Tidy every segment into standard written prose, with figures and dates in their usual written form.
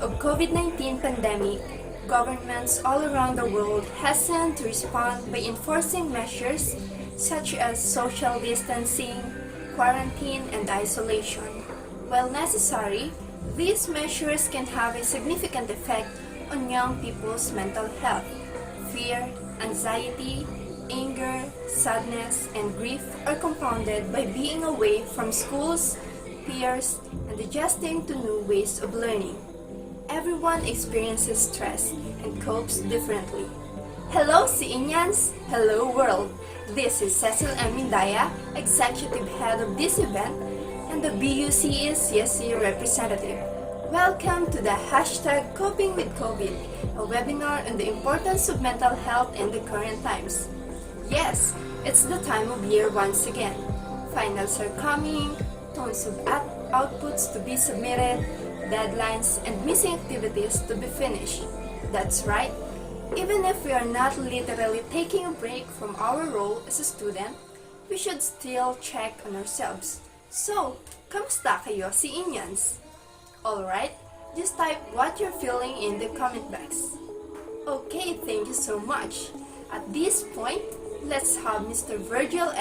of COVID-19 pandemic, governments all around the world hasten to respond by enforcing measures such as social distancing, quarantine, and isolation. While necessary, these measures can have a significant effect on young people's mental health. Fear, anxiety, anger, sadness, and grief are compounded by being away from schools, peers, and adjusting to new ways of learning. Everyone experiences stress and copes differently. Hello, CEnians! Hello, world! This is 𝗜𝗏𝗏, Executive Head of this event, and the 𝗜𝘃𝘆 representative. Welcome to the hashtag Coping with COVID, a webinar on the importance of mental health in the current times. Yes, it's the time of year once again. Finals are coming, tons of outputs to be submitted, deadlines, and missing activities to be finished. That's right. Even if we are not literally taking a break from our role as a student, we should still check on ourselves. So, kamusta kayo, CEnians? Alright, just type what you're feeling in the comment box. Okay, thank you so much. At this point, let's have Mr. 𝗜𝘃𝘆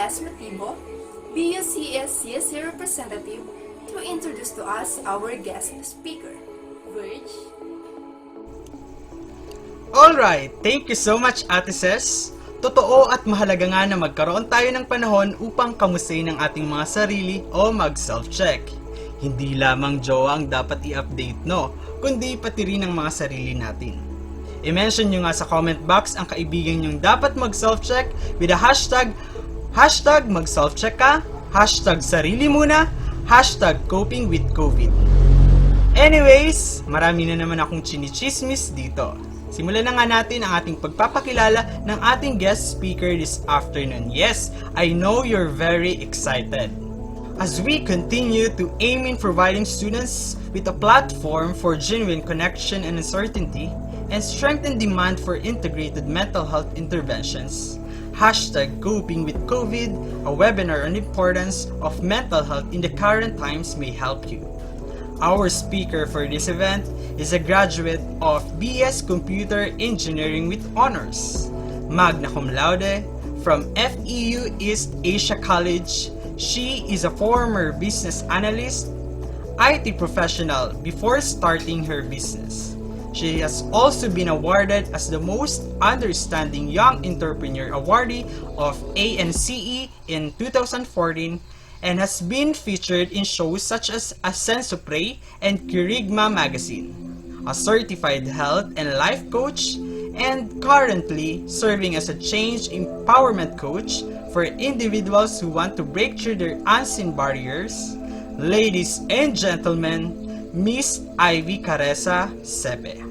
𝗖𝗿𝗄, representative, to introduce to us our guest speaker. Verge? Alright, thank you so much, Ate Ses. Totoo at mahalaga nga na magkaroon tayo ng panahon upang kamustahin ang ating mga sarili o mag-self-check. Hindi lamang jowa ang dapat i-update, no? Kundi pati rin ang mga sarili natin. I-mention nyo nga sa comment box ang kaibigan nyong dapat mag-self-check with the hashtag mag-self-check ka, hashtag sarili muna, hashtag coping with COVID. Anyways, marami na naman akong chinichismis dito. Simulan na nga natin ang ating pagpapakilala ng ating guest speaker this afternoon. Yes, I know you're very excited. As we continue to aim in providing students with a platform for genuine connection and uncertainty, and strengthen demand for integrated mental health interventions, hashtag Coping with COVID, a webinar on the importance of mental health in the current times may help you. Our speaker for this event is a graduate of BS Computer Engineering with Honors, magna cum laude from FEU East Asia College. She is a former business analyst, IT professional before starting her business. She has also been awarded as the Most Understanding Young Entrepreneur Awardee of ANCE in 2014 and has been featured in shows such as 𝗜𝗏𝘶𝗏 and 𝗜𝘃𝘆 magazine, a certified health and life coach, and currently serving as a change empowerment coach for individuals who want to break through their unseen barriers. Ladies and gentlemen, Miss 𝗖𝗿𝗶𝘀𝘀.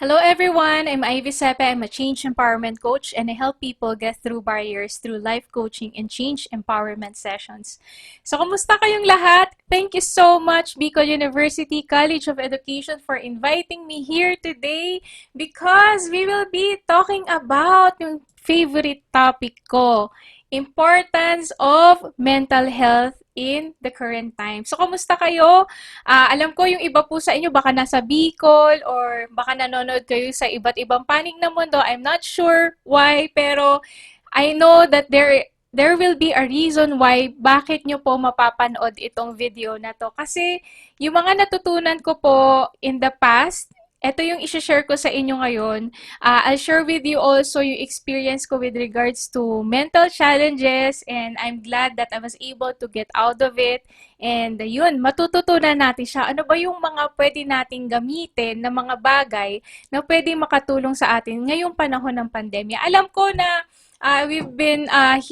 Hello everyone, I'm 𝗖𝗿𝗶𝘀𝘀. I'm a change empowerment coach and I help people get through barriers through life coaching and change empowerment sessions. So, kumusta kayong lahat? Thank you so much, Bicol University College of Education, for inviting me here today because we will be talking about yung favorite topic ko, importance of mental health in the current time. So, kumusta kayo? Alam ko yung iba po sa inyo baka nasa Bicol or baka nanonood kayo sa iba't ibang panig ng mundo. I'm not sure why, pero I know that there will be a reason why bakit nyo po mapapanood itong video na to. Kasi yung mga natutunan ko po in the past, ito yung i-share ko sa inyo ngayon. I'll share with you also yung experience ko with regards to mental challenges, and I'm glad that I was able to get out of it. And yun, matututunan natin siya. Ano ba yung mga pwede nating gamitin na mga bagay na pwede makatulong sa atin ngayong panahon ng pandemya. Alam ko na we've been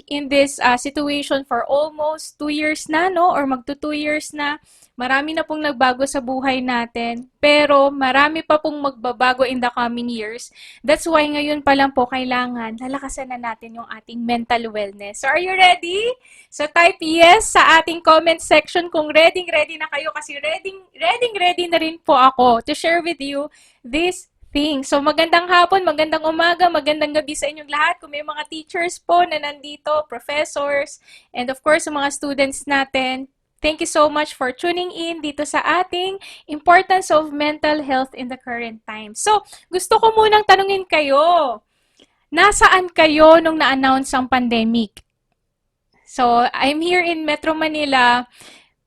in this situation for almost 2 years na, no? Or magto 2 years na. Marami na pong nagbago sa buhay natin, pero marami pa pong magbabago in the coming years. That's why ngayon pa lang po kailangan lalakasan na natin yung ating mental wellness. So, are you ready? So, type yes sa ating comment section kung ready na kayo kasi ready na rin po ako to share with you this thing. So magandang hapon, magandang umaga, magandang gabi sa inyong lahat. Kung may mga teachers po na nandito, professors, and of course, mga students natin, thank you so much for tuning in dito sa ating Importance of Mental Health in the Current Times. So, gusto ko munang tanungin kayo, nasaan kayo nung na-announce ang pandemic? So, I'm here in Metro Manila.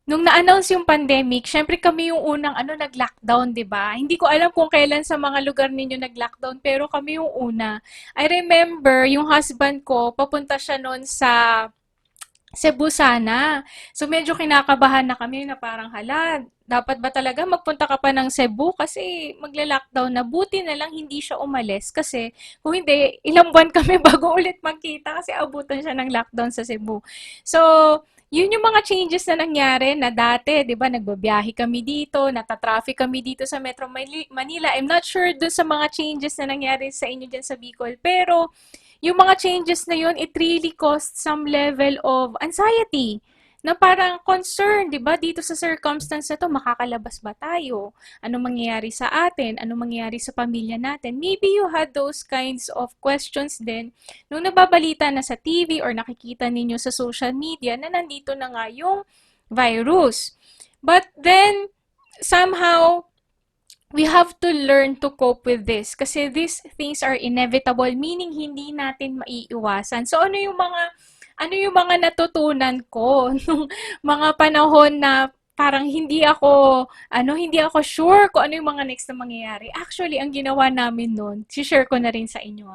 Nung na-announce yung pandemic, syempre kami yung unang nag-lockdown, 'di ba? Hindi ko alam kung kailan sa mga lugar ninyo nag-lockdown, pero kami yung una. I remember yung husband ko, papunta siya noon sa Cebu sana. So medyo kinakabahan na kami na parang hala, dapat ba talaga magpunta ka pa ng Cebu kasi magla-lockdown na. Buti na lang hindi siya umalis kasi kung hindi, ilang buwan kami bago ulit magkita kasi abutan siya ng lockdown sa Cebu. So, yun yung mga changes na nangyari na dati, di ba, nagbabiyahe kami dito, natatraffic kami dito sa Metro Manila. I'm not sure dun sa mga changes na nangyari sa inyo dyan sa Bicol, pero yung mga changes na yun, it really caused some level of anxiety na parang concern, di ba, dito sa circumstance na to, makakalabas ba tayo? Ano mangyayari sa atin? Ano mangyayari sa pamilya natin? Maybe you had those kinds of questions din nung nababalita na sa TV or nakikita ninyo sa social media na nandito na nga yung virus. But then, somehow, we have to learn to cope with this kasi these things are inevitable, meaning hindi natin maiiwasan. So ano yung mga natutunan ko nung mga panahon na parang hindi ako sure kung ano yung mga next na mangyayari. Actually, ang ginawa namin noon, share ko na rin sa inyo.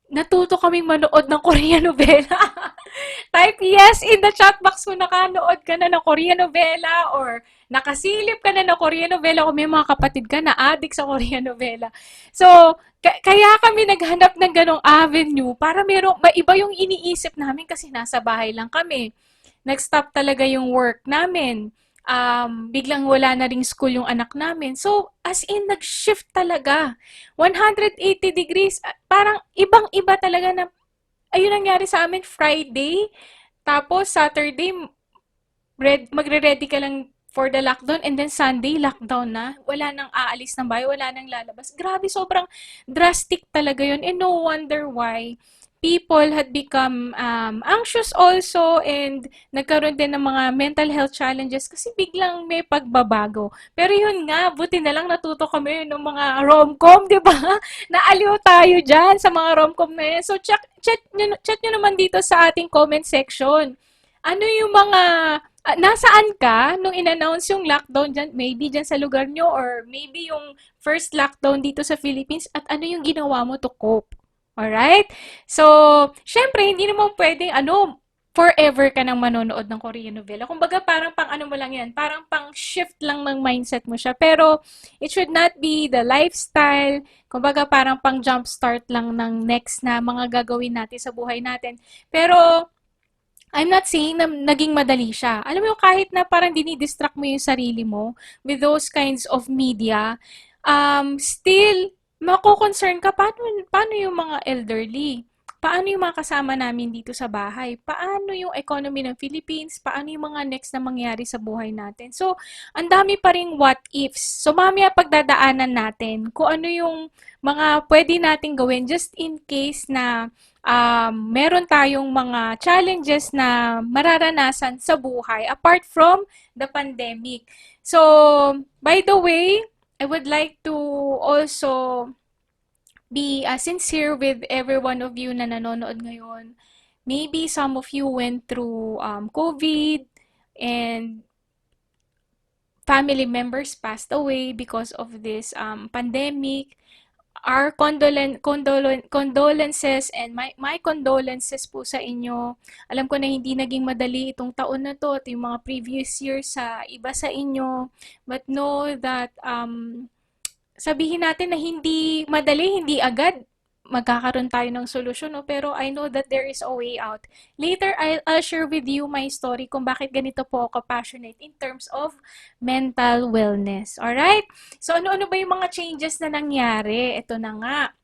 Natuto kaming manood ng Korean novela. Type yes in the chat box kung nakanood ka na ng Korean novela or nakasilip ka na ng Korean novela kung may mga kapatid ka na addict sa Korean novela. So, kaya kami naghanap ng ganong avenue para maiba yung iniisip namin kasi nasa bahay lang kami. Nag-stop talaga yung work namin. Biglang wala na ring school yung anak namin. So, as in, nag-shift talaga. 180 degrees. Parang ibang-iba talaga na, ayun nangyari sa amin Friday. Tapos, Saturday, magre-ready ka lang for the lockdown and then Sunday, lockdown na. Wala nang aalis ng bahay, wala nang lalabas. Grabe, sobrang drastic talaga yun. And no wonder why people had become anxious also and nagkaroon din ng mga mental health challenges kasi biglang may pagbabago. Pero yun nga, buti na lang natuto kami ng mga rom-com, di ba? Naaliw tayo dyan sa mga rom-com na yan. So, chat nyo naman dito sa ating comment section. Ano yung mga, nasaan ka nung in-announce yung lockdown dyan, maybe dyan sa lugar nyo or maybe yung first lockdown dito sa Philippines at ano yung ginawa mo to cope? Alright? So, syempre, hindi naman pwedeng, forever ka nang manonood ng Korean novela. Kumbaga, parang pang mo lang yan, parang pang shift lang ng mindset mo siya. Pero, it should not be the lifestyle. Kumbaga, parang pang jumpstart lang ng next na mga gagawin natin sa buhay natin. Pero, I'm not saying na naging madali siya. Alam mo, kahit na parang dinidistract mo yung sarili mo with those kinds of media, still, mako-concern ka, paano yung mga elderly? Paano yung mga kasama namin dito sa bahay? Paano yung economy ng Philippines? Paano yung mga next na mangyari sa buhay natin? So, ang dami pa ring what ifs. So, mamaya pagdadaanan natin kung ano yung mga pwede nating gawin just in case na meron tayong mga challenges na mararanasan sa buhay apart from the pandemic. So, by the way, I would like to also be sincere with every one of you na nanonood ngayon. Maybe some of you went through COVID and family members passed away because of this pandemic. Our condolences and my condolences po sa inyo. Alam ko na hindi naging madali itong taon na to at yung mga previous years sa iba sa inyo. But know that sabihin natin na hindi madali, hindi agad magkakaroon tayo ng solusyon, no? Pero I know that there is a way out. Later, I'll share with you my story kung bakit ganito po ako passionate in terms of mental wellness. Alright? So, ano-ano ba yung mga changes na nangyari? Ito na nga.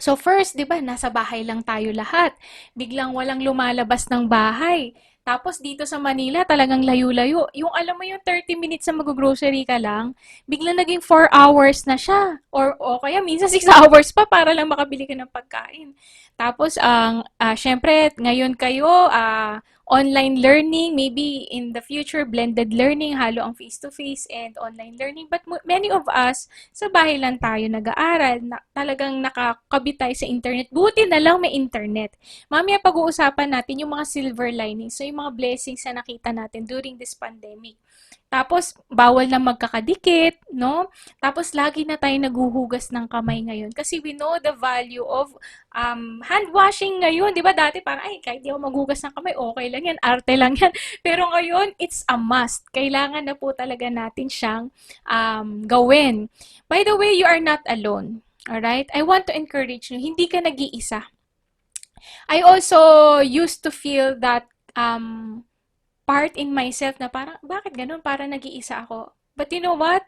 So first, 'di ba, nasa bahay lang tayo lahat. Biglang walang lumalabas ng bahay. Tapos dito sa Manila, talagang layo-layo. Yung alam mo yung 30 minutes na mag-grocery ka lang, biglang naging 4 hours na siya. O kaya minsan 6 hours pa para lang makabili ka ng pagkain. Tapos, syempre, ngayon kayo, online learning, maybe in the future, blended learning, halo ang face-to-face and online learning. But many of us, sa bahay lang tayo nag-aaral, talagang nakakabit tayo sa internet. Buti na lang may internet. Mamaya pag-uusapan natin yung mga silver linings, so yung mga blessings na nakita natin during this pandemic. Tapos, bawal na magkakadikit, no? Tapos, lagi na tayo naghuhugas ng kamay ngayon. Kasi we know the value of hand washing ngayon. Di ba dati parang, ay, kahit di ako maghugas ng kamay, okay lang yan, arte lang yan. Pero ngayon, it's a must. Kailangan na po talaga natin siyang gawin. By the way, you are not alone. Alright? I want to encourage you, hindi ka nag-iisa. I also used to feel that part in myself na parang, bakit ganun? Parang nag-iisa ako. But you know what?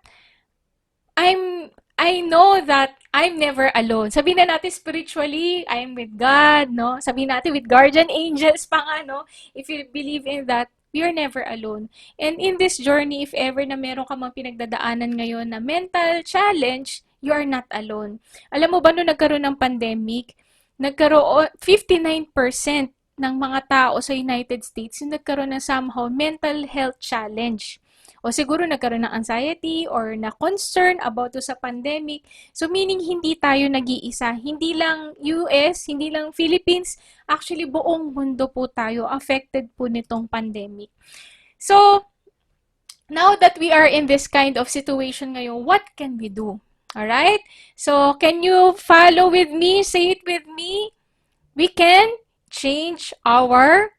I know that I'm never alone. Sabihin na natin spiritually, I'm with God, no? Sabihin natin with guardian angels pa nga, no? If you believe in that, you're never alone. And in this journey, if ever na meron ka mang pinagdadaanan ngayon na mental challenge, you are not alone. Alam mo ba, nung nagkaroon ng pandemic, nagkaroon 59% ng mga tao sa United States yung nagkaroon ng somehow mental health challenge. O siguro nagkaroon ng anxiety or na concern about to sa pandemic. So meaning hindi tayo nag-iisa. Hindi lang US, hindi lang Philippines, actually buong mundo po tayo affected po nitong pandemic. So now that we are in this kind of situation ngayon, what can we do? Alright? So can you follow with me? Say it with me. We can change our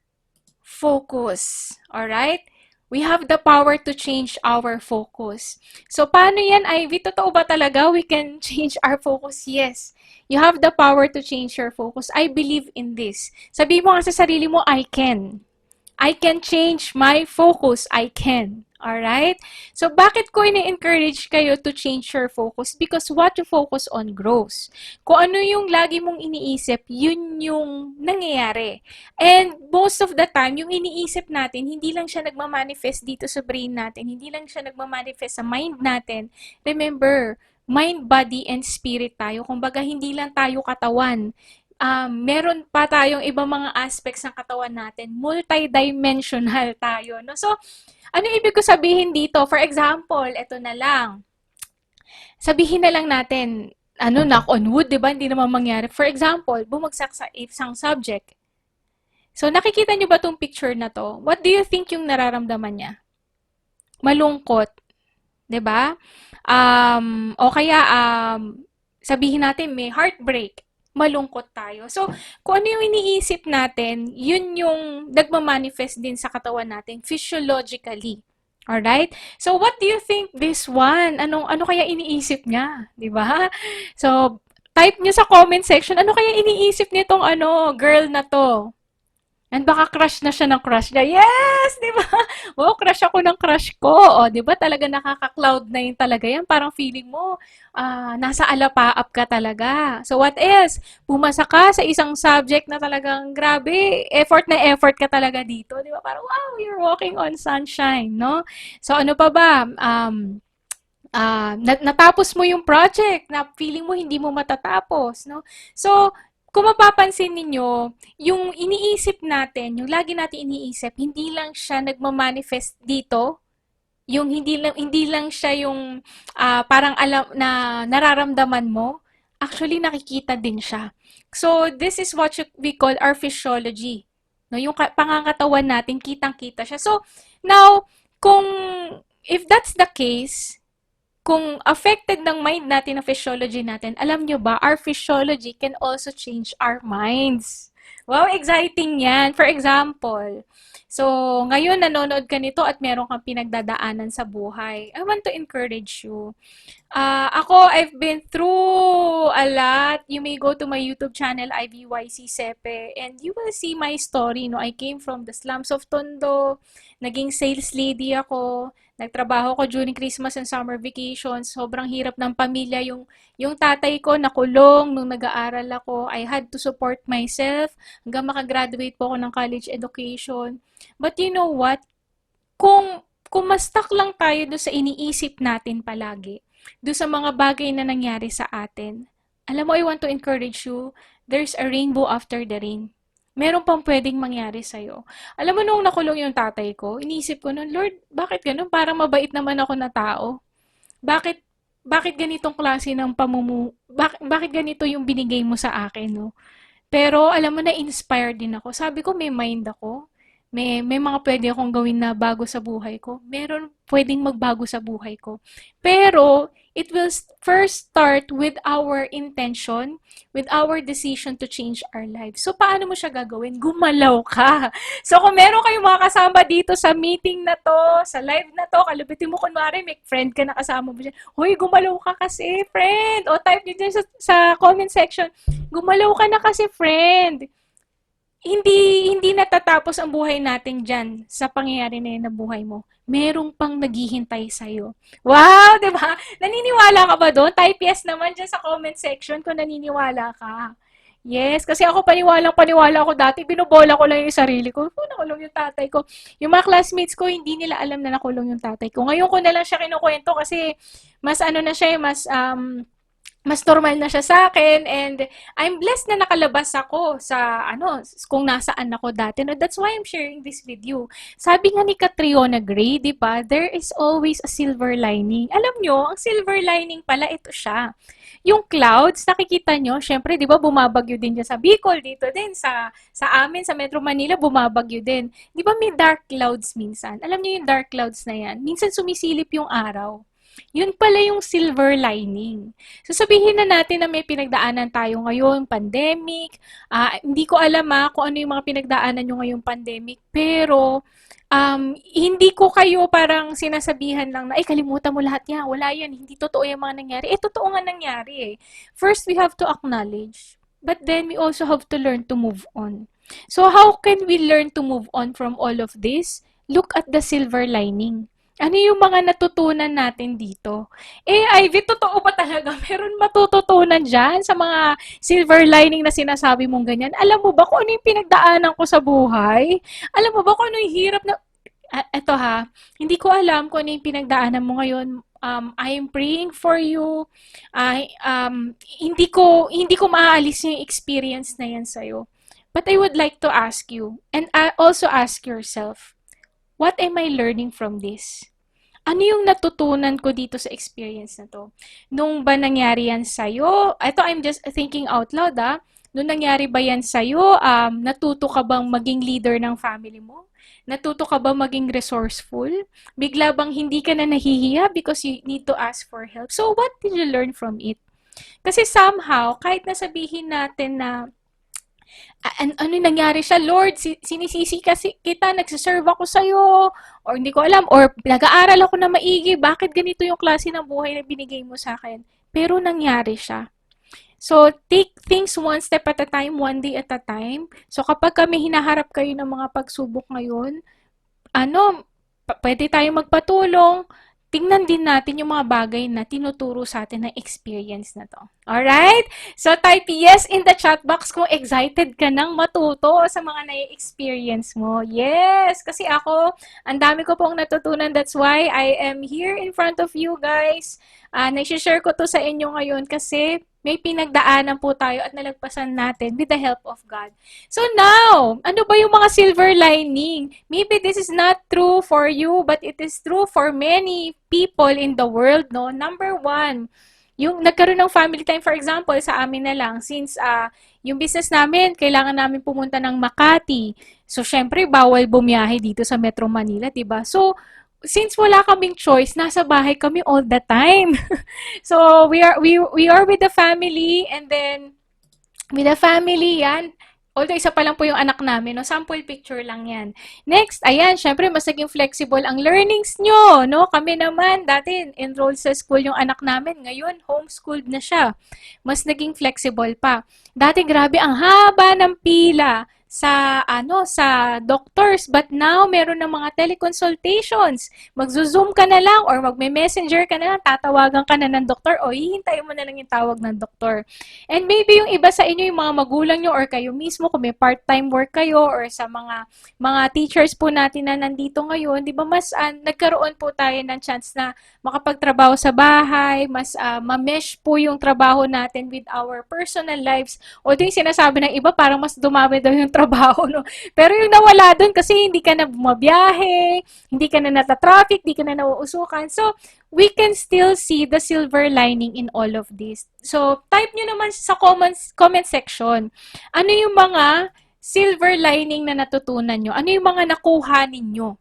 focus. Alright? We have the power to change our focus. So, paano yan, Ivy? Totoo ba talaga we can change our focus? Yes. You have the power to change your focus. I believe in this. Sabi mo nga sa sarili mo, I can. I can change my focus. I can. Alright? So, bakit ko ini-encourage kayo to change your focus? Because what you focus on grows. Kung ano yung lagi mong iniisip, yun yung nangyayari. And most of the time, yung iniisip natin, hindi lang siya nagmamanifest dito sa brain natin. Hindi lang siya nagmamanifest sa mind natin. Remember, mind, body, and spirit tayo. Kumbaga, hindi lang tayo katawan. Meron pa tayong ibang mga aspects ng katawan natin. Multidimensional tayo. No? So, ano ibig ko sabihin dito? For example, ito na lang. Sabihin na lang natin, knock on wood, di ba? Hindi naman mangyari. For example, bumagsak sa isang subject. So, nakikita nyo ba itong picture na to? What do you think yung nararamdaman niya? Malungkot. Di ba? O kaya, sabihin natin, may heartbreak. Malungkot tayo. So, kung ano yung iniisip natin, yun yung nagmamanifest din sa katawan natin physiologically. Alright? So, what do you think this one? Ano kaya iniisip niya? Di ba? So, type niyo sa comment section, ano kaya iniisip nitong girl na to? And baka crush na siya ng crush niya. Yes! Di ba? Wow, crush ako ng crush ko. O, di ba? Talaga nakaka-cloud na yun talaga yan. Parang feeling mo, nasa alapaap ka talaga. So, what else? Pumasa ka sa isang subject na talagang grabe. Effort na effort ka talaga dito. Di ba? Parang, wow, you're walking on sunshine, no? So, ano pa ba? Natapos mo yung project na feeling mo hindi mo matatapos, no? So, kung mapapansin ninyo, yung iniisip natin, yung lagi natin iniisip, hindi lang siya nagmamanifest dito, yung hindi lang siya yung parang alam na nararamdaman mo, actually nakikita din siya. So this is what we call our physiology. No, yung pangangatawan natin, kitang-kita siya. So now, if that's the case, kung affected ng mind natin, ang physiology natin, alam nyo ba, our physiology can also change our minds. Wow, exciting yan. For example, so ngayon nanonood ka nito at meron kang pinagdadaanan sa buhay. I want to encourage you. Ako, I've been through a lot. You may go to my YouTube channel, 𝗲𝗍𝗶𝘀𝗀, and you will see my story. No, I came from the slums of Tondo, naging sales lady ako, nagtrabaho ko during Christmas and summer vacations. Sobrang hirap ng pamilya. Yung tatay ko nakulong nung nag-aaral ako. I had to support myself hanggang makagraduate po ako ng college education. But you know what? Kung ma-stuck lang tayo doon sa iniisip natin palagi, doon sa mga bagay na nangyari sa atin, alam mo, I want to encourage you, there's a rainbow after the rain. Meron pang pwedeng mangyari sa'yo. Alam mo, nung nakulong yung tatay ko, iniisip ko nun, Lord, bakit ganun? Parang mabait naman ako na tao. Bakit bakit ganitong klase ng bakit ganito yung binigay mo sa akin, no? Pero alam mo, na-inspire din ako. Sabi ko, may mind ako. May mga pwede akong gawin na bago sa buhay ko. Meron pwedeng magbago sa buhay ko. Pero, it will first start with our intention, with our decision to change our lives. So, paano mo siya gagawin? Gumalaw ka. So, kung meron kayong mga kasama dito sa meeting na to, sa live na to, kalubitin mo kunwari, may friend ka na kasama mo dyan. Hoy, gumalaw ka kasi, friend! O type nyo dyan sa comment section. Gumalaw ka na kasi, friend! Hindi natatapos ang buhay natin diyan sa pangyayari na 'yan na buhay mo. Merong pang naghihintay sa iyo. Wow, 'di ba? Naniniwala ka ba doon? Type yes naman diyan sa comment section kung naniniwala ka. Yes, kasi ako paniwalang-paniwala ako dati, binobola ko lang yung sarili ko. Oh, nakulong yung tatay ko. Yung mga classmates ko, hindi nila alam na nakulong yung tatay ko. Ngayon ko na lang siya kinukuwento kasi mas ano na siya, mas normal na siya sa akin, and I'm blessed na nakalabas ako sa kung nasaan ako dati. No, that's why I'm sharing this with you. Sabi nga ni 𝗜𝗃𝘆 𝗖𝗿𝗶, di ba, there is always a silver lining. Alam nyo, ang silver lining pala, ito siya. Yung clouds, nakikita nyo, syempre, di ba, bumabagyo din dyan sa Bicol, dito din, sa amin, sa Metro Manila, bumabagyo din. Di ba may dark clouds minsan? Alam nyo yung dark clouds na yan? Minsan sumisilip yung araw. Yun pala yung silver lining. So sabihin na natin na may pinagdaanan tayo ngayon, pandemic. Hindi ko alam kung ano yung mga pinagdaanan nyo ngayong pandemic, pero hindi ko kayo parang sinasabihan lang na, ay, kalimutan mo lahat yan. Wala yan. Hindi totoo yung mga nangyari. Totoo nga nangyari eh. First, we have to acknowledge. But then, we also have to learn to move on. So, how can we learn to move on from all of this? Look at the silver lining. Ano yung mga natutunan natin dito? Ivy, totoo ba talaga? Meron matututunan dyan sa mga silver lining na sinasabi mong ganyan? Alam mo ba kung ano yung pinagdaanan ko sa buhay? Alam mo ba kung ano yung hirap na... Eto hindi ko alam kung ano yung pinagdaanan mo ngayon. I am praying for you. Hindi ko maaalis yung experience na yan sa'yo. But I would like to ask you, and also ask yourself, what am I learning from this? Ano yung natutunan ko dito sa experience na to? Nung ba nangyari yan sa'yo? Ito, I'm just thinking out loud, Nung nangyari ba yan sa'yo, natuto ka bang maging leader ng family mo? Natuto ka ba maging resourceful? Bigla bang hindi ka na nahihiya because you need to ask for help? So, what did you learn from it? Kasi somehow, kahit nasabihin natin na ano nangyari siya, Lord, sinisisi kasi kita, nagsiserve ako sa'yo, or hindi ko alam, or nag-aaral ako na maigi, bakit ganito yung klase ng buhay na binigay mo sa akin? Pero nangyari siya. So, take things one step at a time, one day at a time. So, kapag kami hinaharap kayo ng mga pagsubok ngayon, pwede tayong magpatulong. Tingnan din natin yung mga bagay na tinuturo sa atin ng experience na to. Alright? So, type yes in the chat box kung excited ka nang matuto sa mga na-experience mo. Yes! Kasi ako, ang dami ko pong natutunan. That's why I am here in front of you guys. Naishishare ko to sa inyo ngayon kasi may pinagdaanan po tayo at nalagpasan natin with the help of God. So now, ano ba yung mga silver lining? Maybe this is not true for you, but it is true for many people in the world, no? Number one, yung nagkaroon ng family time, for example, sa amin na lang, since yung business namin, kailangan namin pumunta ng Makati. So, syempre, bawal bumiyahe dito sa Metro Manila, diba? So, since wala kaming choice, nasa bahay kami all the time. So we are with the family, and then with the family yan, Although isa pa lang po yung anak namin, no? Sample picture lang yan. Next, ayan, syempre mas naging flexible ang learnings nyo, no? Kami naman, dati enrolled sa school yung anak namin, ngayon homeschooled na siya. Mas naging flexible pa. Dati grabe ang haba ng pila sa doctors, but now meron ng mga teleconsultations. Magzo-zoom ka na lang or magme-messenger ka na lang, tatawagan ka na ng doktor o hihintayin mo na lang yung tawag ng doktor. And maybe yung iba sa inyo, yung mga magulang nyo or kayo mismo, kung may part-time work kayo or sa mga teachers po natin na nandito ngayon, di ba mas nagkaroon po tayo ng chance na makapagtrabaho sa bahay, mas ma-mesh po yung trabaho natin with our personal lives. Although yung sinasabi ng iba, parang mas dumami daw yung trabaho, no? Pero yung nawala dun kasi hindi ka na bumabiyahe, hindi ka na nata-traffic, hindi ka na nauusukan. So, we can still see the silver lining in all of this. So, type nyo naman sa comment section. Ano yung mga silver lining na natutunan nyo? Ano yung mga nakuha ninyo?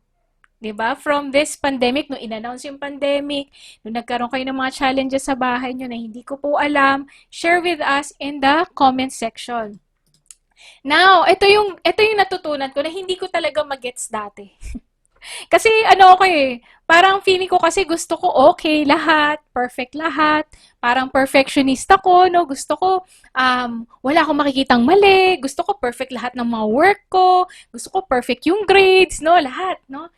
Diba? From this pandemic, no in-announce yung pandemic, no nagkaroon kayo ng mga challenges sa bahay nyo na hindi ko po alam, share with us in the comment section. Now, ito yung natutunan ko na hindi ko talaga magets dati. Kasi parang feeling ko kasi gusto ko okay lahat, perfect lahat, parang perfectionist ako, no? Gusto ko wala akong makikitang mali, gusto ko perfect lahat ng mga work ko, gusto ko perfect yung grades, no? Lahat, no?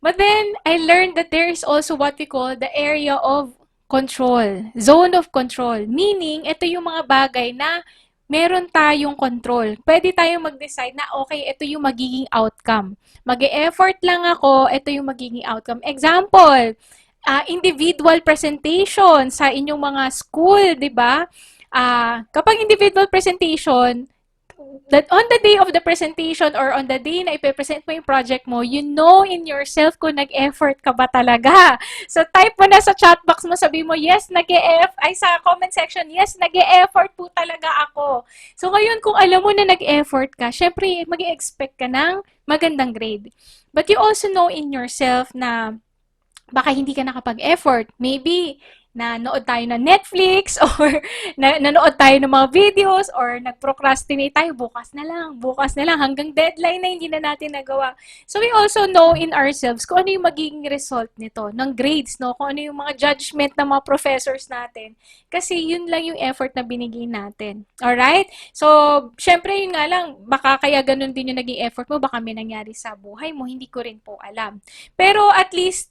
But then I learned that there is also what we call the area of control, zone of control. Meaning, ito yung mga bagay na meron tayong control. Pwede tayong mag-decide na, okay, ito yung magiging outcome. Mag-e-effort lang ako, ito yung magiging outcome. Example, individual presentation sa inyong mga school, di ba? Kapag individual presentation, that on the day of the presentation or on the day na ipe-present mo yung project mo, you know in yourself kung nag-effort ka ba talaga. So, type mo na sa chat box mo, sabi mo, yes, sa comment section, yes, nag-effort po talaga ako. So, ngayon, kung alam mo na nag-effort ka, syempre, mag-expect ka ng magandang grade. But you also know in yourself na baka hindi ka nakapag-effort. Maybe, nanood tayo ng Netflix or nanood tayo ng mga videos or nag-procrastinate tayo, bukas na lang, hanggang deadline na hindi na natin nagawa. So, we also know in ourselves kung ano yung magiging result nito, ng grades, no? Kung ano yung mga judgment ng mga professors natin. Kasi yun lang yung effort na binigay natin. Alright? So, syempre yun nga lang, baka kaya ganun din yung naging effort mo, baka may nangyari sa buhay mo, hindi ko rin po alam. Pero at least,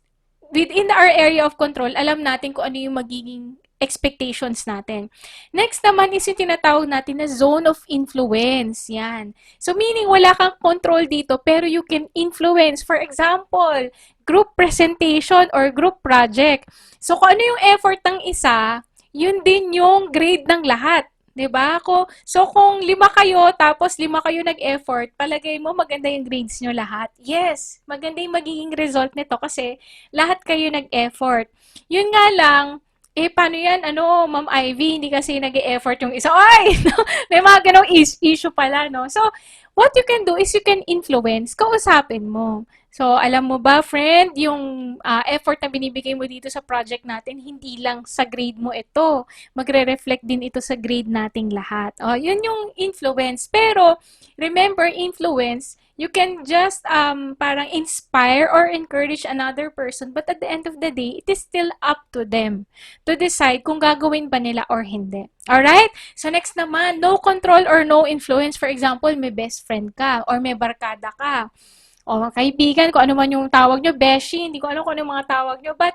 within our area of control, alam natin kung ano yung magiging expectations natin. Next naman is yung tinatawag natin na zone of influence. Yan. So, meaning wala kang control dito, pero you can influence. For example, group presentation or group project. So, kung ano yung effort ng isa, yun din yung grade ng lahat. Diba? So, kung 5 kayo, tapos 5 kayo nag-effort, palagay mo maganda yung grades nyo lahat. Yes, maganda yung magiging result nito kasi lahat kayo nag-effort. Yun nga lang, paano yan? Ma'am Ivy, hindi kasi nag-e-effort yung isa. Ay! May mga ganong issue pala, no? So, what you can do is you can influence, kausapin mo. So, alam mo ba, friend, yung effort na binibigay mo dito sa project natin, hindi lang sa grade mo ito. Magre-reflect din ito sa grade nating lahat. Yun yung influence. Pero, remember, influence, you can just parang inspire or encourage another person, but at the end of the day, it is still up to them to decide kung gagawin ba nila or hindi. Alright? So, next naman, no control or no influence. For example, may best friend ka or may barkada ka. O mga kaibigan, kung ano man yung tawag nyo, beshi, hindi ko alam kung ano yung mga tawag nyo, but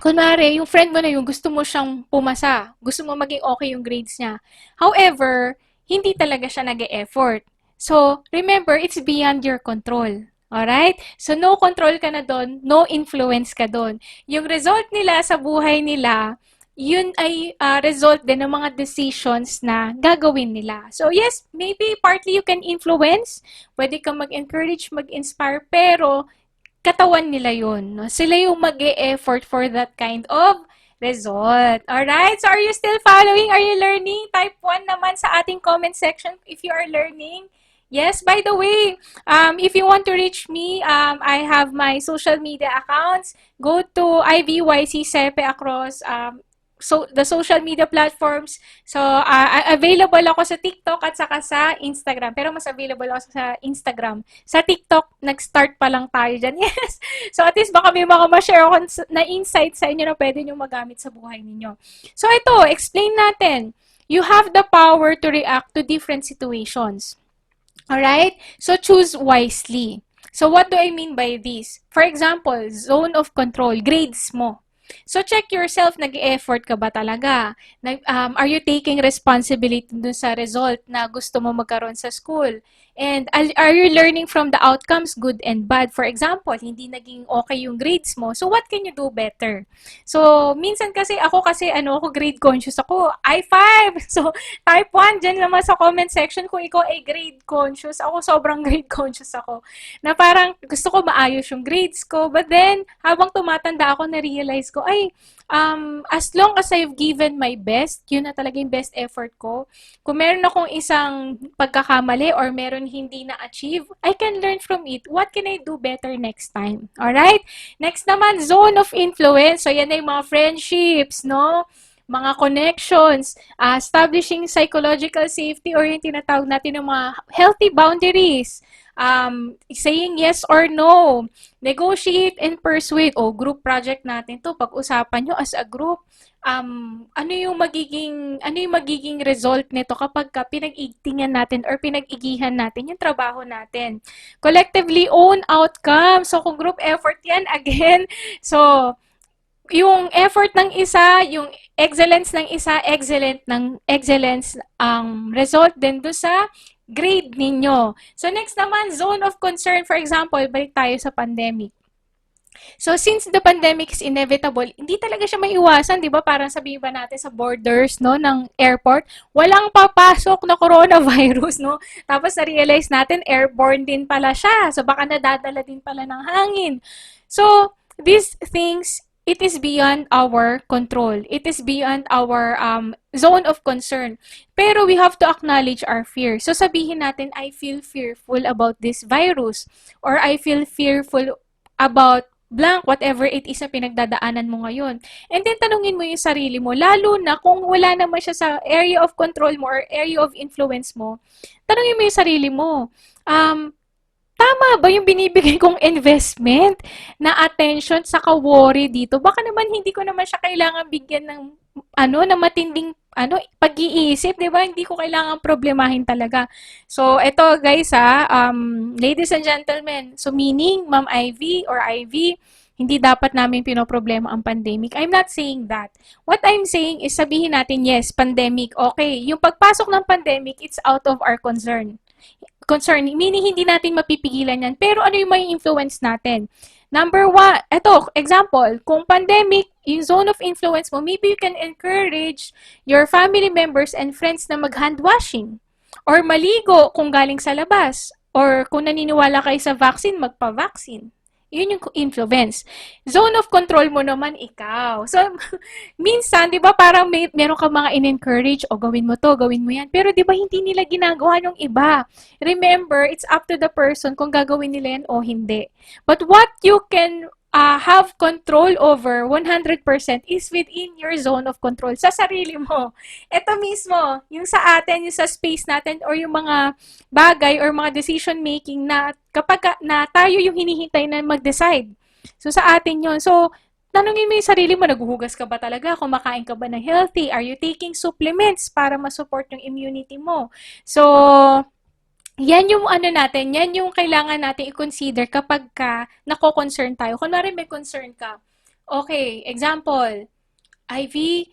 kunwari, yung friend mo na yung gusto mo siyang pumasa, gusto mo maging okay yung grades niya. However, hindi talaga siya nag-e-effort. So, remember, it's beyond your control. Alright? So, no control ka na doon, no influence ka doon. Yung result nila sa buhay nila, yun ay result din ng mga decisions na gagawin nila. So yes, maybe partly you can influence, pwede kang mag-encourage, mag-inspire, pero katawan nila yun. No? Sila yung mag-e-effort for that kind of result. Alright? So are you still following? Are you learning? Type 1 naman sa ating comment section if you are learning. Yes, by the way, if you want to reach me, I have my social media accounts. Go to 𝗲𝗲 𝗖𝗿𝗶 across the social media platforms. So, available ako sa TikTok at saka sa Instagram. Pero mas available ako sa Instagram. Sa TikTok, nag-start pa lang tayo dyan. Yes! So, at least baka may mga ma-share ako na insights sa inyo na pwede nyo magamit sa buhay ninyo. So, ito, explain natin. You have the power to react to different situations. Alright? So, choose wisely. So, what do I mean by this? For example, zone of control, grades mo. So, check yourself, nag-effort ka ba talaga? Are you taking responsibility dun sa result na gusto mo magkaroon sa school? And are you learning from the outcomes, good and bad? For example, hindi naging okay yung grades mo. So, what can you do better? So, minsan kasi, ako grade conscious ako. I5! So, type 1, dyan naman sa comment section kung ikaw ay grade conscious. Ako, sobrang grade conscious ako. Na parang gusto ko maayos yung grades ko. But then, habang tumatanda ako, na-realize ko, as long as I've given my best, yun na talaga yung best effort ko. Kung meron akong isang pagkakamali or meron hindi na-achieve, I can learn from it. What can I do better next time? Alright? Next naman, zone of influence. So, yan na yung mga friendships, no? Mga connections, establishing psychological safety or yung tinatawag natin ng mga healthy boundaries. Saying yes or no, negotiate and persuade. O, group project natin to, pag-usapan nyo as a group, ano yung magiging result nito kapag pinag-igtingan natin or pinag-igihan natin yung trabaho natin. Collectively own outcome. So, kung group effort yan, again, so, yung effort ng isa, yung excellence ng isa, excellence ang result din do sa grade ninyo. So next naman, zone of concern. For example, balik tayo sa pandemic. So since the pandemic is inevitable, hindi talaga siya maiwasan, 'di ba? Parang sabihin ba natin sa borders, no, ng airport, walang papasok na coronavirus, no? Tapos na-realize natin airborne din pala siya. So baka nadadala din pala ng hangin. So these things, it is beyond our control. It is beyond our zone of concern. Pero we have to acknowledge our fear. So sabihin natin, I feel fearful about this virus. Or I feel fearful about blank, whatever it is na pinagdadaanan mo ngayon. And then tanungin mo yung sarili mo, lalo na kung wala naman siya sa area of control mo or area of influence mo, tanungin mo yung sarili mo, tama ba yung binibigay kong investment na attention sa ka-worry dito? Baka naman hindi ko naman siya kailangan bigyan ng na matinding pag-iisip, 'di ba? Hindi ko kailangan problemahin talaga. So, eto guys ladies and gentlemen, so meaning Ma'am Ivy or Ivy, hindi dapat namin pinoproblema ang pandemic. I'm not saying that. What I'm saying is sabihin natin, yes, pandemic, okay. Yung pagpasok ng pandemic, it's out of our concern, meaning hindi natin mapipigilan yan. Pero ano yung may influence natin? Number one, eto, example, kung pandemic, yung zone of influence mo, maybe you can encourage your family members and friends na mag-hand washing. Or maligo kung galing sa labas. Or kung naniniwala kayo sa vaccine, magpa-vaccine. Yun yung influence. Zone of control mo naman ikaw. So, minsan, di ba, parang meron ka mga in-encourage, o gawin mo to, gawin mo yan. Pero di ba, hindi nila ginagawa ng iba. Remember, it's up to the person kung gagawin nila yan o hindi. But what you can have control over 100% is within your zone of control. Sa sarili mo. Ito mismo, yung sa atin, yung sa space natin, or yung mga bagay or mga decision making na kapag na tayo yung hinihintay na mag-decide. So sa atin yun. So, tanungin mo yung sarili mo, naghuhugas ka ba talaga? Kumakain ka ba ng healthy? Are you taking supplements para ma-support yung immunity mo? So, yan yung natin, yan yung kailangan natin i-consider kapag nako-concern tayo. Kunwari may concern ka. Okay, example, Ivy,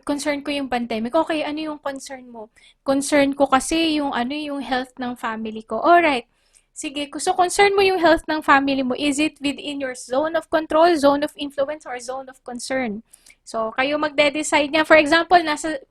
concern ko yung pandemic. Okay, ano yung concern mo? Concern ko kasi yung yung health ng family ko. Alright. Sige, so concern mo yung health ng family mo. Is it within your zone of control, zone of influence, or zone of concern? So, kayo magde-decide niya. For example,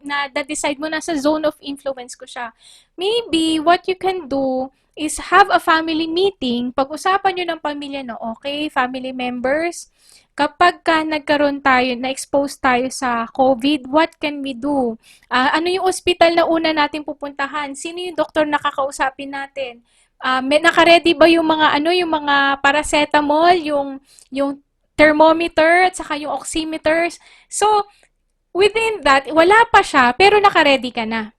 na-decide mo nasa zone of influence ko siya. Maybe, what you can do is have a family meeting. Pag-usapan nyo ng pamilya na, okay, family members, kapag nagkaroon tayo, na-expose tayo sa COVID, what can we do? Ano yung ospital na una natin pupuntahan? Sino yung doktor na kakausapin natin? Naka-ready ba yung mga yung mga paracetamol, yung thermometer at saka yung oximeters? So within that, wala pa siya, pero naka-ready ka na.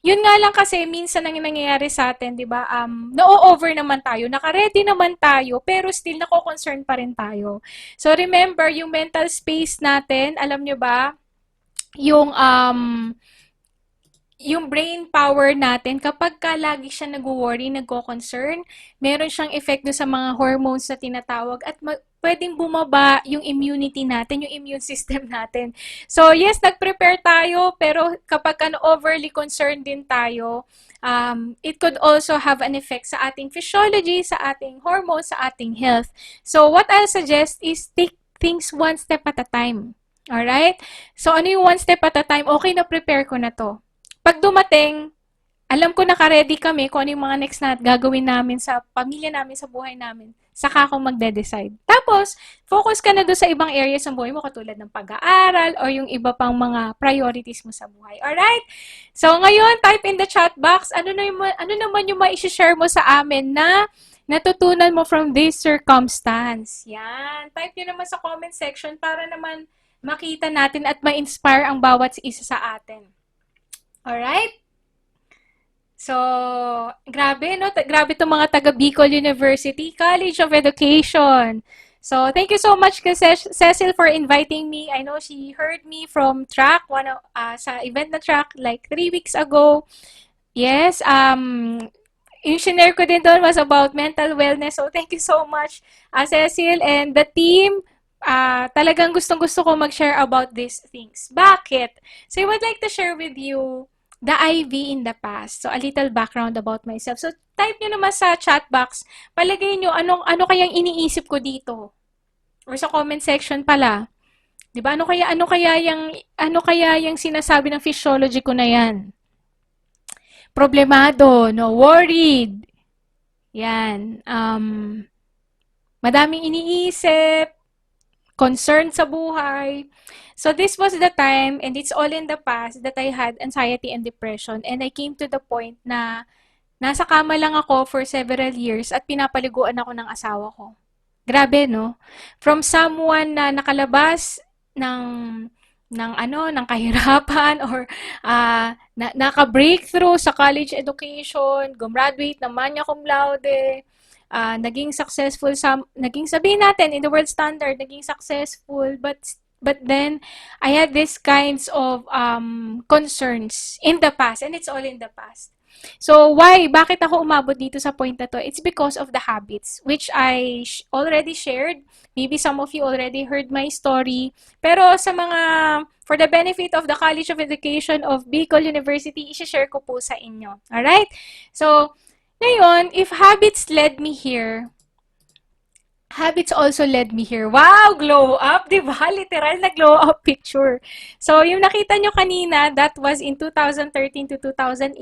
Yun nga lang kasi minsan ang nangyayari sa atin, 'di ba? Na-over naman tayo, naka-ready naman tayo, pero still nako-concern pa rin tayo. So remember, yung mental space natin, alam nyo ba, yung yung brain power natin, kapag ka lagi siya nag-worry, nagko-concern, meron siyang effect do sa mga hormones na tinatawag at pwedeng bumaba yung immunity natin, yung immune system natin. So yes, nag-prepare tayo, pero kapag overly concerned din tayo, it could also have an effect sa ating physiology, sa ating hormones, sa ating health. So what I'll suggest is take things one step at a time. Alright? So ano yung one step at a time? Okay, na-prepare ko na to. Pag dumating, alam ko naka-ready kami kung ano yung mga next na gagawin namin sa pamilya namin, sa buhay namin. Saka ako magde-decide. Tapos, focus ka na doon sa ibang areas ng buhay mo, katulad ng pag-aaral or yung iba pang mga priorities mo sa buhay. Alright? So, ngayon, type in the chat box, ano naman yung ma-share mo sa amin na natutunan mo from this circumstance. Yan. Type nyo naman sa comment section para naman makita natin at ma-inspire ang bawat isa sa atin. Alright? So, grabe, no? Grabe itong mga taga Bicol University College of Education. So, thank you so much, Cecil, for inviting me. I know she heard me from track, sa event na track like 3 weeks ago. Yes, yung shinare ko din doon was about mental wellness. So, thank you so much, Cecil and the team. Talagang gustong-gusto ko mag-share about these things. Bakit? So, I would like to share with you the IV in the past. So, a little background about myself. So, type nyo naman sa chat box. Palagay nyo, ano kayang iniisip ko dito? Or sa comment section pala. 'Di ba? Ano kaya yung sinasabi ng physiology ko na yan? Problemado, no? Worried. Yan. Madaming iniisip. Concerned sa buhay. So this was the time, and it's all in the past, that I had anxiety and depression. And I came to the point na nasa kama lang ako for several years at pinapaliguan ako ng asawa ko. Grabe, no? From someone na nakalabas ng kahirapan or naka-breakthrough sa college education, gumraduate ng magna cum laude, naging successful, naging sabihin natin in the world standard, naging successful, but then I had these kinds of concerns in the past, and it's all in the past. So why? Bakit ako umabot dito sa point na to? It's because of the habits, which I already shared. Maybe some of you already heard my story. Pero for the benefit of the College of Education of Bicol University, i-share ko po sa inyo. Alright? So, ngayon, if habits led me here, habits also led me here. Wow, glow up, di ba? Literal na glow up picture. So, yung nakita nyo kanina, that was in 2013 to 2018.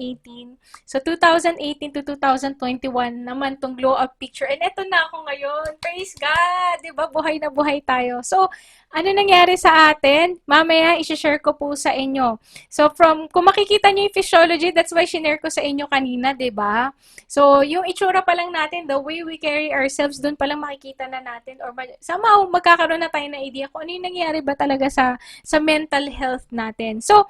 So, 2018 to 2021 naman tong glow up picture. And eto na ako ngayon. Praise God! Di ba? Buhay na buhay tayo. So, ano nangyari sa atin? Mamaya, i-share ko po sa inyo. So, kung makikita nyo yung physiology, that's why shinare ko sa inyo kanina, di ba? So, yung itsura pa lang natin, the way we carry ourselves, dun pa lang makikita na natin, or somehow magkakaroon na tayo na idea kung ano yung nangyari ba talaga sa mental health natin. So,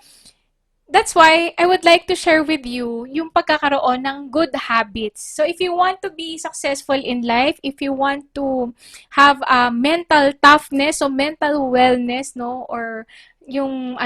that's why I would like to share with you yung pagkakaroon ng good habits. So, if you want to be successful in life, if you want to have mental toughness o mental wellness, no, or yung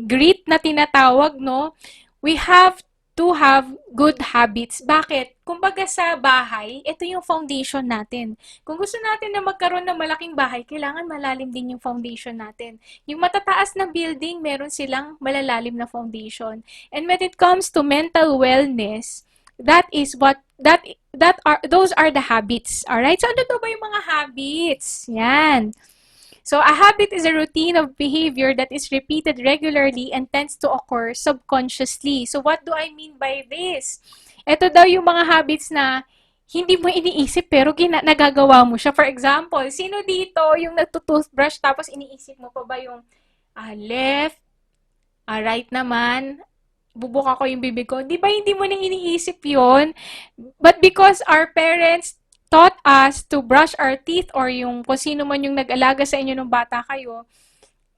grit na tinatawag, no, we have to have good habits. Bakit? Kumbaga sa bahay, ito yung foundation natin. Kung gusto natin na magkaroon ng malaking bahay, kailangan malalim din yung foundation natin. Yung matataas na building, meron silang malalalim na foundation. And when it comes to mental wellness, those are the habits. Alright? So, ano ba yung mga habits? Yan. So, a habit is a routine of behavior that is repeated regularly and tends to occur subconsciously. So, what do I mean by this? Ito daw yung mga habits na hindi mo iniisip pero nagagawa mo siya. For example, sino dito yung nagtutoothbrush tapos iniisip mo pa ba yung left, right naman, bubuka ko yung bibig ko. Di ba hindi mo nang iniisip yon? But because our parents taught us to brush our teeth, or yung kung sino man yung nag-alaga sa inyo nung bata kayo,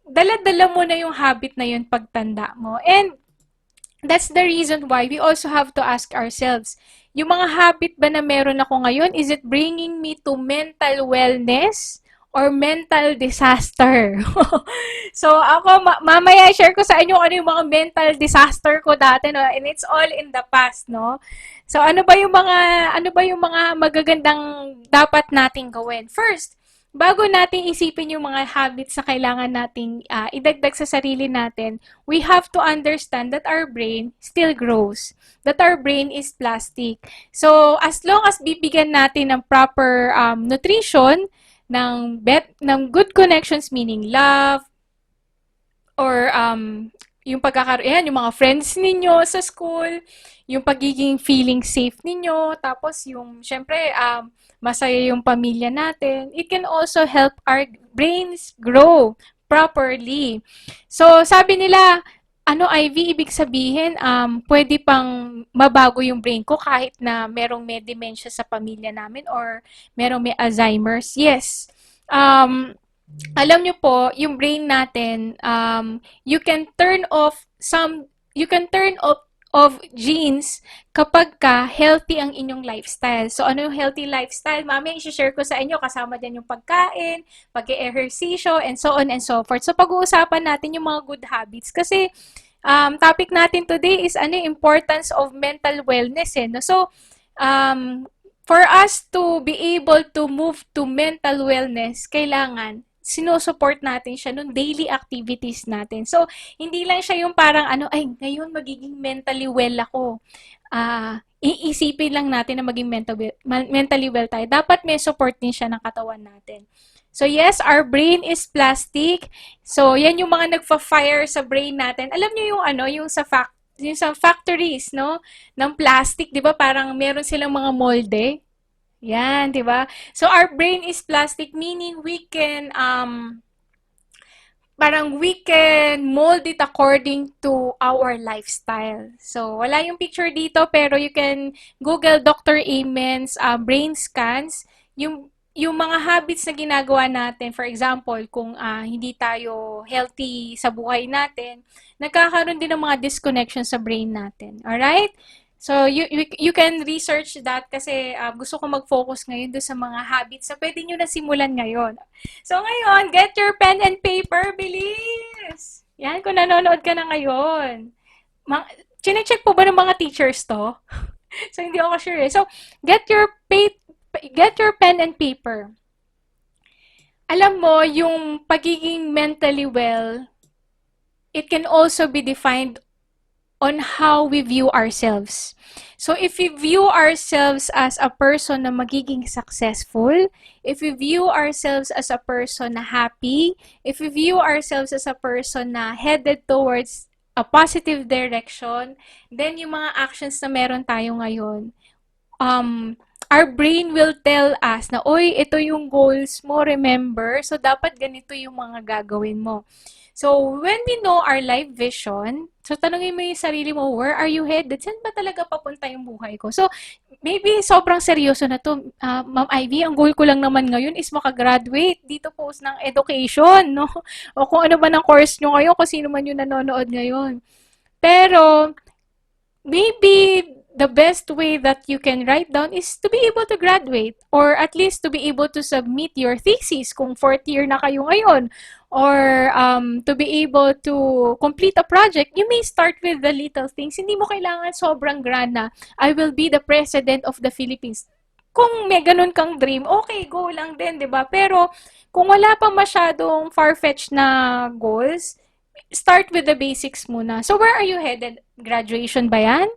dala-dala mo na yung habit na yun pagtanda mo. And that's the reason why we also have to ask ourselves, yung mga habit ba na meron ako ngayon, is it bringing me to mental wellness or mental disaster? So ako, mamaya share ko sa inyo ano yung mga mental disaster ko dati, no? And it's all in the past, no? So ano ba yung mga magagandang dapat nating gawin? First, bago natin isipin yung mga habits na kailangan nating idagdag sa sarili natin, we have to understand that our brain still grows, that our brain is plastic. So, as long as bibigyan natin ng proper nutrition, ng good connections, meaning love, or yung yung mga friends ninyo sa school, yung pagiging feeling safe ninyo, tapos yung, syempre, masaya yung pamilya natin, it can also help our brains grow properly. So, sabi nila, Ivy, ibig sabihin, pwede pang mabago yung brain ko kahit na merong may dementia sa pamilya namin or merong may Alzheimer's? Yes. Alam nyo po, yung brain natin, you can turn off genes kapag ka healthy ang inyong lifestyle. So, ano yung healthy lifestyle? Mamaya i-share ko sa inyo, kasama dyan yung pagkain, pag-ehersisyo, and so on and so forth. So, pag-uusapan natin yung mga good habits. Kasi, topic natin today is importance of mental wellness. No? So, for us to be able to move to mental wellness, kailangan sinusupport natin siya nung daily activities natin. So, hindi lang siya yung parang ngayon magiging mentally well ako. Iisipin lang natin na maging mentally well tayo. Dapat may support din siya ng katawan natin. So, yes, our brain is plastic. So, yan yung mga nagfa-fire sa brain natin. Alam niyo yung sa factories, no, ng plastic, 'di ba? Parang meron silang mga molde. Yan, 'di ba? So our brain is plastic, meaning we can mold it according to our lifestyle. So wala yung picture dito, pero you can Google Dr. Amen's brain scans, yung mga habits na ginagawa natin. For example, kung hindi tayo healthy sa buhay natin, nagkakaroon din ng mga disconnection sa brain natin. Alright? So, you can research that kasi gusto ko mag-focus ngayon doon sa mga habits na pwede nyo na simulan ngayon. So, ngayon, get your pen and paper, bilis! Yan, kung nanonood ka na ngayon. Chine-check po ba ng mga teachers to? So, hindi ako sure eh. So, get your pen and paper. Alam mo, yung pagiging mentally well, it can also be defined on how we view ourselves. So if we view ourselves as a person na magiging successful, if we view ourselves as a person na happy, if we view ourselves as a person na headed towards a positive direction, then yung mga actions na meron tayo ngayon, our brain will tell us na, oy, ito yung goals mo, remember? So dapat ganito yung mga gagawin mo. So, when we know our life vision, so tanungin mo yung sarili mo, where are you headed? Saan ba talaga papunta yung buhay ko? So, maybe sobrang seryoso na to. Ma'am Ivy, ang goal ko lang naman ngayon is makagraduate dito po ng education, no? O kung ano ba ng course nyo ngayon, kung sino man yung nanonood ngayon. Pero, maybe the best way that you can write down is to be able to graduate, or at least to be able to submit your thesis kung 4th year na kayo ngayon, or to be able to complete a project. You may start with the little things. Hindi mo kailangan sobrang grand na, I will be the President of the Philippines. Kung may ganun kang dream, okay, go lang din, di ba? Pero kung wala pa masyadong far-fetched na goals, start with the basics muna. So where are you headed? Graduation ba yan?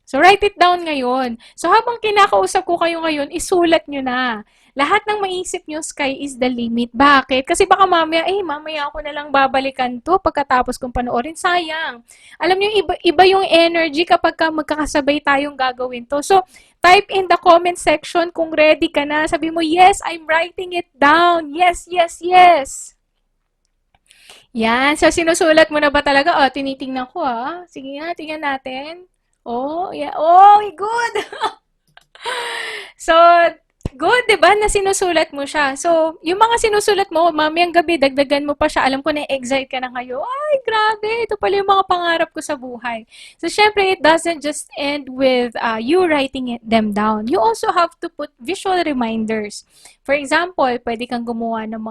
So, write it down ngayon. So, habang kinakausap ko kayo ngayon, isulat nyo na. Lahat ng maisip nyo, sky is the limit. Bakit? Kasi baka mamaya ako na lang babalikan to pagkatapos kong panoorin. Sayang. Alam nyo, iba yung energy kapag magkakasabay tayong gagawin to. So, type in the comment section kung ready ka na. Sabi mo, yes, I'm writing it down. Yes, yes, yes. Yan. So, sinusulat mo na ba talaga? O, tinitingnan ko ha. Sige nga, tingnan natin. Oh, yeah. Oh, good! So, Good, 'di ba? Na sinusulat mo siya. So, yung mga sinusulat mo, mamayang gabi, dagdagan mo pa siya. Alam ko na-excite ka na ngayon. Ay, grabe. Ito pala yung mga pangarap ko sa buhay. So, syempre, it doesn't just end with you writing them down. You also have to put visual reminders. For example, pwede kang gumawa ng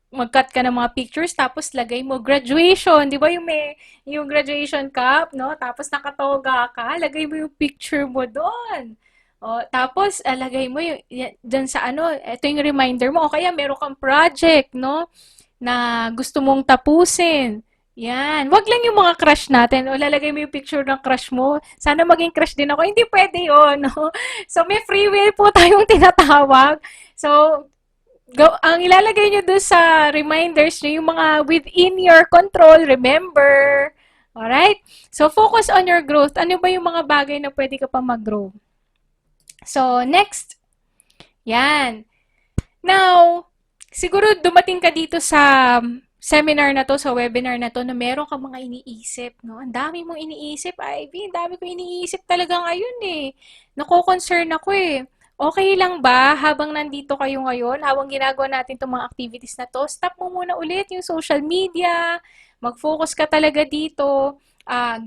mag-cut ka ng mga pictures tapos lagay mo graduation, 'di ba yung graduation cup, no? Tapos nakatoga ka, lagay mo yung picture mo doon. O, tapos lagay mo yung diyan sa ano, ito yung reminder mo o kaya meron kang project, no? Na gusto mong tapusin. Yan. Wag lang yung mga crush natin. O lalagay mo yung picture ng crush mo. Sana maging crush din ako. Hindi pwede yun, no? So may free will po tayong tinatawag. So ang ilalagay nyo doon sa reminders nyo, yung mga within your control, remember. Alright? So, focus on your growth. Ano ba yung mga bagay na pwede ka pa mag-grow? So, next. Yan. Now, siguro dumating ka dito sa seminar na to, sa webinar na to, na meron ka mga iniisip, no? Ang dami mong iniisip, Ivy. Ang dami ko iniisip talaga ngayon eh. Nako-concern ako eh. Okay lang ba habang nandito kayo ngayon, habang ginagawa natin itong mga activities na to, stop mo muna ulit yung social media, mag-focus ka talaga dito,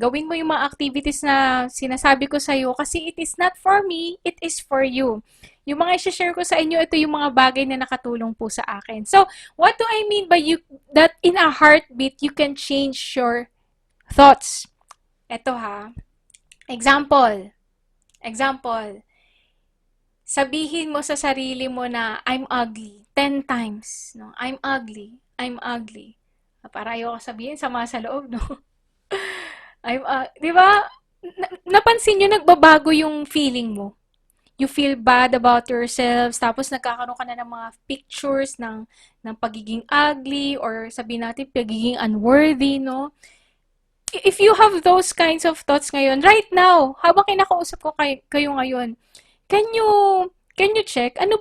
gawin mo yung mga activities na sinasabi ko sa'yo kasi it is not for me, it is for you. Yung mga i-share ko sa inyo, ito yung mga bagay na nakatulong po sa akin. So, what do I mean by that in a heartbeat, you can change your thoughts? Ito ha. Example. Sabihin mo sa sarili mo na I'm ugly 10 times, no? I'm ugly. Para ayoko sabihin sama sa loob, no? Di ba? Napansin niyo nagbabago yung feeling mo. You feel bad about yourselves, tapos nagkakaroon ka na ng mga pictures ng pagiging ugly or sabihin natin pagiging unworthy, no? If you have those kinds of thoughts ngayon, right now, habang kinakausap ko kayo ngayon, can you check ano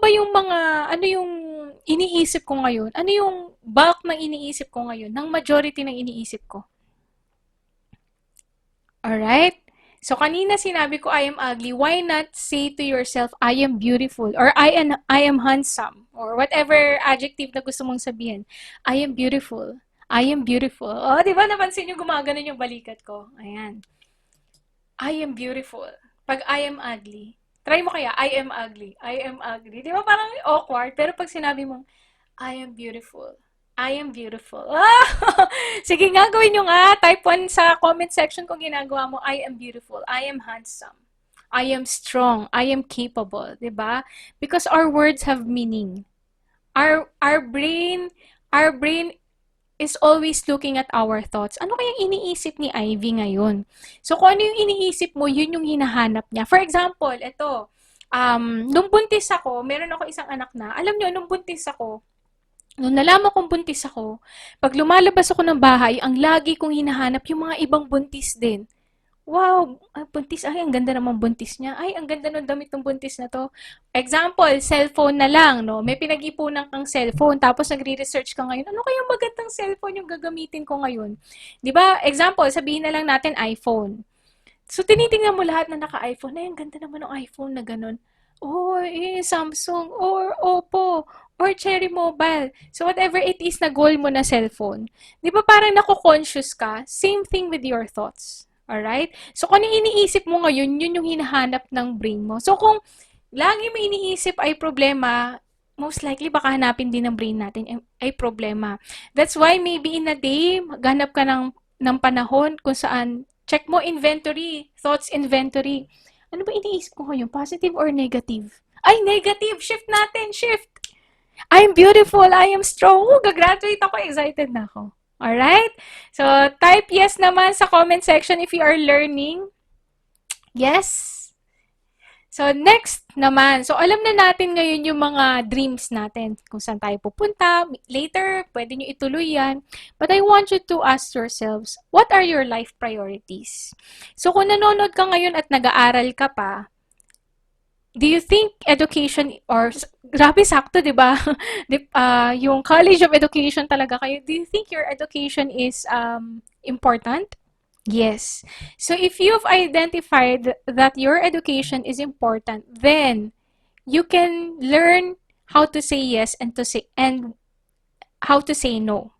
yung iniisip ko ngayon? Ano yung bulk ng iniisip ko ngayon? Ng majority ng iniisip ko? Alright? So, kanina sinabi ko, I am ugly. Why not say to yourself, I am beautiful, or I am handsome, or whatever adjective na gusto mong sabihin. I am beautiful. I am beautiful. Oh, di ba napansin nyo gumaganon yung balikat ko? Ayan. I am beautiful. Pag I am ugly, try mo kaya, I am ugly. I am ugly. Di ba parang awkward? Pero pag sinabi mong, I am beautiful. I am beautiful. Sige nga, gawin nyo nga. Type 1 sa comment section kung ginagawa mo, I am beautiful. I am handsome. I am strong. I am capable. Diba? Because our words have meaning. Our brain is always looking at our thoughts. Ano kayang iniisip ni Ivy ngayon? So, kung ano yung iniisip mo, yun yung hinahanap niya. For example, ito, nung buntis ako, meron ako isang anak na, alam nyo, nung nalaman kong buntis ako, pag lumalabas ako ng bahay, ang lagi kong hinahanap yung mga ibang buntis din. Wow, buntis, ay, ang ganda naman buntis niya. Ay, ang ganda ng damit ng buntis na to. Example, cellphone na lang, no? May pinag-ipunan kang cellphone, tapos nagre-research ka ngayon, ano kayang magandang cellphone yung gagamitin ko ngayon? 'Di ba? Example, sabihin na lang natin iPhone. So, tinitingnan mo lahat na naka-iPhone. Ay, ang ganda naman ng iPhone na ganun. Or Samsung, or Oppo, or Cherry Mobile. So, whatever it is na goal mo na cellphone. Di ba parang nako-conscious ka? Same thing with your thoughts. Alright? So, kung ano iniisip mo ngayon, yun yung hinahanap ng brain mo. So, kung lagi mo iniisip ay problema, most likely baka hanapin din ng brain natin ay problema. That's why maybe in a day, maghanap ka ng panahon kung saan check mo inventory, thoughts inventory. Ano ba iniisip ko ngayon? Positive or negative? Ay, negative! Shift natin! Shift! I'm beautiful! I am strong! Gagraduate ako! Excited na ako. Alright? So, type yes naman sa comment section if you are learning. Yes! So, next naman. So, alam na natin ngayon yung mga dreams natin. Kung saan tayo pupunta. Later, pwede nyo ituloy yan. But I want you to ask yourselves, what are your life priorities? So, kung nanonood ka ngayon at nag-aaral ka pa, do you think education, or, grabe sakto, di ba? Yung College of Education talaga kayo, do you think your education is important? Yes. So if you've identified that your education is important, then you can learn how to say yes and how to say no.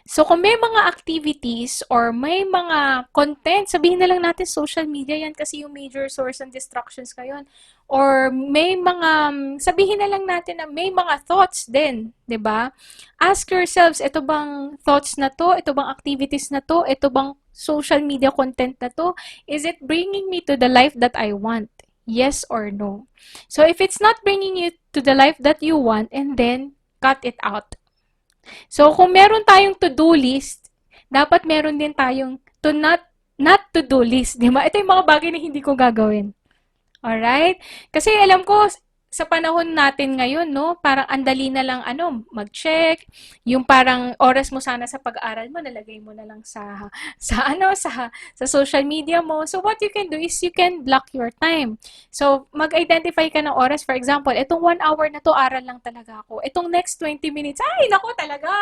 So, kung may mga activities or may mga content, sabihin na lang natin social media yan kasi yung major source ng distractions ngayon. Or may mga, sabihin na lang natin na may mga thoughts din, 'di ba? Ask yourselves, ito bang thoughts na to? Ito bang activities na to? Ito bang social media content na to? Is it bringing me to the life that I want? Yes or no? So, if it's not bringing you to the life that you want, and then cut it out. So, kung meron tayong to-do list, dapat meron din tayong not to-do list, di ba? Ito yung mga bagay na hindi ko gagawin. Alright? Kasi alam ko, sa panahon natin ngayon, no, parang andali na lang, mag-check, yung parang oras mo sana sa pag-aaral mo, nalagay mo na lang sa social media mo. So, what you can do is you can block your time. So, mag-identify ka ng oras. For example, itong 1 hour na to, aral lang talaga ako. Itong next 20 minutes, ay, nako talaga,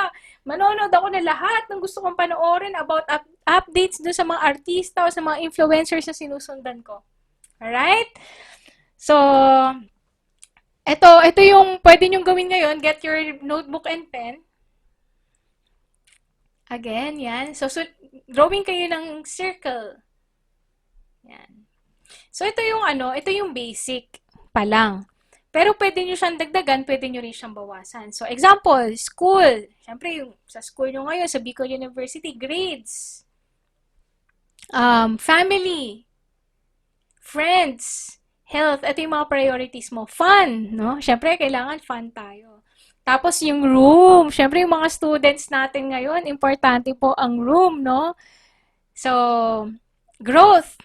manonood ako na lahat ng gusto kong panoorin about updates do sa mga artista o sa mga influencers na sinusundan ko. Alright? So, ito yung pwede nyong gawin ngayon. Get your notebook and pen. Again, yan. So drawing kayo ng circle. Yan. So, ito yung basic pa lang. Pero pwede nyo siyang dagdagan, pwede nyo rin siyang bawasan. So, example, school. Siyempre, yung sa school nyo ngayon, sa Bicol University, grades. Family. Friends. Health, ito yung mga priorities mo. Fun, no? Siyempre, kailangan fun tayo. Tapos yung room, siyempre yung mga students natin ngayon, importante po ang room, no? So, growth.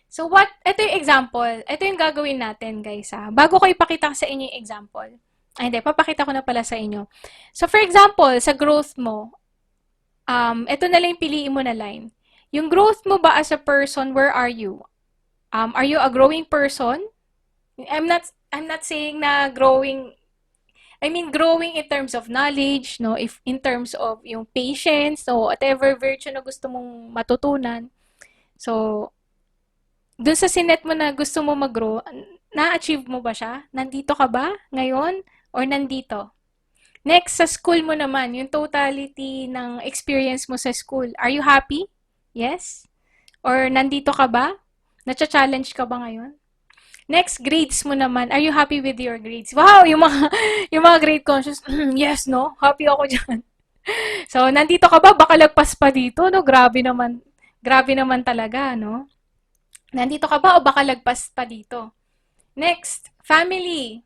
So, ito yung example. Ito yung gagawin natin, guys, ha? Bago ko ipakita sa inyo yung example. Ay, hindi, papakita ko na pala sa inyo. So, for example, sa growth mo, ito na lang yung piliin mo na line. Yung growth mo ba as a person, where are you? Are you a growing person? I'm not saying na growing, I mean growing in terms of knowledge, no? If in terms of yung patience, so whatever virtue na gusto mong matutunan. So, dun sa sinet mo na gusto mo mag-grow, na-achieve mo ba siya? Nandito ka ba ngayon? Or nandito? Next, sa school mo naman, yung totality ng experience mo sa school. Are you happy? Yes? Or nandito ka ba? Nacha-challenge ka ba ngayon? Next, grades mo naman. Are you happy with your grades? Wow, yung mga grade conscious. Yes, no? Happy ako diyan. So, nandito ka ba? Baka lagpas pa dito, no? Grabe naman talaga, no? Nandito ka ba o baka lagpas pa dito? Next, family.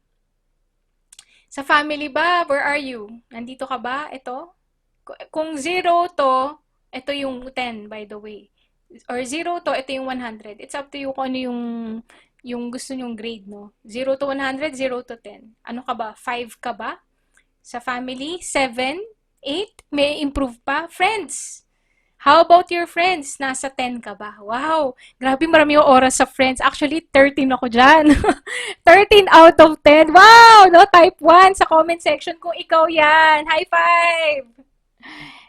Sa family ba, where are you? Nandito ka ba? Ito. Kung 0 to, ito yung 10, by the way. Or 0 to, ito yung 100. It's up to you kung ano yung gusto nyong grade, no? 0 to 100, 0 to 10. Ano ka ba? 5 ka ba? Sa family, 7, 8, may improve pa. Friends. How about your friends? Nasa 10 ka ba? Wow! Grabe, marami yung oras sa friends. Actually, 13 ako dyan. 13 out of 10. Wow! No? Type 1 sa comment section kung ikaw yan. High five!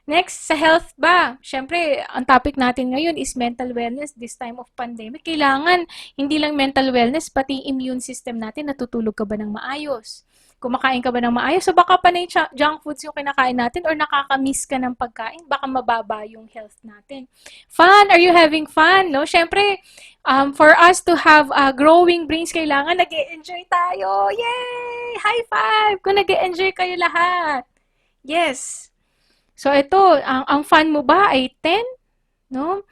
Next, sa health ba? Siyempre, ang topic natin ngayon is mental wellness this time of pandemic. Kailangan, hindi lang mental wellness, pati immune system natin, natutulog ka ba ng maayos? Kumakain ka ba ng maayos? So baka pa na yung junk foods yung kinakain natin or nakakamiss ka ng pagkain, baka mababa yung health natin. Fun! Are you having fun? No? Siyempre, for us to have growing brains, kailangan nag-e-enjoy tayo. Yay! High five! Kung nag-e-enjoy kayo lahat. Yes! So, ito, ang fun mo ba ay 10? No?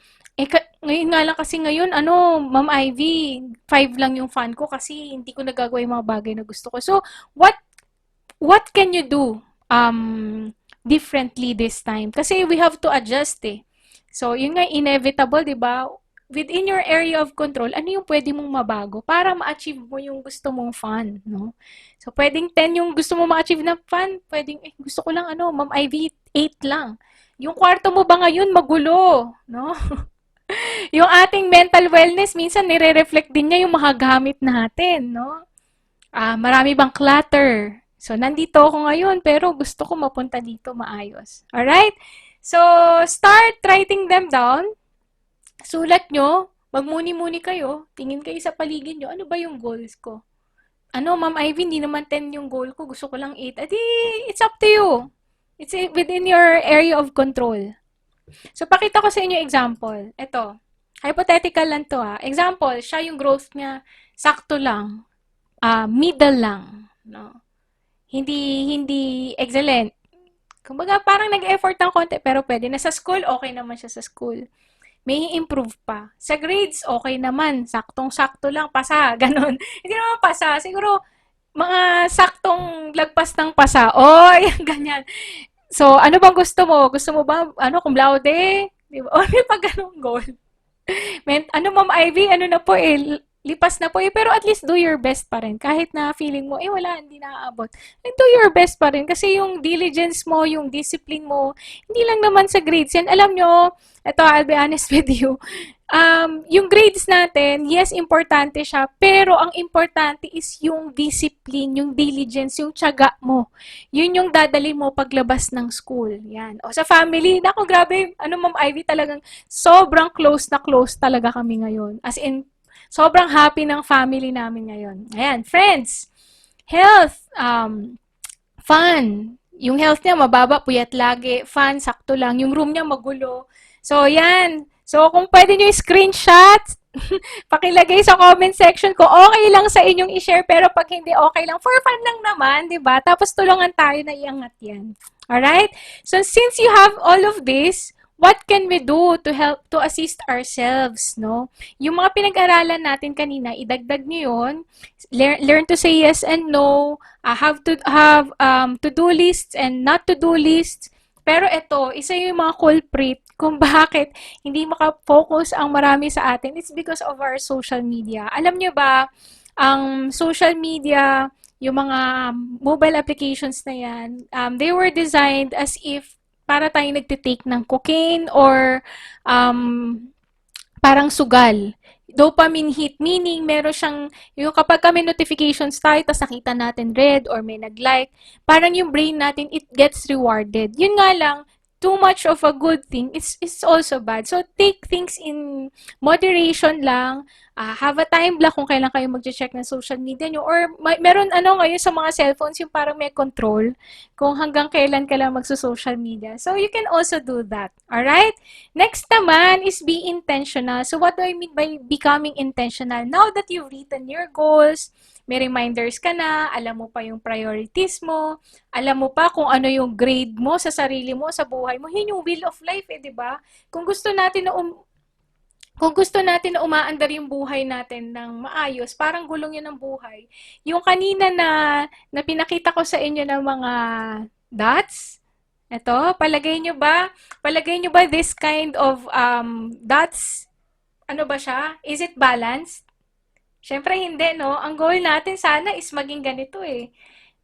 Ngayon nga lang kasi ngayon, Ma'am Ivy, 5 lang yung fun ko kasi hindi ko nagagawa yung mga bagay na gusto ko. So, what can you do differently this time? Kasi we have to adjust eh. So, yun nga, inevitable, di ba? Within your area of control, ano yung pwede mong mabago para ma-achieve mo yung gusto mong fun, no? So, pwedeng 10 yung gusto mo ma-achieve na fun, pwedeng, gusto ko lang, Ma'am Ivy, 8 lang. Yung kwarto mo ba ngayon, magulo, no? Yung ating mental wellness, minsan nire-reflect din niya yung mga gamit natin, no? Marami bang clutter? So, nandito ako ngayon, pero gusto ko mapunta dito maayos. Alright? So, start writing them down. Sulat nyo, magmuni-muni kayo, tingin kayo sa paligid nyo, ano ba yung goals ko? Ma'am Ivy, hindi naman 10 yung goal ko, gusto ko lang 8. Adi, it's up to you. It's within your area of control. So, pakita ko sa inyo example. Ito, hypothetical lang to ha. Example, siya yung growth niya, sakto lang, middle lang. No? Hindi excellent. Kumbaga, parang nag-effort ng konti, pero pwede na sa school, okay naman siya sa school. May improve pa. Sa grades, okay naman. Saktong-sakto lang, pasa. Ganon. Hindi naman pasa. Siguro, mga saktong lagpas ng pasa. Oy, ganyan. So, ano bang gusto mo? Gusto mo ba, cum laude? Di ba? O, may pag ganong goal. Ma'am Ivy, ano na po eh, lipas na po eh, pero at least do your best pa rin. Kahit na feeling mo, wala, hindi naaabot. Do your best pa rin. Kasi yung diligence mo, yung discipline mo, hindi lang naman sa grades yan. Alam nyo, ito, I'll be honest with you, yung grades natin, yes, importante siya, pero ang importante is yung discipline, yung diligence, yung tiyaga mo. Yun yung dadali mo paglabas ng school. Yan. O sa family, naku, grabe, Ma'am Ivy, talagang sobrang close na close talaga kami ngayon. As in, sobrang happy ng family namin ngayon. Ayan, friends, health, fun. Yung health niya, mababa, puyat lagi, fun, sakto lang. Yung room niya, magulo. So, yan. So, kung pwede nyo i-screenshot, pakilagay sa comment section kung okay lang sa inyong i-share, pero pag hindi okay lang, for fun lang naman, di ba? Tapos tulungan tayo na iangat yan. Alright? So, since you have all of this, what can we do to help, to assist ourselves, no? Yung mga pinag-aralan natin kanina, idagdag nyo yun. Learn to say yes and no. Have to have to-do lists and not to-do lists. Pero ito, isa yung mga culprit kung bakit hindi makafocus ang marami sa atin. It's because of our social media. Alam nyo ba, ang social media, yung mga mobile applications na yan, they were designed as if para tayong nagtitake ng cocaine or parang sugal. Dopamine hit, meaning meron siyang, yung kapag kami notifications tayo, tapos nakita natin red or may nag-like, parang yung brain natin, it gets rewarded. Yun nga lang, too much of a good thing, it's also bad. So, take things in moderation lang. Have a time block kung kailan kayo mag-check ng social media nyo. Or meron ngayon sa mga cellphones, yung parang may control kung hanggang kailan ka lang magso-social media. So, you can also do that. Alright? Next naman is be intentional. So, what do I mean by becoming intentional? Now that you've written your goals, may reminders ka na, alam mo pa yung priorities mo, alam mo pa kung ano yung grade mo sa sarili mo, sa buhay mo. Yun yung will of life eh, di ba? Kung gusto natin na umaandar yung buhay natin ng maayos, parang gulong yun ng buhay. Yung kanina na pinakita ko sa inyo ng mga dots, ito, palagay nyo ba this kind of dots, ano ba siya? Is it balanced? Siyempre hindi, no? Ang goal natin sana is maging ganito eh.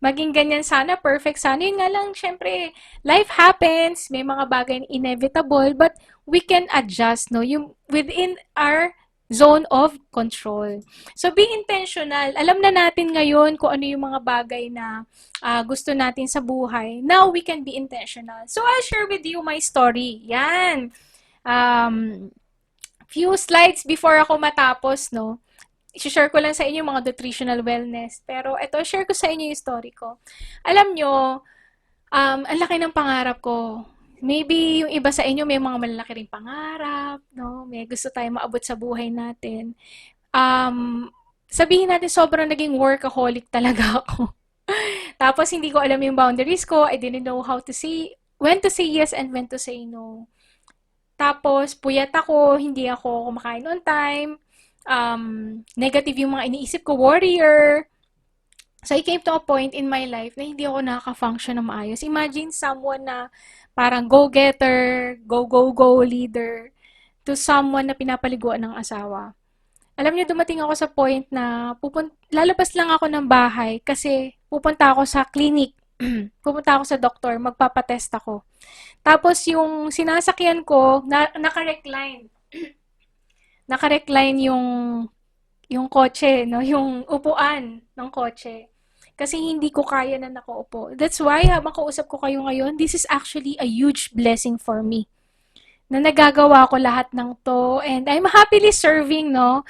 Maging ganyan sana, perfect sana. Yun nga lang, syempre, life happens, may mga bagay na inevitable, but we can adjust, no? Yung within our zone of control. So, be intentional. Alam na natin ngayon kung ano yung mga bagay na gusto natin sa buhay. Now, we can be intentional. So, I'll share with you my story. Yan. Few slides before ako matapos, no? I-share ko lang sa inyo mga nutritional wellness. Pero ito, share ko sa inyo yung story ko. Alam nyo, ang laki ng pangarap ko. Maybe yung iba sa inyo may mga malalaki ring pangarap, no? May gusto tayong maabot sa buhay natin. Sabihin natin sobrang naging workaholic talaga ako. Tapos hindi ko alam yung boundaries ko. I didn't know when to say yes and when to say no. Tapos puyat ako, hindi ako kumakain on time. Negative yung mga iniisip ko, warrior. So, I came to a point in my life na hindi ako nakaka-function na maayos. Imagine someone na parang go-getter, go-go-go leader to someone na pinapaliguan ng asawa. Alam niyo, dumating ako sa point na lalabas lang ako ng bahay kasi pupunta ako sa clinic. Pupunta ako sa doktor, magpapatest ako. Tapos yung sinasakyan ko, naka-recline. Naka-recline yung kotse, no? Yung upuan ng kotse. Kasi hindi ko kaya na nakaupo. That's why, habang kausap ko kayo ngayon, this is actually a huge blessing for me. na nagagawa ko lahat ng to. And I'm happily serving, no?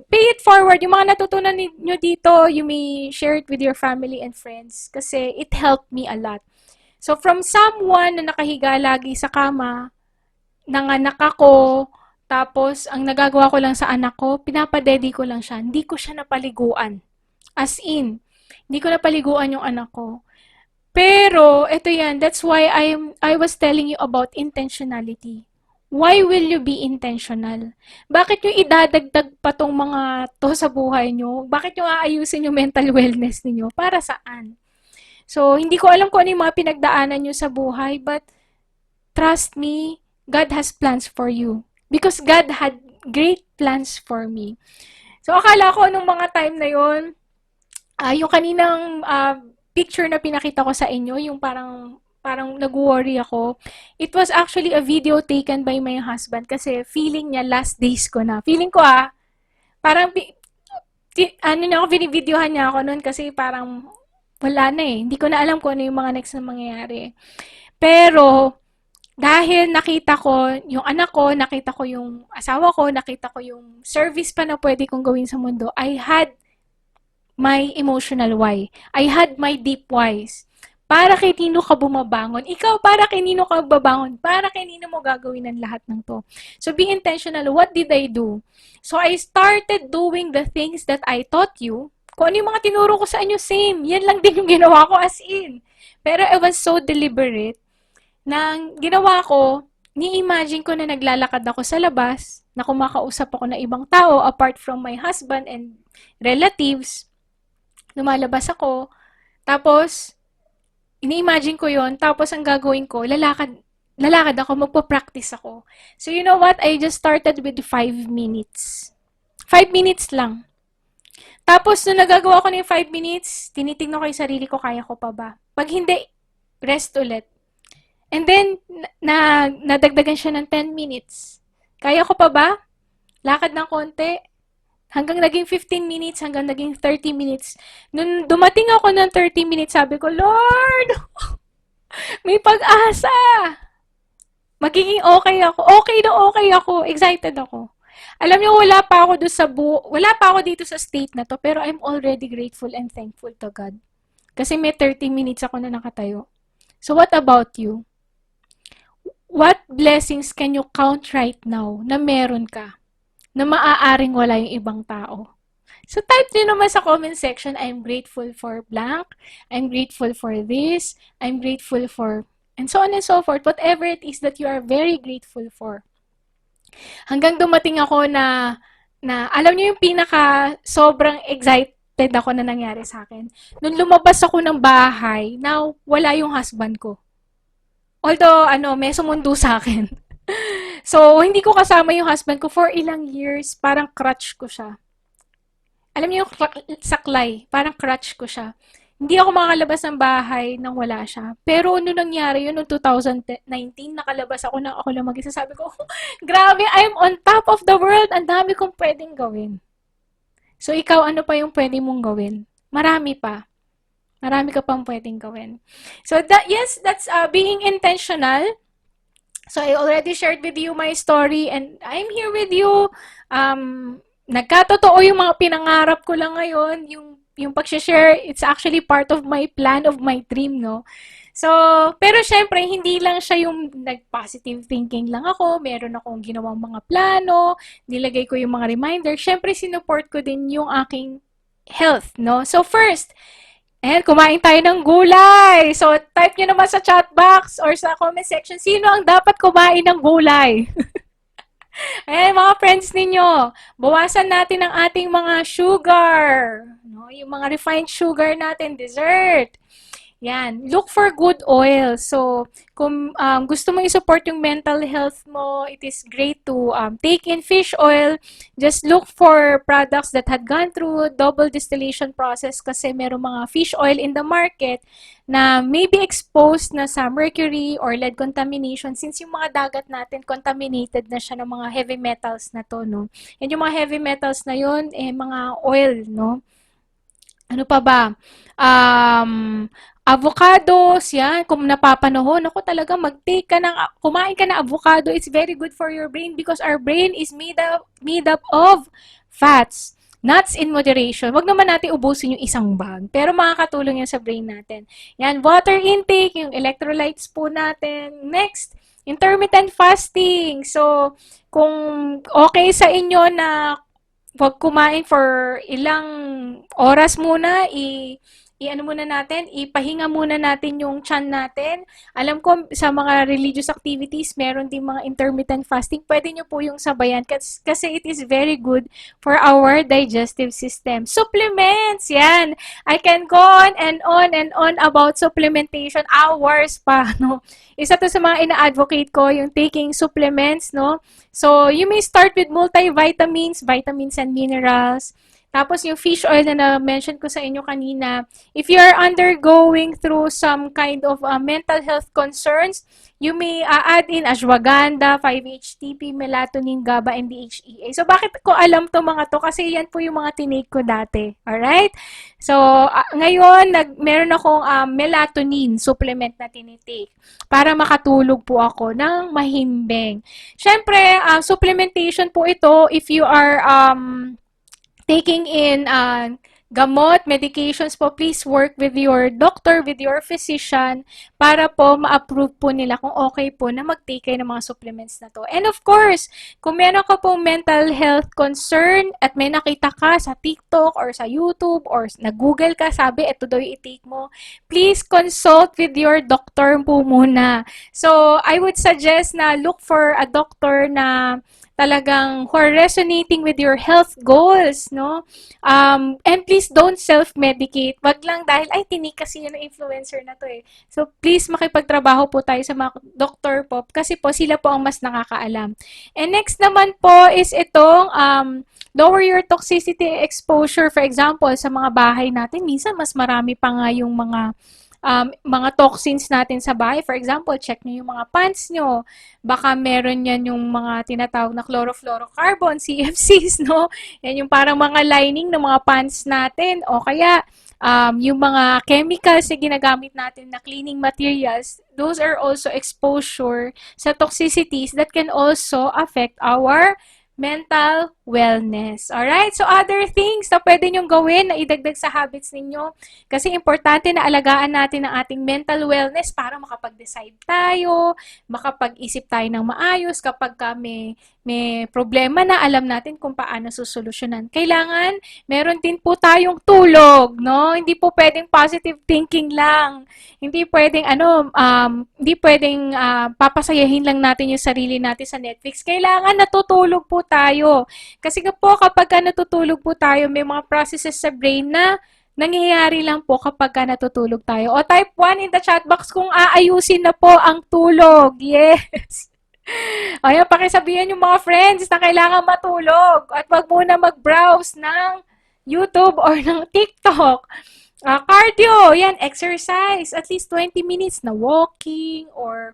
Pay it forward. Yung mga natutunan nyo dito, you may share it with your family and friends kasi it helped me a lot. So from someone na nakahiga lagi sa kama, nanganak ako, tapos ang nagagawa ko lang sa anak ko, pinapadedi ko lang siya. Hindi ko siya napaliguan. As in, hindi ko napaliguan yung anak ko. Pero, ito yan, that's why I was telling you about intentionality. Why will you be intentional? Bakit nyo idadagdag pa tong mga to sa buhay nyo? Bakit nyo aayusin yung mental wellness niyo? Para saan? So, hindi ko alam kung ano yung mga pinagdaanan nyo sa buhay, but trust me, God has plans for you. Because God had great plans for me. So, akala ko nung mga time na yon, yung kaninang picture na pinakita ko sa inyo, yung parang nag-worry ako. It was actually a video taken by my husband kasi feeling niya last days ko na. Feeling ko parang binibidyohan niya ako noon kasi parang wala na eh. Hindi ko na alam kung ano yung mga next na mangyayari. Pero dahil nakita ko yung anak ko, nakita ko yung asawa ko, nakita ko yung service pa na pwede kong gawin sa mundo, I had my emotional why. I had my deep whys. Para kay nino ka bumabangon? Ikaw, para kay nino ka babangon? Para kay nino mo gagawin ang lahat ng to? So, be intentional. What did I do? So, I started doing the things that I taught you. Kung ano yung mga tinuro ko sa inyo, same. Yan lang din yung ginawa ko as in. Pero I was so deliberate na ginawa ko, ni-imagine ko na naglalakad ako sa labas, na kumakausap ako ng ibang tao apart from my husband and relatives. Lumalabas ako, tapos, ini-imagine ko yon, tapos ang gagawin ko, lalakad ako, magpa-practice ako. So, you know what? I just started with 5 minutes. 5 minutes lang. Tapos, nung nagagawa ko na yung 5 minutes, tinitingnan ko yung sarili ko, kaya ko pa ba? Pag hindi, rest ulit. And then, nadagdagan siya ng 10 minutes. Kaya ko pa ba? Lakad ng konti. Hanggang naging 15 minutes, hanggang naging 30 minutes. Nung dumating ako ng 30 minutes, sabi ko, Lord, may pag-asa. Magiging okay ako. Okay ako. Excited ako. Alam niyo, wala pa ako dito sa state na to, pero I'm already grateful and thankful to God. Kasi may 30 minutes ako na nakatayo. So what about you? What blessings can you count right now na meron ka? Na maaaring wala yung ibang tao. So type nyo naman sa comment section, I'm grateful for blank, I'm grateful for this, I'm grateful for, and so on and so forth, whatever it is that you are very grateful for. Hanggang dumating ako na alam nyo yung sobrang excited ako na nangyari sa akin. Nung lumabas ako ng bahay, now wala yung husband ko. Although, may sumundo sa akin. So, hindi ko kasama yung husband ko for ilang years. Parang crutch ko siya. Alam niyo yung saklay, parang crutch ko siya. Hindi ako makakalabas ng bahay nang wala siya. Pero ano nangyari yun, noong 2019, nakalabas ako nang ako lang mag-isa. Sabi ko, grabe, I'm on top of the world. Ang dami kong pwedeng gawin. So, ikaw, ano pa yung pwede mong gawin? Marami pa. Marami ka pang pwedeng gawin. So, that's being intentional. So, I already shared with you my story and I'm here with you. Nagkatotoo yung mga pinangarap ko lang ngayon. Yung pag-share, it's actually part of my plan, of my dream, no? So, pero syempre, hindi lang siya yung nag-positive thinking lang ako. Meron akong ginawang mga plano, nilagay ko yung mga reminder. Syempre, sinuport ko din yung aking health, no? So, first, kumain tayo ng gulay. So, type nyo naman sa chat box or sa comment section, sino ang dapat kumain ng gulay? Mga friends ninyo, bawasan natin ang ating mga sugar. No? Yung mga refined sugar natin, dessert. Yan. Look for good oil. So, kung gusto mo i-support yung mental health mo, it is great to take in fish oil. Just look for products that had gone through double distillation process kasi merong mga fish oil in the market na may be exposed na sa mercury or lead contamination since yung mga dagat natin contaminated na siya ng mga heavy metals na to, no? And yung mga heavy metals na yun, mga oil, no? Ano pa ba? Um, Avocados, yan. Kung napapanahon, ako talaga kumain ka ng avocado. It's very good for your brain because our brain is made up of fats. Nuts in moderation. Wag naman natin ubusin yung isang bag. Pero makakatulong yan sa brain natin. Yan, water intake, yung electrolytes po natin. Next, intermittent fasting. So, kung okay sa inyo na wag kumain for ilang oras muna, i-ano muna natin, ipahinga muna natin yung tiyan natin. Alam ko sa mga religious activities, meron din mga intermittent fasting. Pwede nyo po yung sabayan kasi it is very good for our digestive system. Supplements, yan. I can go on and on and on about supplementation, hours pa, no? Isa to sa mga ina-advocate ko, yung taking supplements, no? So, you may start with multivitamins, vitamins and minerals. Tapos yung fish oil na na-mention ko sa inyo kanina, if you are undergoing through some kind of mental health concerns, you may add in ashwagandha, 5-HTP, melatonin, GABA, and DHEA. So, bakit ko alam to mga to? Kasi yan po yung mga tinake ko dati. Alright? So, ngayon, meron akong melatonin supplement na tinitake para makatulog po ako ng mahimbing. Siyempre, supplementation po ito if you are taking in gamot, medications po, please work with your doctor, with your physician, para po ma-approve po nila kung okay po na mag-take kayo ng mga supplements na to. And of course, kung meron ka po mental health concern at may nakita ka sa TikTok or sa YouTube or nag-Google ka, sabi, ito daw yung i-take mo, please consult with your doctor po muna. So, I would suggest na look for a doctor na talagang who are resonating with your health goals, no? And please don't self-medicate. Wag lang dahil, ay, tinik kasi yun ng influencer na to eh. So, please makipagtrabaho po tayo sa mga doctor po kasi po sila po ang mas nakakaalam. And next naman po is itong lower your toxicity exposure. For example, sa mga bahay natin, minsan mas marami pa nga yung mga toxins natin sa bahay. For example, check nyo yung mga pants nyo. Baka meron yan yung mga tinatawag na chlorofluorocarbon, CFCs, no? Yan yung parang mga lining ng mga pants natin. O kaya, yung mga chemicals na ginagamit natin na cleaning materials, those are also exposure sa toxicities that can also affect our mental wellness. Alright? So, other things na pwede nyong gawin na idagdag sa habits ninyo. Kasi importante na alagaan natin ang ating mental wellness para makapag-decide tayo, makapag-isip tayo ng maayos kapag may problema na alam natin kung paano susolusyonan. Kailangan, meron din po tayong tulog, no? Hindi po pwedeng positive thinking lang. Hindi pwedeng, papasayahin lang natin yung sarili natin sa Netflix. Kailangan natutulog po tayo. Kasi po kapag natutulog po tayo, may mga processes sa brain na nangyayari lang po kapag natutulog tayo. O type 1 in the chat box kung aayusin na po ang tulog. Yes! Ayan, pakisabihan yung mga friends na kailangan matulog at wag muna mag-browse ng YouTube or ng TikTok. Cardio, yan, exercise. At least 20 minutes na walking or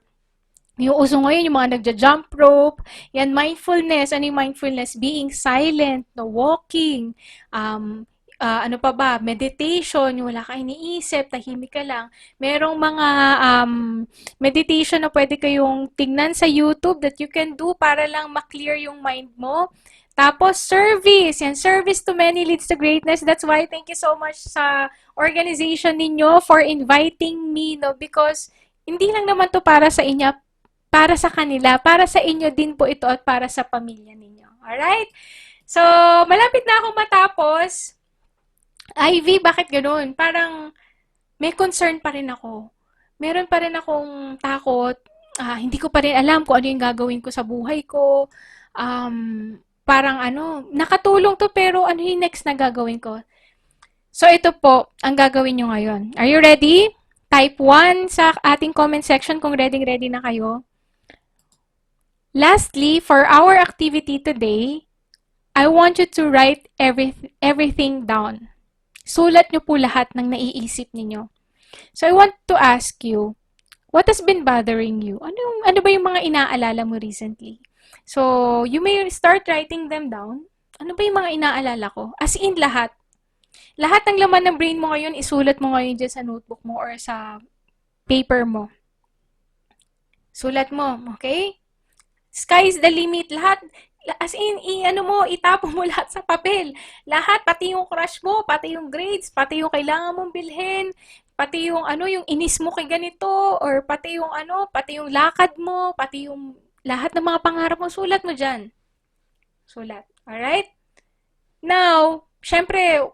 yung uso ngayon, yung mga nagja-jump rope, yan, mindfulness. Ano yung mindfulness? Being silent, no, walking, ano pa ba? Meditation, yung wala ka iniisip, tahimik ka lang. Merong mga meditation na pwede kayong tingnan sa YouTube that you can do para lang ma-clear yung mind mo. Tapos, service. Yan, service to many leads to greatness. That's why thank you so much sa organization ninyo for inviting me, no? Because hindi lang naman to para sa inyo, para sa kanila, para sa inyo din po ito at para sa pamilya ninyo. Alright? So, malapit na akong matapos. Ivy, bakit ganun? Parang may concern pa rin ako. Meron pa rin akong takot. Hindi ko pa rin alam kung ano yung gagawin ko sa buhay ko. Parang nakatulong to pero ano yung next na gagawin ko? So, ito po ang gagawin nyo ngayon. Are you ready? Type 1 sa ating comment section kung ready na kayo. Lastly, for our activity today, I want you to write everything down. Sulat nyo po lahat ng naiisip ninyo. So, I want to ask you, what has been bothering you? Ano ba yung mga inaalala mo recently? So, you may start writing them down. Ano ba yung mga inaalala ko? As in lahat. Lahat ng laman ng brain mo ngayon, isulat mo ngayon dyan sa notebook mo or sa paper mo. Sulat mo, okay? Sky is the limit. Lahat, as in, itapon mo lahat sa papel. Lahat, pati yung crush mo, pati yung grades, pati yung kailangan mong bilhin, pati yung yung inis mo kay ganito, or pati yung pati yung lakad mo, pati yung lahat ng mga pangarap mo, sulat mo dyan. Sulat. Alright? Now, syempre,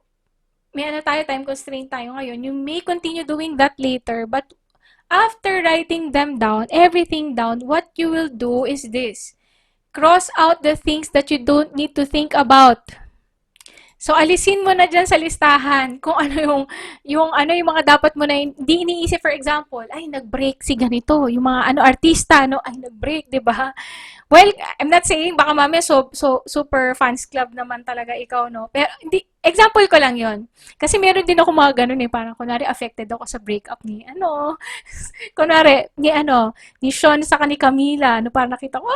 may time constraint tayo ngayon. You may continue doing that later, but after writing them down, everything down, what you will do is this. Cross out the things that you don't need to think about. So, alisin mo na dyan sa listahan kung yung mga dapat mo na hindi iniisip. For example, ay, nag-break si ganito. Yung mga artista, ay, nag-break, di ba? Well, I'm not saying, baka mamaya super fans club naman talaga ikaw, no? Pero, hindi, example ko lang yon. Kasi meron din ako mga ganun parang kunwari affected ako sa breakup ni, kunwari, ni Sean sa ni Camila, parang nakita ko,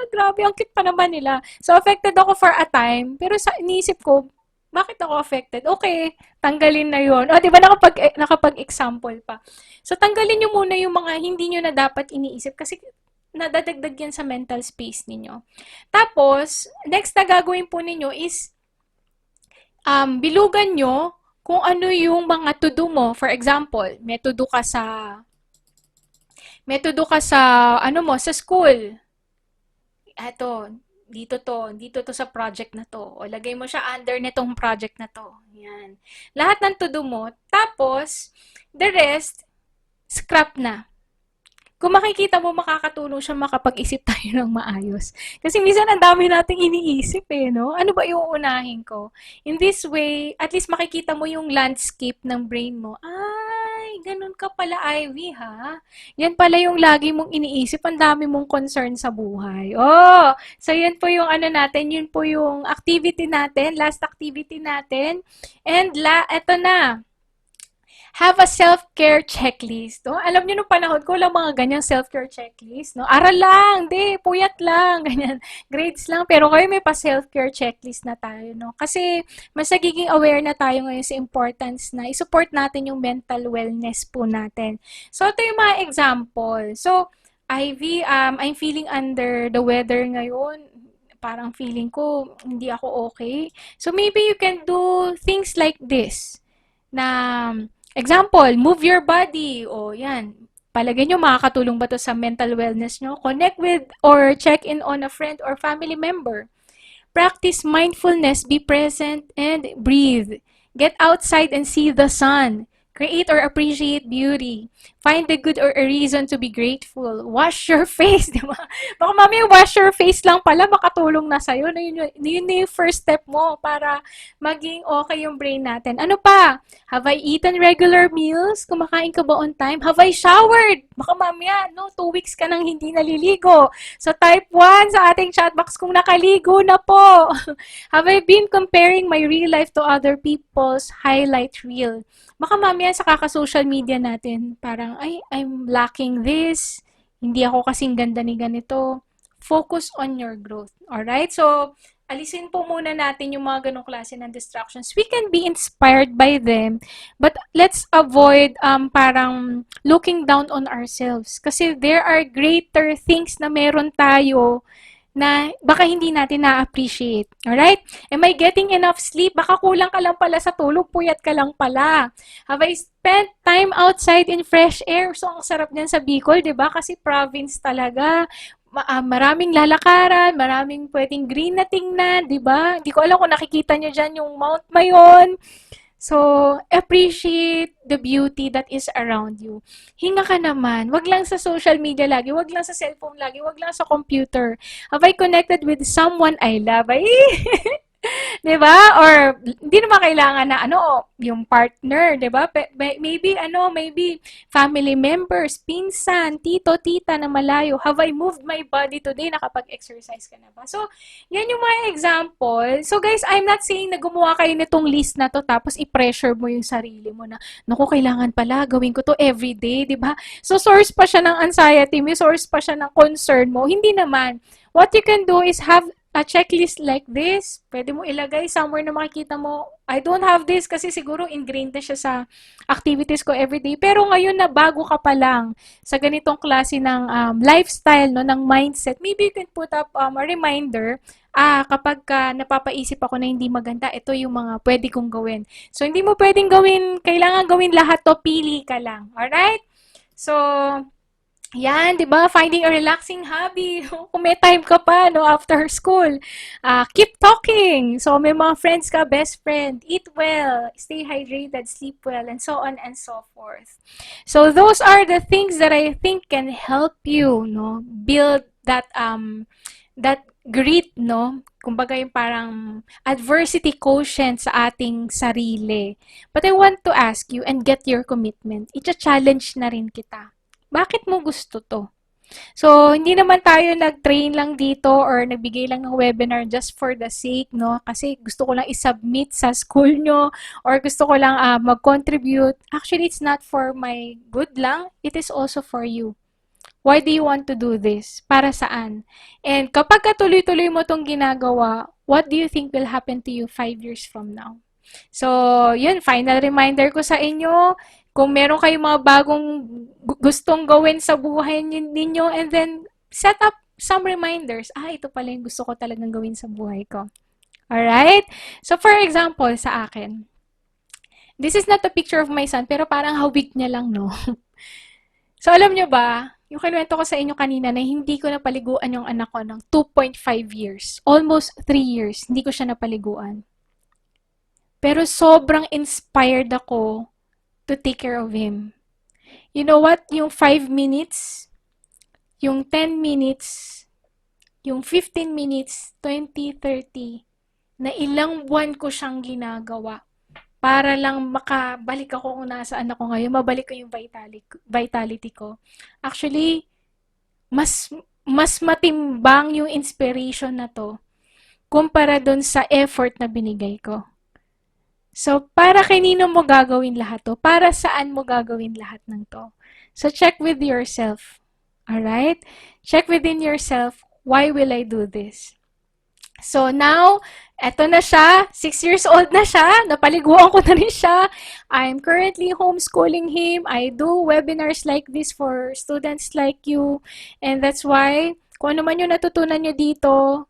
grabe, ang cute pa naman nila. So, affected ako for a time, pero iniisip ko, bakit ako affected? Okay, tanggalin na yon. O, di ba nakapag-example pa. So, tanggalin nyo muna yung mga hindi nyo na dapat iniisip kasi nadadagdag yan sa mental space ninyo. Tapos, next na gagawin po ninyo is bilugan nyo kung ano yung mga to-do mo. For example, may to-do ka sa sa school. Eto, dito to sa project na to. O lagay mo siya under nitong project na to. Yan. Lahat ng to-do mo. Tapos, the rest, scrap na. Kung makikita mo, makakatulong siya makapag-isip tayo ng maayos. Kasi minsan ang dami nating iniisip no? Ano ba iuunahin ko? In this way, at least makikita mo yung landscape ng brain mo. Ay, ganun ka pala, Ivy, ha? Yan pala yung lagi mong iniisip. Ang dami mong concern sa buhay. Oh, so yan po yung natin. Yun po yung activity natin. Last activity natin. And eto na. Have a self-care checklist. No? Alam niyo nung panahon ko, lang mga ganyang self-care checklist. No? Aral lang, puyat lang, ganyan. Grades lang, pero ngayon may pa self-care checklist na tayo. No? Kasi mas nagiging aware na tayo ngayon sa importance na i-support natin yung mental wellness po natin. So, ito yung mga example. So, Ivy, I'm feeling under the weather ngayon. Parang feeling ko, hindi ako okay. So, maybe you can do things like this. Na, example, move your body. O yan, palagay nyo makakatulong ba to sa mental wellness nyo? Connect with or check in on a friend or family member. Practice mindfulness, be present, and breathe. Get outside and see the sun. Create or appreciate beauty. Find a good or a reason to be grateful. Wash your face, di ba? Baka mamaya wash your face lang pala, makatulong na sa'yo. Yun yung first step mo para maging okay yung brain natin. Ano pa? Have I eaten regular meals? Kumakain ka ba on time? Have I showered? Baka mamaya, 2 weeks ka nang hindi naliligo. So type 1 sa ating chat box kung nakaligo na po. Have I been comparing my real life to other people's highlight reel? Baka mamaya sa kaka-social media natin, parang, ay, I'm lacking this. Hindi ako kasing ganda ni ganito. Focus on your growth. Alright? So, alisin po muna natin yung mga ganong klase ng distractions. We can be inspired by them, but let's avoid parang looking down on ourselves. Kasi there are greater things na meron tayo na baka hindi natin na-appreciate. Alright? Am I getting enough sleep? Baka kulang ka lang pala sa tulog, puyat ka lang pala. Have I spent time outside in fresh air? So, ang sarap niyan sa Bicol, di ba? Kasi province talaga. Maraming lalakaran, maraming pwedeng green na tingnan, di ba? Di ko alam kung nakikita nyo dyan yung Mount Mayon. So, appreciate the beauty that is around you. Hinga ka naman. Wag lang sa social media lagi. Wag lang sa cellphone lagi. Wag lang sa computer. Have I connected with someone I love? Ay, diba? Or, hindi naman kailangan na, yung partner, diba? Maybe family members, pinsan, tito, tita na malayo. Have I moved my body today? Nakapag-exercise ka na ba? So, yan yung mga example. So, guys, I'm not saying na gumawa kayo nitong list na to, tapos i-pressure mo yung sarili mo na, naku, kailangan pala, gawin ko to everyday, diba? So, source pa siya ng anxiety, may source pa siya ng concern mo. Hindi naman. What you can do is have a checklist like this. Pwede mo ilagay somewhere na makikita mo I don't have this kasi siguro ingrained na siya sa activities ko everyday. Pero ngayon na bago ka pa lang sa ganitong klase ng lifestyle, no, ng mindset, maybe you can put up a reminder, kapag napapaisip ako na hindi maganda, ito yung mga pwede kong gawin. So, hindi mo pwedeng gawin, kailangan gawin lahat to, pili ka lang. Alright? So, yan, di ba? Finding a relaxing hobby. Kung may time ka pa, no, after school. Keep talking. So, may mga friends ka, best friend. Eat well. Stay hydrated. Sleep well. And so on and so forth. So, those are the things that I think can help you, no, build that grit, no? Kumbaga yung parang adversity quotient sa ating sarili. But I want to ask you and get your commitment. Icha-challenge na rin kita. Bakit mo gusto to? So, hindi naman tayo nag-train lang dito or nagbigay lang ng webinar just for the sake, no? Kasi gusto ko lang i-submit sa school nyo or gusto ko lang mag-contribute. Actually, it's not for my good lang. It is also for you. Why do you want to do this? Para saan? And kapag katuloy-tuloy mo tong ginagawa, what do you think will happen to you 5 years from now? So, yun, final reminder ko sa inyo, kung meron kayong mga bagong gustong gawin sa buhay ninyo, and then set up some reminders. Ito pala yung gusto ko talagang gawin sa buhay ko. Alright? So, for example, sa akin, this is not a picture of my son, pero parang hawig niya lang, no? So, alam nyo ba, yung kinuwento ko sa inyo kanina na hindi ko napaliguan yung anak ko ng 2.5 years. Almost 3 years, hindi ko siya napaliguan. Pero sobrang inspired ako to take care of him. You know what? Yung 5 minutes, yung 10 minutes, yung 15 minutes, 20, 30, na ilang buwan ko siyang ginagawa para lang makabalik ako kung nasaan ako ngayon, mabalik ko yung vitality ko. Actually, mas matimbang yung inspiration na to kumpara dun sa effort na binigay ko. So, para kanino mo gagawin lahat to? Para saan mo gagawin lahat ng to? So, check with yourself. Alright? Check within yourself, why will I do this? So, now, eto na siya. 6 years old na siya. Napaliguan ko na rin siya. I'm currently homeschooling him. I do webinars like this for students like you. And that's why, kung ano man yung natutunan nyo dito,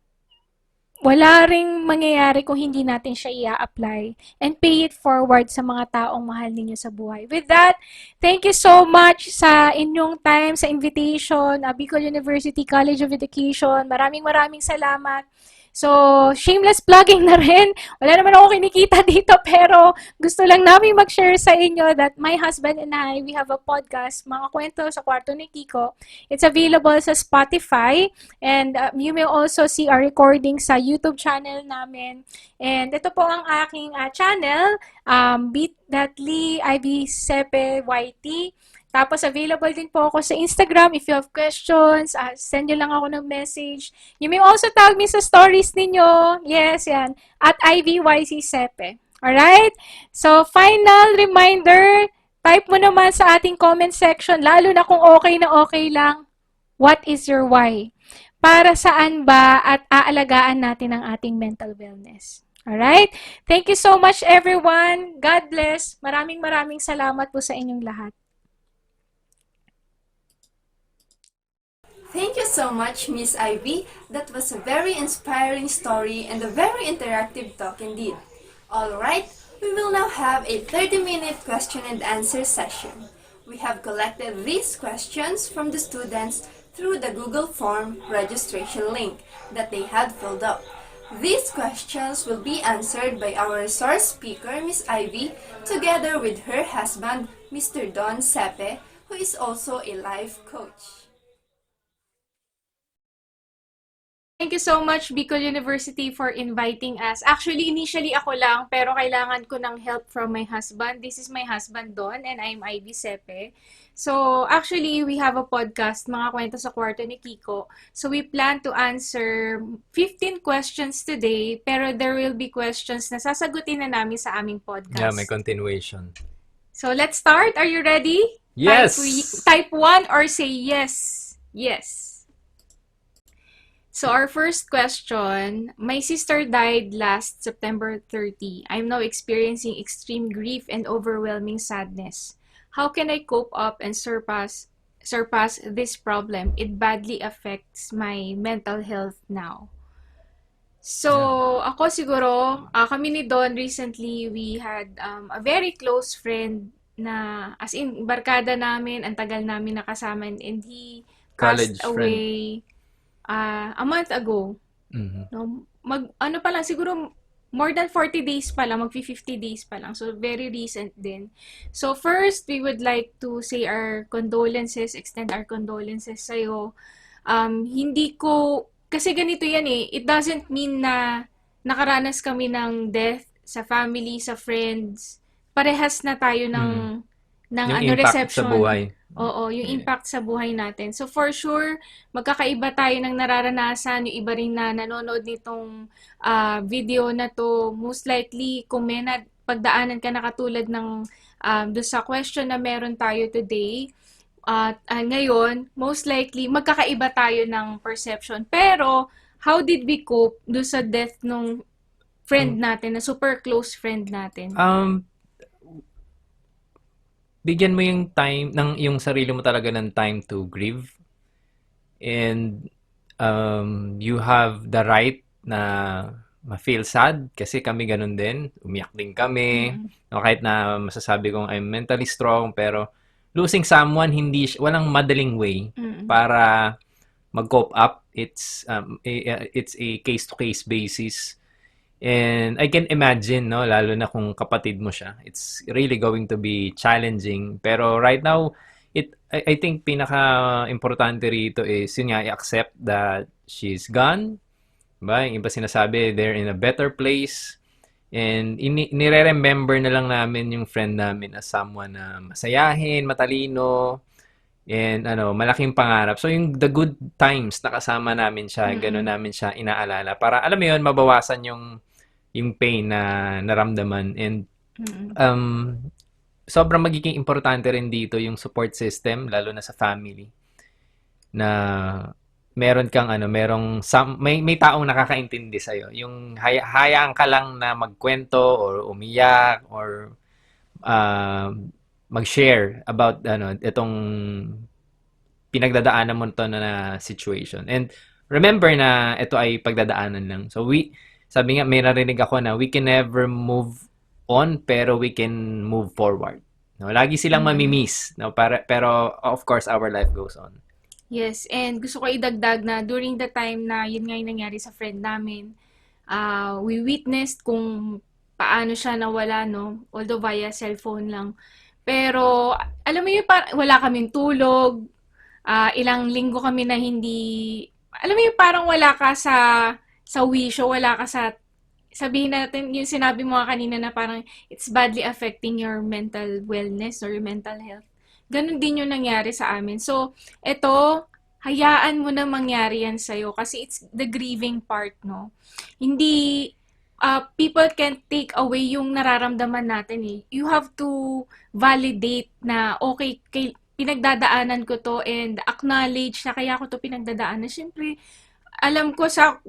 wala ring mangyayari kung hindi natin siya i-apply and pay it forward sa mga taong mahal ninyo sa buhay. With that, thank you so much sa inyong time, sa invitation, Bicol University College of Education. Maraming salamat. So, shameless plugging na rin. Wala naman ako kinikita dito, pero gusto lang namin mag-share sa inyo that my husband and I, we have a podcast, Mga Kwento sa Kwarto ni Kiko. It's available sa Spotify, and you may also see our recording sa YouTube channel namin. And ito po ang aking channel, bit.ly 𝗖𝗿𝗶𝘀𝗀. Tapos, available din po ako sa Instagram. If you have questions, send nyo lang ako ng message. You may also tag me sa stories ninyo. Yes, yan. At @YCSepe. Alright? So, final reminder, type mo naman sa ating comment section, lalo na kung okay na okay lang, what is your why? Para saan ba at aalagaan natin ang ating mental wellness? Alright? Thank you so much, everyone. God bless. Maraming salamat po sa inyong lahat. Thank you so much, Miss Ivy. That was a very inspiring story and a very interactive talk indeed. Alright, we will now have a 30-minute question and answer session. We have collected these questions from the students through the Google Form registration link that they had filled up. These questions will be answered by our resource speaker, Miss Ivy, together with her husband, Mr. Don Sepe, who is also a life coach. Thank you so much, Bicol University, for inviting us. Actually, initially ako lang, pero kailangan ko ng help from my husband. This is my husband, Don, and I'm Ivy Sepe. So, actually, we have a podcast, Mga Kwento sa Kwarto ni Kiko. So, we plan to answer 15 questions today, pero there will be questions na sasagutin na namin sa aming podcast. Yeah, may continuation. So, let's start. Are you ready? Yes! Type 1 or say yes. Yes. So our first question, my sister died last September 30. I'm now experiencing extreme grief and overwhelming sadness. How can I cope up and surpass this problem? It badly affects my mental health now. So, ako siguro, kami ni Don recently, we had a very close friend na, as in, barkada namin, ang tagal namin nakasama, and he passed College friend. away a month ago. Mhm. No, ano pa lang, siguro more than 40 days pa lang, 50 days pa lang. So, very recent din. So, first, we would like to say our condolences, extend our condolences sa'yo. Hindi ko, kasi ganito yan eh, it doesn't mean na nakaranas kami ng death sa family, sa friends. Parehas na tayo ng Yung ano, impact reception. sa buhay. Oo, yung Yeah. impact sa buhay natin. So for sure, magkakaiba tayo ng nararanasan. Yung iba rin na nanonood nitong video na to, most likely, kung may pagdaanan ka na katulad ng doon sa question na meron tayo today, at ngayon, most likely, magkakaiba tayo ng perception. Pero, how did we cope doon sa death nung friend natin, na super close friend natin? Bigyan mo yung time yung sarili mo talaga ng time to grieve, and you have the right na ma-feel sad, kasi kami ganun din, umiyak din kami. No, kahit na masasabi kong I'm mentally strong, pero losing someone, walang madaling way para mag-cope up. It's a case-to-case basis. And I can imagine, no, lalo na kung kapatid mo siya, it's really going to be challenging. Pero right now, I think pinaka-importante rito is yun nga, i-accept that she's gone. Diba? Yung iba sinasabi, they're in a better place. And nire-remember na lang namin yung friend namin as someone na masayahin, matalino, and malaking pangarap. So yung the good times nakasama namin siya, gano'n namin siya inaalala. Para alam mo yun, mabawasan yung pain na naramdaman. And sobrang magiging importante rin dito yung support system, lalo na sa family. Na meron kang may taong nakakaintindi sa'yo. Yung hayaan ka lang na magkwento or umiyak or mag-share about itong pinagdadaanan mo to na situation. And remember na ito ay pagdadaanan lang. So sabi nga, may narinig ako na we can never move on, pero we can move forward. No, lagi silang mamimiss, no, pero of course our life goes on. Yes, and gusto ko idagdag na during the time na yun nga yung nangyari sa friend namin, we witnessed kung paano siya nawala, no? Although via cellphone lang. Pero, alam mo yun, wala kaming tulog, ilang linggo kami na hindi, alam mo yun, parang wala ka sa wisyo, wala ka sa, sabihin natin, yung sinabi mo kanina na parang it's badly affecting your mental wellness or your mental health. Ganon din yung nangyari sa amin. So, eto, hayaan mo na mangyari yan sa'yo kasi it's the grieving part, no? Hindi, people can't take away yung nararamdaman natin eh. You have to validate na, okay, pinagdadaanan ko to and acknowledge na kaya ko to pinagdadaanan. Siyempre, alam ko sa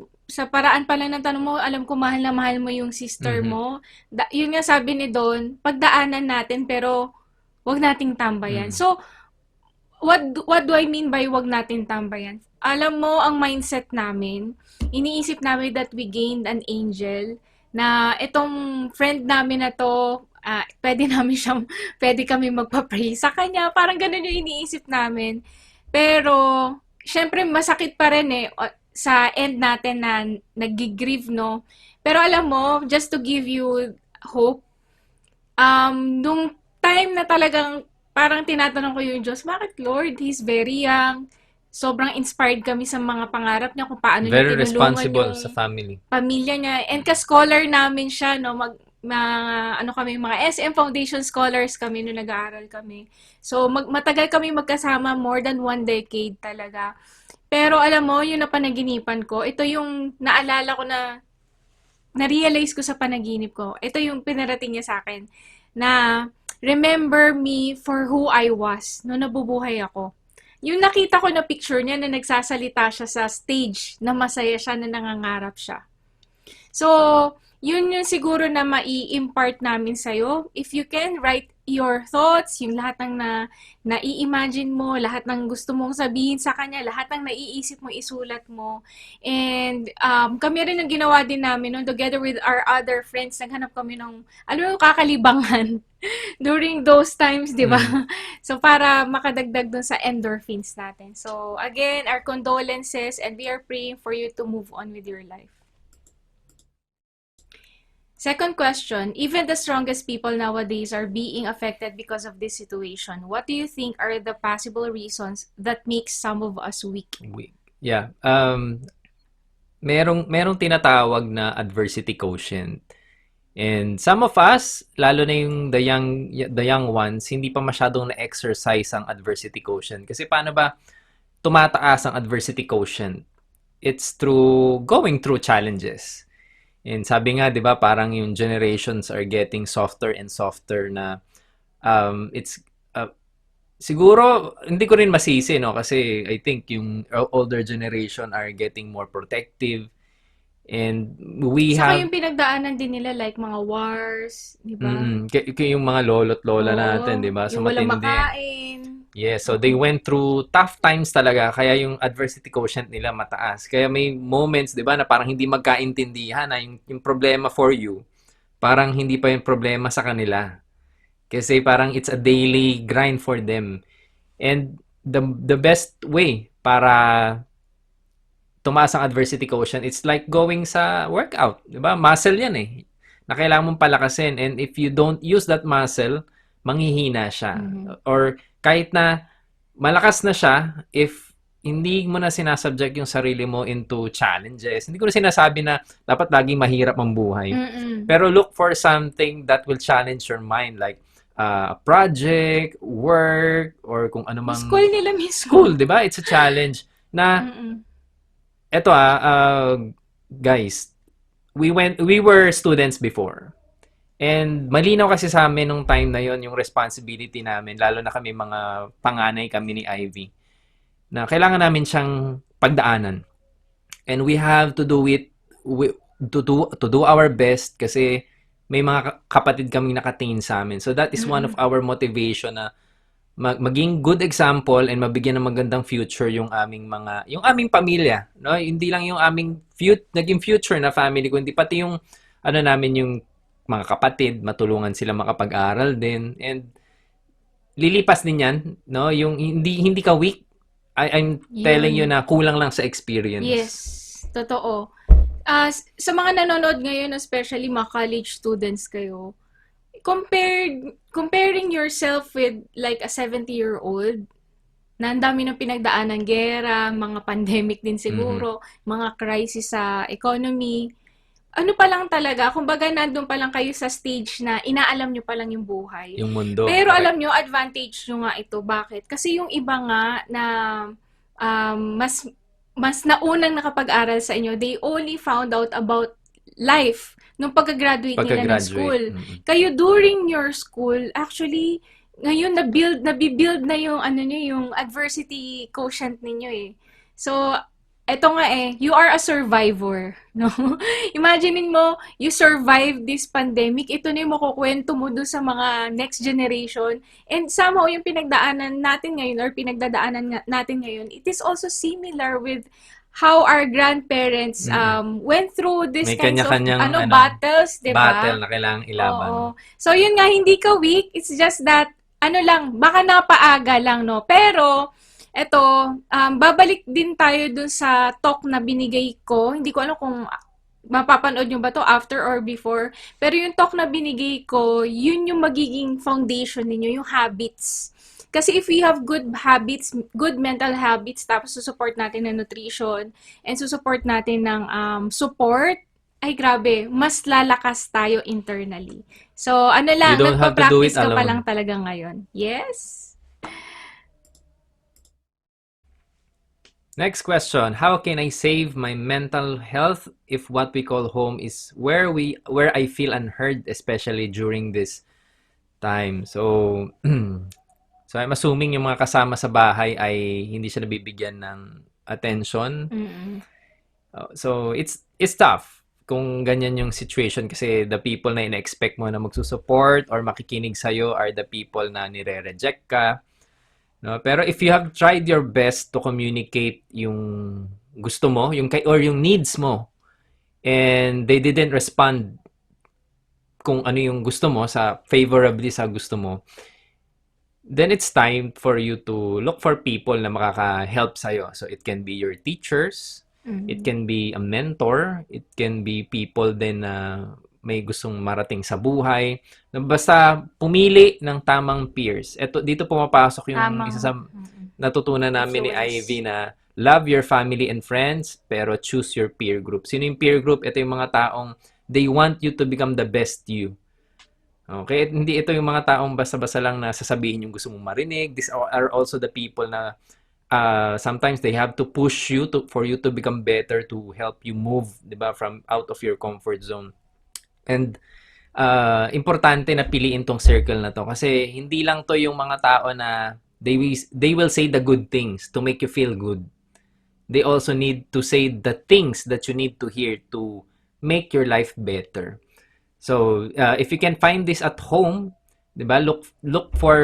paraan pa lang ng tanong mo, alam ko mahal na mahal mo yung sister mo. Yun nga sabi ni Don, pagdaanan natin pero wag nating tambayan. So, what do I mean by wag nating tambayan? Alam mo, ang mindset namin, iniisip namin that we gained an angel, na itong friend namin na to, pwede kami magpa-pray sa kanya. Parang ganun yung iniisip namin. Pero, syempre, masakit pa rin eh, sa end natin na nag-grieve, no? Pero alam mo, just to give you hope, nung time na talagang parang tinatanong ko yung Diyos, bakit Lord? He's very young. Sobrang inspired kami sa mga pangarap niya kung paano niya Very tinulungan responsible yung sa family. pamilya niya. And ka-scholar namin siya, no? Mga SM Foundation scholars kami nung nag-aaral kami. So, matagal kami magkasama, more than 1 decade talaga. Pero alam mo, yung napanaginipan ko, ito yung naalala ko na-realize ko sa panaginip ko. Ito yung pinarating niya sa akin, na remember me for who I was no nabubuhay ako. yung nakita ko na picture niya na nagsasalita siya sa stage, na masaya siya, na nangangarap siya. So, yun yung siguro na mai-impart namin sa'yo. If you can, write your thoughts, yung lahat ng nai-imagine mo, lahat ng gusto mong sabihin sa kanya, lahat ng naiisip mo, isulat mo. And kami rin ang ginawa din namin, no? Together with our other friends, naghanap kami ng, alam mo, kakalibangan during those times, di ba? So, para makadagdag dun sa endorphins natin. So, again, our condolences, and we are praying for you to move on with your life. Second question, even the strongest people nowadays are being affected because of this situation. What do you think are the possible reasons that makes some of us weak? Yeah. Merong tinatawag na adversity quotient. And some of us, lalo na yung the young ones, hindi pa masyadong na-exercise ang adversity quotient. Kasi paano ba tumataas ang adversity quotient? It's through going through challenges. And sabi nga, 'di ba, parang yung generations are getting softer and softer na it's siguro hindi ko rin masisi, no, kasi I think yung older generation are getting more protective, and we Saka have yung pinagdaanan din nila, like mga wars, di ba? yung mga lolo't lola natin, 'di ba? So yung walang matindi. makain. Yeah, so they went through tough times talaga, kaya yung adversity quotient nila mataas. Kaya may moments, 'di ba, na parang hindi magkaintindihan na yung problema for you, parang hindi pa yung problema sa kanila. Kasi parang it's a daily grind for them. And the best way para tumaas ang adversity quotient, it's like going sa workout, 'di ba? Muscle 'yan eh, na kailangan mong palakasin, and if you don't use that muscle, manghihina siya. Or kahit na malakas na siya, if hindi mo na sinasubject yung sarili mo into challenges, hindi ko na sinasabi na dapat laging mahirap ang buhay. Pero look for something that will challenge your mind, like a project, work, or kung ano mang School nila mismo. school, 'di ba? It's a challenge na eto guys, we were students before. And malinaw kasi sa amin nung time na yon yung responsibility namin, lalo na kami mga panganay kami ni Ivy, na kailangan namin siyang pagdaanan. And we have to do it, to do our best, kasi may mga kapatid kaming nakatingin sa amin. So that is one of our motivation na maging good example and mabigyan ng magandang future yung aming pamilya, no? Hindi lang yung aming naging future na family, kundi pati yung namin, yung mga kapatid, matulungan sila makapag-aral din, and lilipas din yan, no? Yung hindi ka weak. I'm telling you na kulang lang sa experience. Yes, totoo. Sa mga nanonood ngayon, especially mga college students kayo, comparing yourself with like a 70-year-old na ang dami ng pinagdaanan, gera, mga pandemic din siguro, mga crisis sa economy. Ano pa lang talaga, kumbaga nandun pa lang kayo sa stage na inaalam nyo pa lang yung buhay. Yung mundo. Pero alam nyo, advantage nyo nga ito. Bakit? Kasi yung iba nga na mas naunang nakapag-aral sa inyo, they only found out about life nung pagka-graduate nila ng school. Kayo during your school, actually, ngayon nabibuild na yung yung adversity quotient ninyo eh. So, eto nga you are a survivor, no? Imaginein mo, you survived this pandemic, ito na yung makukwento mo doon sa mga next generation, and somehow yung pinagdaanan natin ngayon, or pinagdadaanan natin ngayon, it is also similar with how our grandparents went through this kinds of battles, di ba? Battle na kailangang ilaban. Oo. So, yun nga, hindi ka weak, it's just that, baka napaaga lang, no? Pero, eto, babalik din tayo dun sa talk na binigay ko. Hindi ko alam kung mapapanood nyo ba to after or before. Pero yung talk na binigay ko, yun yung magiging foundation ninyo, yung habits. Kasi if we have good habits, good mental habits, tapos susupport natin ng nutrition, and susupport natin ng support, ay grabe, mas lalakas tayo internally. So, nagpa-practice ka pa lang talaga ngayon. Yes? Next question, how can I save my mental health if what we call home is where I feel unheard, especially during this time? So, So I'm assuming yung mga kasama sa bahay ay hindi siya nabibigyan ng attention. Mm-mm. So it's tough kung ganyan yung situation kasi the people na ina-expect mo na magsusupport or makikinig sa'yo are the people na nire-reject ka. No? Pero if you have tried your best to communicate yung gusto mo, or yung needs mo, and they didn't respond kung ano yung gusto mo favorably sa gusto mo, then it's time for you to look for people na makaka-help sa'yo. So it can be your teachers, it can be a mentor, it can be people din na may gustong marating sa buhay. Basta pumili ng tamang peers. Dito pumapasok yung isa sa natutunan namin ni Influence. Ivy na love your family and friends, pero choose your peer group. Sino yung peer group? Ito yung mga taong they want you to become the best you. Okay? Hindi ito yung mga taong basta-basta lang na sasabihin yung gusto mong marinig. These are also the people na sometimes they have to push you for you to become better, to help you move, 'di ba, from out of your comfort zone. And importante na piliin tong circle na to kasi hindi lang to yung mga tao na they will say the good things to make you feel good. They also need to say the things that you need to hear to make your life better. So, if you can find this at home, 'di ba? Look for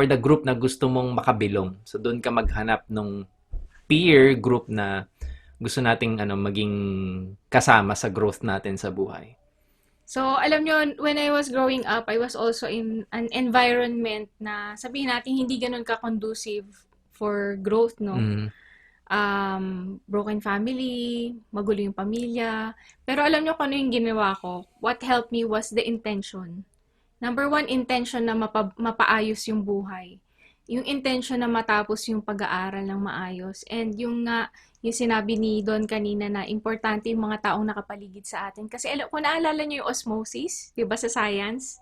the group na gusto mong makabilong. So doon ka maghanap ng peer group na gusto nating maging kasama sa growth natin sa buhay. So, alam nyo, when I was growing up, I was also in an environment na sabihin natin hindi ganun ka-conducive for growth, no? Broken family, magulo yung pamilya. Pero alam nyo kung ano yung ginawa ko? What helped me was the intention. Number one, intention na mapaayos yung buhay. Yung intention na matapos yung pag-aaral ng maayos. And yung sinabi ni Don kanina na importante yung mga taong nakapaligid sa atin. Kasi kung naalala nyo yung osmosis, di ba sa science,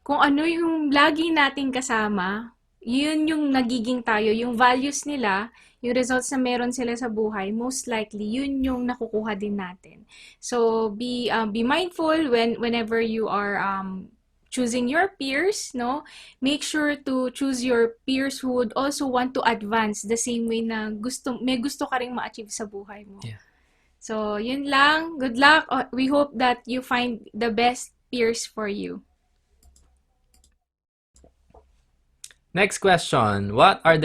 kung ano yung lagi nating kasama, yun yung nagiging tayo, yung values nila, yung results na meron sila sa buhay, most likely, yun yung nakukuha din natin. So, be mindful whenever you are choosing your peers, no? Make sure to choose your peers who would also want to advance the same way na may gusto ka ring ma-achieve sa buhay mo. Yeah. So, yun lang. Good luck. We hope that you find the best peers for you. Next question. What are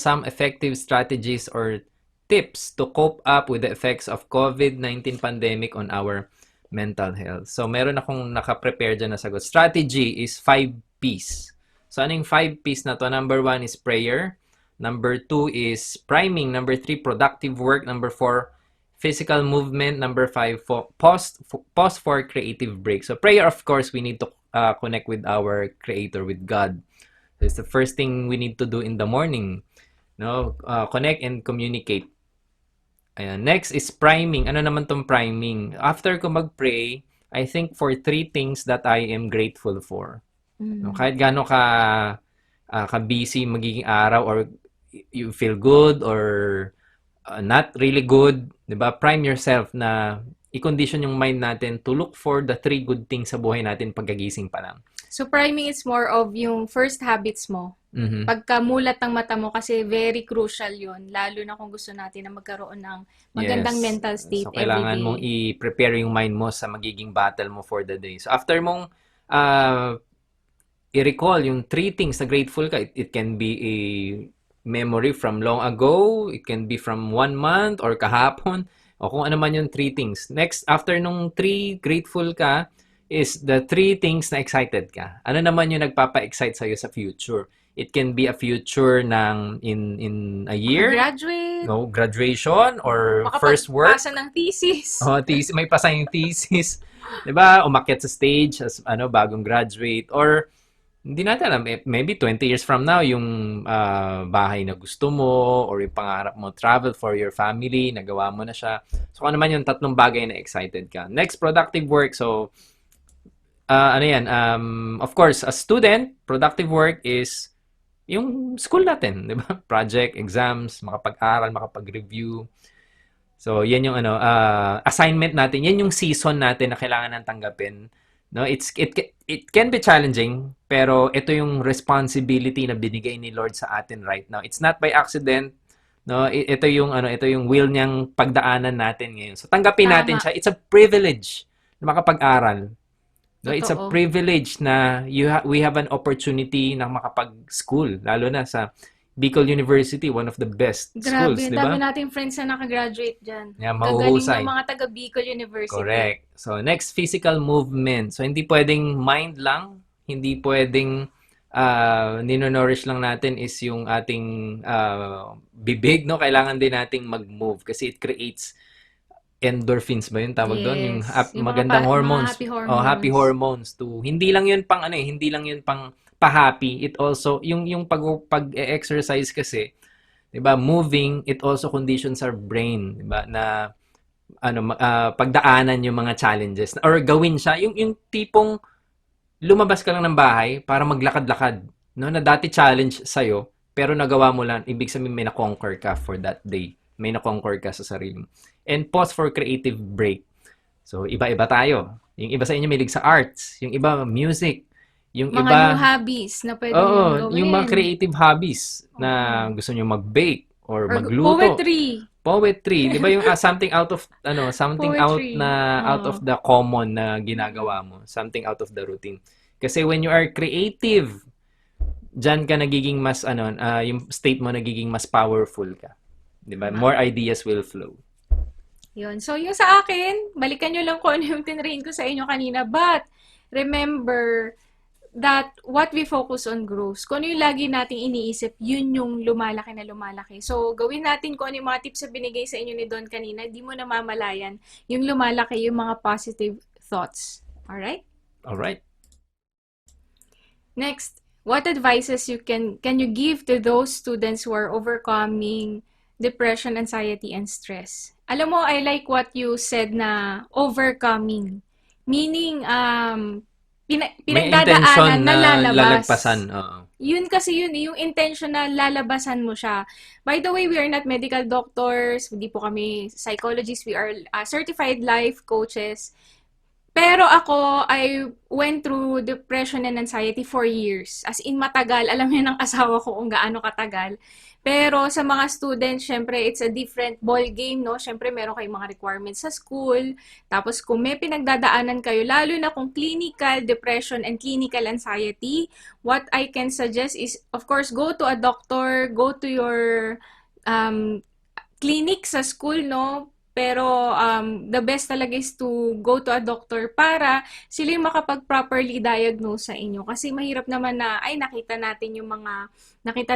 some effective strategies or tips to cope up with the effects of COVID-19 pandemic on our mental health? So, meron akong naka-prepare dyan na sagot. Strategy is 5 P's. So, ano yung 5 P's na to? Number 1 is prayer. Number 2 is priming. Number 3, productive work. Number 4, physical movement. Number 5, pause for creative break. So, prayer, of course, we need to connect with our Creator, with God. So, it's the first thing we need to do in the morning. No? Connect and communicate. Ayan. Next is priming. Ano naman tong priming? After ko mag-pray, I think for 3 things that I am grateful for. No? Kahit gaano ka busy magiging araw or you feel good or not really good, 'di ba? Prime yourself na i-condition yung mind natin to look for the 3 good things sa buhay natin pagkagising pa lang. So, priming is more of yung first habits mo. Pagkamulat ng mata mo kasi very crucial yun. Lalo na kung gusto natin na magkaroon ng magandang mental state so, kailangan every day. mong i-prepare yung mind mo sa magiging battle mo for the day. So, after mong i-recall yung 3 things na grateful ka, it can be a memory from long ago, it can be from 1 month or kahapon, o kung ano man yung 3 things. Next, after nung 3 grateful ka, is the 3 things na excited ka. Ano naman yung nagpapa-excite sa'yo sa future? It can be a future ng in a year. Graduate. No, graduation or first work. Makapagpasa ng thesis. Thesis, may pasa yung thesis. 'Di ba? Umakyat sa stage as bagong graduate or hindi natin alam, maybe 20 years from now yung bahay na gusto mo or yung pangarap mo, travel for your family, nagawa mo na siya. So ano naman yung 3 bagay na excited ka. Next, productive work. So of course, as student, productive work is yung school natin, di ba? Project, exams, makapag-aral, makapag-review. So, yan yung assignment natin. Yan yung season natin na kailangan nang tanggapin No, it can be challenging, pero ito yung responsibility na binigay ni Lord sa atin right now. It's not by accident, no? Ito yung will niyang pagdaanan natin ngayon. So tanggapin natin Tama. siya. It's a privilege na makapag-aral. No, it's a Totoo. privilege na we have an opportunity na makapag-school, lalo na sa Bicol University, one of the best schools, Grabe, di ang dami ba? nating friends na nakagraduate dyan. Yeah, Gagaling ng mahuhusay. mga taga Bicol University. Correct. So, next, physical movement. So, hindi pwedeng mind lang, hindi pwedeng nino-nourish lang natin is yung ating bibig, no? Kailangan din nating mag-move kasi it creates endorphins ba yun tawag doon? Yung Yes. Yung magandang mga hormones. happy Oh, happy hormones. hormones to. Hindi lang yun pang hindi lang yun pang pa-happy. It also yung pag-exercise kasi, 'di ba? Moving, it also conditions our brain, 'di ba? Na pagdaanan yung mga challenges or gawin siya yung tipong lumabas ka lang ng bahay para maglakad-lakad, no? Na dati challenge sa'yo, pero nagawa mo lang, ibig sabihin may na-conquer ka for that day. May na-conquer ka sa sarili mo. And pause for creative break. So, iba-iba tayo. Yung iba sa inyo may sa arts, yung iba music, yung Mga iba, new hobbies na pwede niyong oo, yung mga gawin. creative hobbies na Oo. gusto nyo mag-bake or Or magluto. poetry. Poetry, 'di ba yung something out of something Poetry. out of Oo. the common na ginagawa mo, something out of the routine. Kasi when you are creative, diyan ka nagiging mas yung state mo nagiging mas powerful ka. 'Di ba? Tama. More ideas will flow. Yun. So, yung sa akin, balikan nyo lang kung ano yung tinrain ko sa inyo kanina. But, remember that what we focus on grows. Kung ano yung lagi nating iniisip, yun yung lumalaki na lumalaki. So, gawin natin kung ano yung mga tips na binigay sa inyo ni Don kanina, di mo namamalayan yung lumalaki yung mga positive thoughts. Alright? All right. Next, what advices can you give to those students who are overcoming depression, anxiety, and stress? Alam mo, I like what you said na overcoming. Meaning, May pinagdadaanan intention na na lalabas. lalagpasan. Oo. Yun kasi yun, yung intention na lalabasan mo siya. By the way, we are not medical doctors, hindi po kami psychologists, we are certified life coaches. Pero ako, I went through depression and anxiety for years. As in, matagal. Alam niyo ng asawa ko kung gaano katagal. Pero sa mga students, syempre, it's a different ball game, no? Syempre, meron kayong mga requirements sa school. Tapos, kung may pinagdadaanan kayo, lalo na kung clinical depression and clinical anxiety, what I can suggest is, of course, go to a doctor, go to your clinic sa school, no? Pero the best talaga is to go to a doctor para sila yung makapag-properly diagnose sa inyo. Kasi mahirap naman na, nakita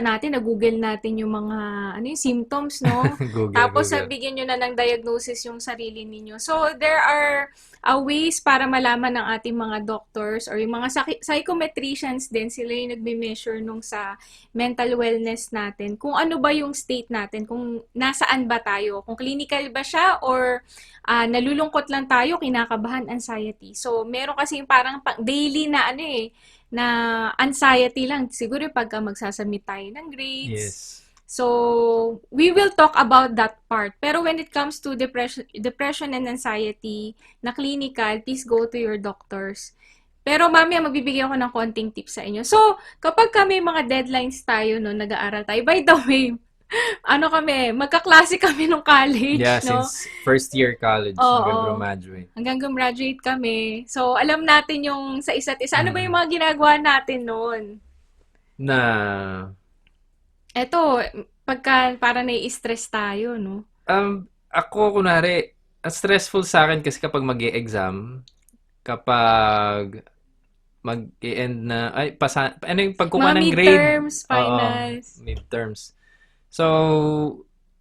natin, na-google natin yung mga, yung symptoms, no? Tapos Google. bigyan nyo na ng diagnosis yung sarili ninyo. So, there are ways para malaman ng ating mga doctors or yung mga psychometricians din, sila yung nagme-measure nung sa mental wellness natin. Kung ano ba yung state natin, kung nasaan ba tayo, kung clinical ba siya or nalulungkot lang tayo, kinakabahan, anxiety. So, meron kasi parang daily na na anxiety lang. Siguro pagka magsasubmit tayo ng grades. Yes. So, we will talk about that part. Pero when it comes to depression and anxiety na clinical, please go to your doctors. Pero mamaya magbibigay ako ng konting tips sa inyo. So, kapag kami mga deadlines tayo, no, nag-aaral tayo, by the way, magkaklase kami nung college, Yeah, no? since first year college, hanggang graduate. Hanggang gumraduate kami. So, alam natin yung sa isa't isa. Ano ba yung mga ginagawa natin noon? Na Eto, pagka parang nai-stress tayo, no? ako kunwari, stressful sa akin kasi kapag mag-e-exam, kapag mag-e-end na, yung pagkukuha Mga ng grade. midterms, finals. Oo, midterms. So,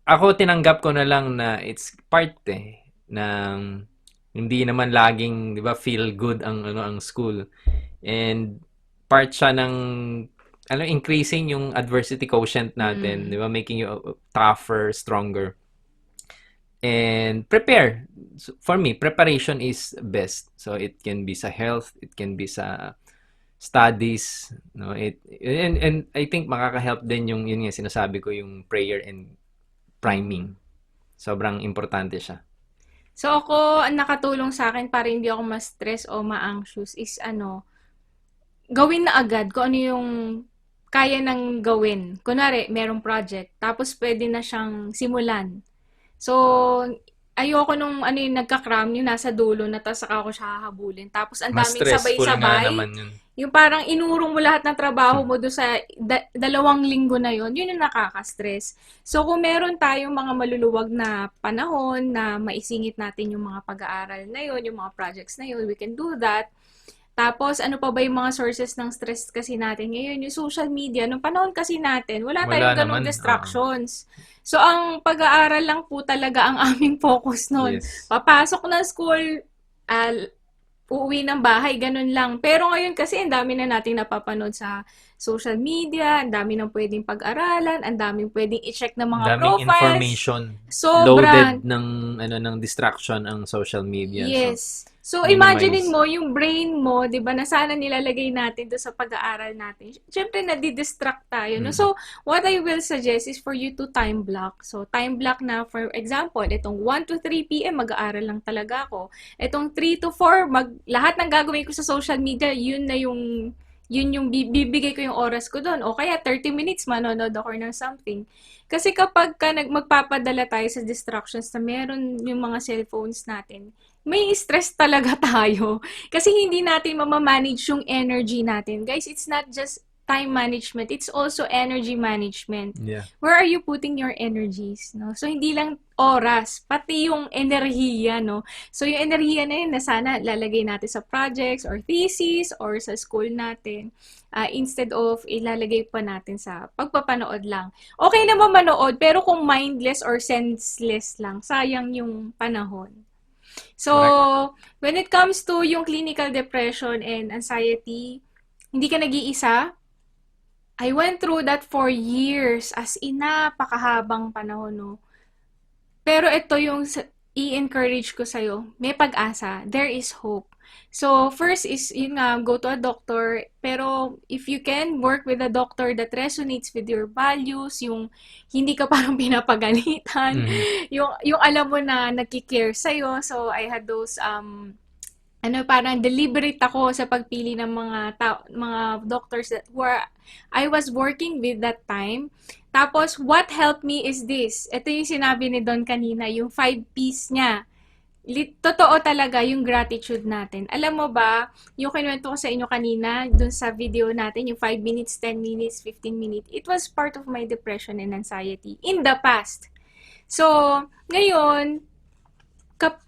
ako tinanggap ko na lang na it's part ng hindi naman laging, 'di ba, feel good ang school. And part siya ng increasing yung adversity quotient natin, 'di ba, making you tougher, stronger. And prepare. So, for me, preparation is best. So it can be sa health, it can be sa studies, no? And I think makaka-help din yun nga sinasabi ko, yung prayer and priming. Sobrang importante siya. So ako, ang nakatulong sa akin para hindi ako ma-stress o ma-anxious is gawin na agad kung ano yung kaya nang gawin. Kunwari, merong project, tapos pwede na siyang simulan. So, ayoko nung yung nagka-cram, yung nasa dulo na tapos saka ako siya hahabulin. Tapos ang Mas daming stressful nga sabay-sabay. naman yun. Yung parang inurong mo lahat ng trabaho mo doon sa 2 linggo na yun yung nakaka-stress. So, kung meron tayong mga maluluwag na panahon na maisingit natin yung mga pag-aaral na yun, yung mga projects na yun, we can do that. Tapos, ano pa ba yung mga sources ng stress kasi natin ngayon? Yung social media. Nung panahon kasi natin, wala Wala tayong ganong naman. distractions. So, ang pag-aaral lang po talaga ang aming focus nun. Yes. Papasok ng school, ah, uuwi ng bahay, ganun lang. Pero ngayon kasi, ang dami na nating napapanood sa social media, ang dami nang pwedeng pag-aralan, ang daming pwedeng i-check ng mga Daming profiles. information. Sobra. Loaded ng distraction ang social media. So, Yes. So, imaginein minimize. mo, yung brain mo, di ba, na sana nilalagay natin doon sa pag-aaral natin. Siyempre, nadidistract tayo. No? Mm. So, what I will suggest is for you to time block. So, time block na, for example, itong 1 to 3 p.m., mag-aaral lang talaga ako. Itong 3 to 4, lahat ng gagawin ko sa social media, yun yung bibigay ko yung oras ko doon. O kaya 30 minutes manonood ako ng something. Kasi kapag magpapadala tayo sa distractions na meron yung mga cellphones natin, may stress talaga tayo. Kasi hindi natin mamamanage yung energy natin. Guys, it's not just time management, it's also energy management. Yeah. Where are you putting your energies? No? So, hindi lang oras, pati yung enerhiya, no? So, yung enerhiya na yun na sana lalagay natin sa projects or thesis or sa school natin instead of ilalagay pa natin sa pagpapanood lang. Okay naman manood, pero kung mindless or senseless lang, sayang yung panahon. So, when it comes to yung clinical depression and anxiety, hindi ka nag-iisa. I went through that for years, as in napakahabang panahon, no? Pero ito yung i-encourage ko sa'yo, may pag-asa, there is hope. So, first is, yun nga, go to a doctor, pero if you can, work with a doctor that resonates with your values, yung hindi ka parang pinapagalitan, yung alam mo na nagki-care sa'yo. So, I had those, parang deliberate ako sa pagpili ng mga doctors that I was working with that time. Tapos, what helped me is this. Ito yung sinabi ni Don kanina, yung 5 P's niya. Totoo talaga yung gratitude natin. Alam mo ba, yung kinuwento ko sa inyo kanina, dun sa video natin, yung 5 minutes, 10 minutes, 15 minutes, it was part of my depression and anxiety in the past. So, ngayon,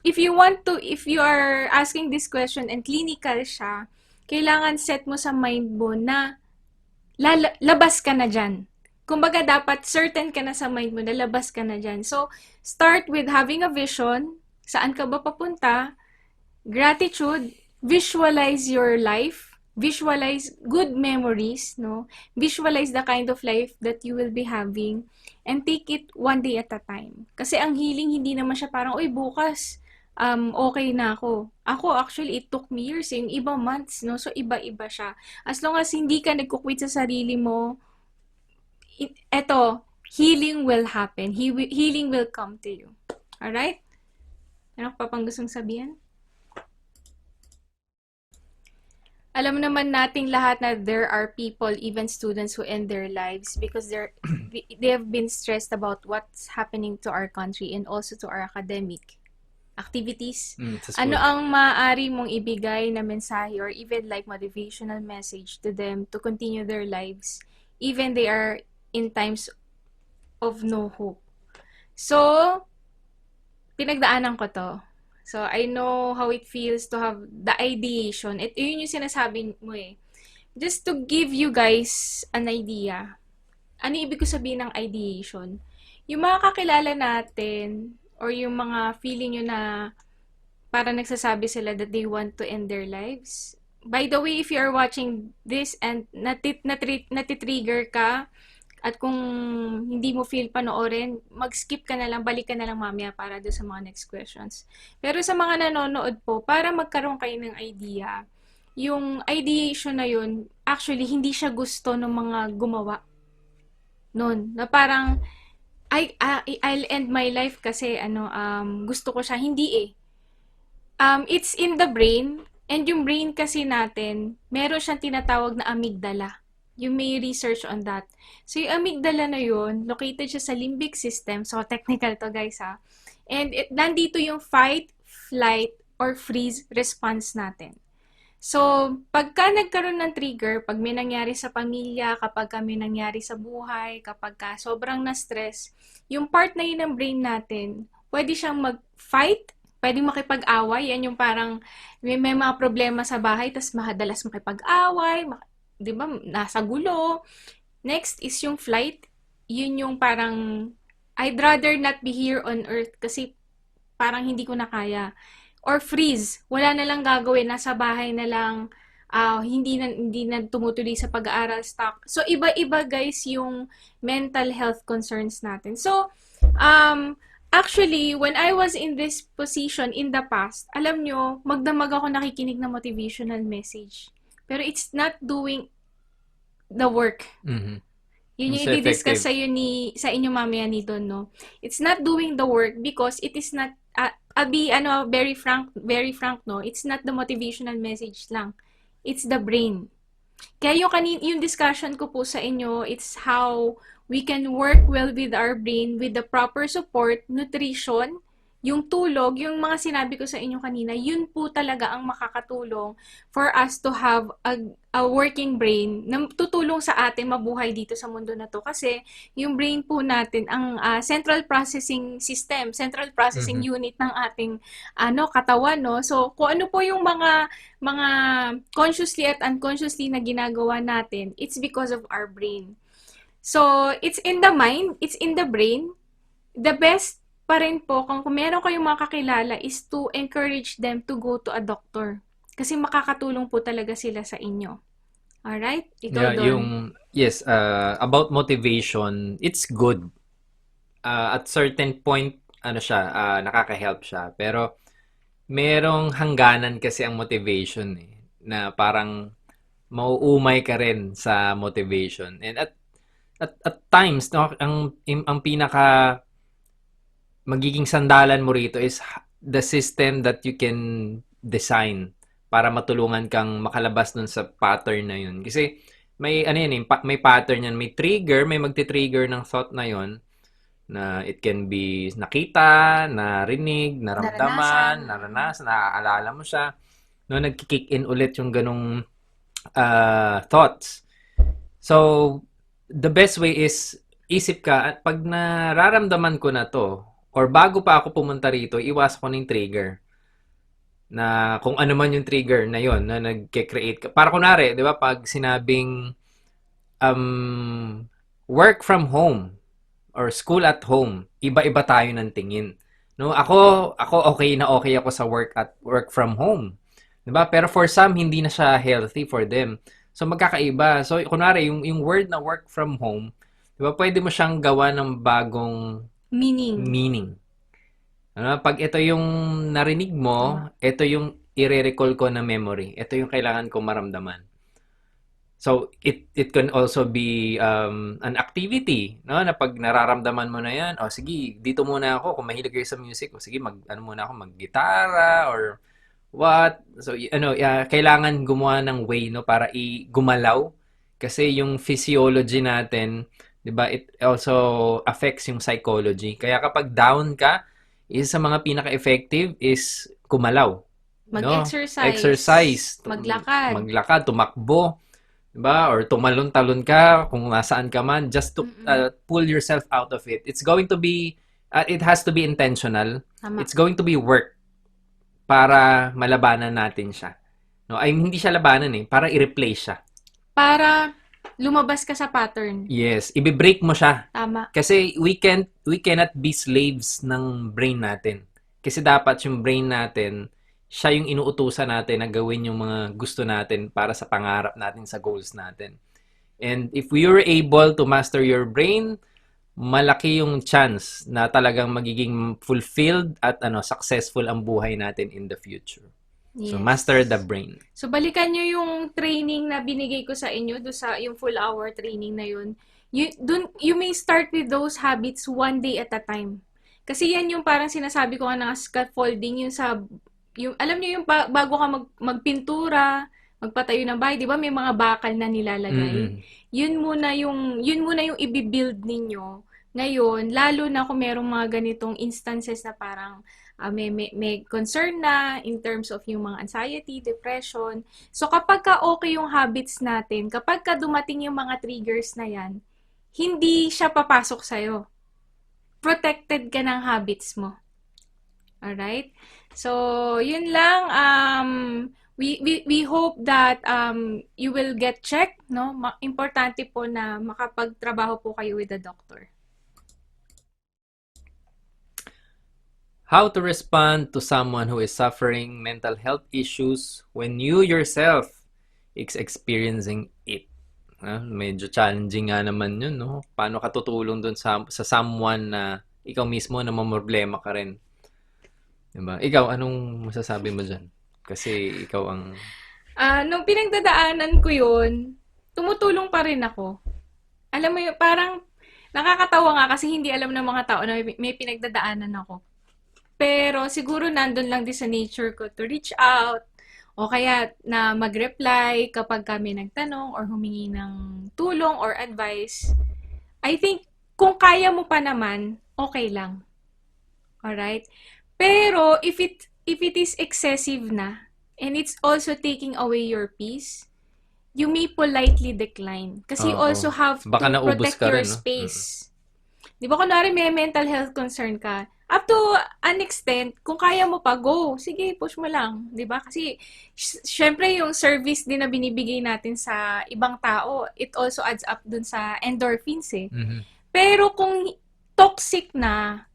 if you are asking this question and clinical siya, kailangan set mo sa mind mo na labas ka na dyan. Kumbaga, dapat certain ka na sa mind mo na labas ka na dyan. So, start with having a vision. Saan ka ba papunta? Gratitude. Visualize your life. Visualize good memories, no? Visualize the kind of life that you will be having and take it one day at a time. Kasi ang healing, hindi naman siya parang, uy, bukas, okay na ako. Ako, actually, it took me years, yung iba months, no? So, iba-iba siya. As long as hindi ka nagkukwit sa sarili mo, healing will happen. Healing will come to you. Alright? Ano pa pang gustong sabihin? Alam naman nating lahat na there are people, even students, who end their lives because they have been stressed about what's happening to our country and also to our academic activities. Ano ang maaari mong ibigay na mensahe or even like motivational message to them to continue their lives even they are in times of no hope? So, pinagdaanan ko to. So, I know how it feels to have the ideation. Yun yung sinasabi mo eh. Just to give you guys an idea. Ano ibig ko sabihin ng ideation? Yung mga kakilala natin or yung mga feeling nyo na parang nagsasabi sila that they want to end their lives. By the way, if you are watching this and natitrigger ka, at kung hindi mo feel panoorin, mag-skip ka na lang, balik ka na lang mamaya para doon sa mga next questions. Pero sa mga nanonood po, para magkaroon kayo ng idea, yung ideation na yun, actually, hindi siya gusto ng mga gumawa. Noon, na parang, I'll end my life kasi gusto ko siya. Hindi eh. It's in the brain, and yung brain kasi natin, meron siyang tinatawag na amygdala. You may research on that. So, yung amygdala na yun, located siya sa limbic system. So, technical to guys ha. And nandito yung fight, flight, or freeze response natin. So, pagka nagkaroon ng trigger, pag may nangyari sa pamilya, kapag may nangyari sa buhay, kapag sobrang na-stress, yung part na yun ng brain natin, pwede siyang mag-fight, pwede makipag-away. Yan yung parang may mga problema sa bahay, tas madalas makipag-away, di ba, nasa gulo. Next is yung flight. Yun yung parang, I'd rather not be here on earth kasi parang hindi ko na kaya. Or freeze, wala na lang gagawin, nasa bahay na lang, hindi na tumutuloy sa pag-aaral, stuck. So, iba-iba guys yung mental health concerns natin. So, actually, when I was in this position in the past, alam nyo, magdamag ako nakikinig ng motivational message. Pero it's not doing the work. Mhm. Yun yung So i-discuss effective. sa inyo mamaya ni Don, no? It's not doing the work because it is not, I'll be, very frank, no? It's not the motivational message lang. It's the brain. Kaya yung discussion ko po sa inyo, it's how we can work well with our brain with the proper support, nutrition, yung tulog, yung mga sinabi ko sa inyo kanina, yun po talaga ang makakatulong for us to have a working brain na tutulong sa atin mabuhay dito sa mundo na to. Kasi yung brain po natin, ang central processing system, central processing unit ng ating katawan, no? So, kung ano po yung mga consciously at unconsciously na ginagawa natin, it's because of our brain. So, it's in the mind, it's in the brain. The best pa rin po, kung meron kayong mga kakilala, is to encourage them to go to a doctor. Kasi makakatulong po talaga sila sa inyo. Alright? Ikaw, Don. Yes, about motivation, it's good. At certain point, nakaka-help siya. Pero, merong hangganan kasi ang motivation na parang mauumay ka rin sa motivation. And at times, no, ang pinaka magiging sandalan mo rito is the system that you can design para matulungan kang makalabas dun sa pattern na yun. Kasi may may pattern yan, may trigger, may magti-trigger ng thought na yun na it can be nakita, narinig, naramdaman, naranasan, naaalala mo siya. No, nagki-kick in ulit yung ganong thoughts. So, the best way is isip ka at pag nararamdaman ko na to, or bago pa ako pumunta rito, iwas ko ng trigger. Na kung ano man yung trigger na yon na nagke-create ka. Para kunwari, di ba, pag sinabing work from home or school at home, iba-iba tayo ng tingin. No, ako okay ako sa work from home. Di ba? Pero for some, hindi na siya healthy for them. So, magkakaiba. So, kunwari, yung word na work from home, di ba, pwede mo siyang gawa ng bagong meaning. Pag ito yung narinig mo, ito yung i-recall ko na memory. Ito yung kailangan ko maramdaman. So, it can also be an activity, no? Na pag nararamdaman mo na yan, sige, dito muna ako. Kung mahilig kayo sa music, sige, muna ako, mag-gitara or what. So, kailangan gumawa ng way, no, para gumalaw. Kasi yung physiology natin, di ba, it also affects yung psychology. Kaya kapag down ka, isa sa mga pinaka-effective is kumalaw. Mag-exercise. Exercise. Maglakad. Tumakbo. Diba? Or tumalon-talon ka kung nasaan ka man. Just to pull yourself out of it. It's going to be, it has to be intentional. Tama. It's going to be work para malabanan natin siya. No? Ay, hindi siya labanan para i-replace siya. Para lumabas ka sa pattern. Yes, i-break mo siya. Tama. Kasi we cannot be slaves ng brain natin. Kasi dapat yung brain natin, siya yung inuutusan natin na gawin yung mga gusto natin para sa pangarap natin, sa goals natin. And if we were able to master your brain, malaki yung chance na talagang magiging fulfilled at successful ang buhay natin in the future. Yes. So, master the brain. So, balikan nyo yung training na binigay ko sa inyo, yung full hour training na yun. You may start with those habits one day at a time. Kasi yan yung parang sinasabi ko nga ng scaffolding, yung alam niyo yung bago ka magpintura, magpatayo ng bahay, 'di ba may mga bakal na nilalagay? Mm. Yun muna yung i-build ninyo. Ngayon, lalo na kung merong mga ganitong instances na parang may concern na in terms of yung mga anxiety, depression. So kapag ka okay yung habits natin, kapag ka dumating yung mga triggers na yan, hindi siya papasok sa'yo. Protected ka ng habits mo. Alright? So, yun lang. We hope that you will get checked, no? Importante po na makapagtrabaho po kayo with the doctor. How to respond to someone who is suffering mental health issues when you yourself is experiencing it. Medyo challenging nga naman yun, no? Paano ka tutulong dun sa someone na ikaw mismo na mamroblema ka rin? Diba? Ikaw, anong masasabi mo dyan? Kasi ikaw ang... Nung pinagdadaanan ko yun, tumutulong pa rin ako. Alam mo yun, parang nakakatawa nga kasi hindi alam ng mga tao na may pinagdadaanan ako. Pero siguro nandun lang din sa nature ko to reach out o kaya na mag-reply kapag kami nagtanong or humingi ng tulong or advice. I think kung kaya mo pa naman, okay lang. Alright? Pero if it is excessive na and it's also taking away your peace, you may politely decline. Kasi you also have to Baka naubos protect ka your rin, no? space. Di ba kunwari may mental health concern ka, up to an extent, kung kaya mo pa, go. Sige, push mo lang. Di ba? Kasi, syempre, yung service din na binibigay natin sa ibang tao, it also adds up dun sa endorphins eh. Mhm. Pero kung toxic na,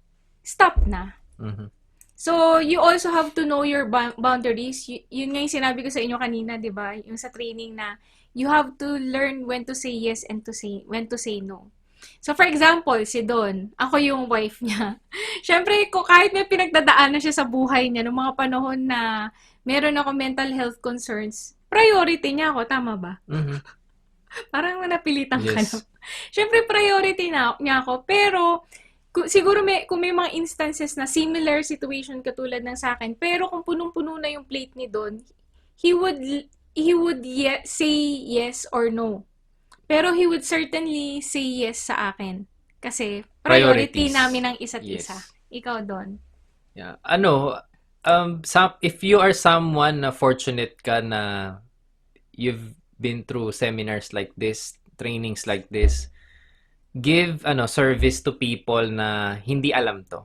stop na. Mhm. So, you also have to know your boundaries. Yun nga yung sinabi ko sa inyo kanina, di ba? Yung sa training na, you have to learn when to say yes and when to say no. So, for example, si Don, ako yung wife niya. Siyempre, kahit may pinagdadaanan siya sa buhay niya, noong mga panahon na meron ako mental health concerns, priority niya ako, tama ba? Mhm. Parang napilitan ka Yes. na. Siyempre, priority niya ako. Pero, siguro kung may mga instances na similar situation katulad ng sa akin, pero kung punong-puno na yung plate ni Don, he would say yes or no. Pero he would certainly say yes sa akin. Kasi priority Priorities. namin ang isa't Yes. isa. Ikaw, Don. Yeah. If you are someone na fortunate ka na you've been through seminars like this, trainings like this, give service to people na hindi alam to.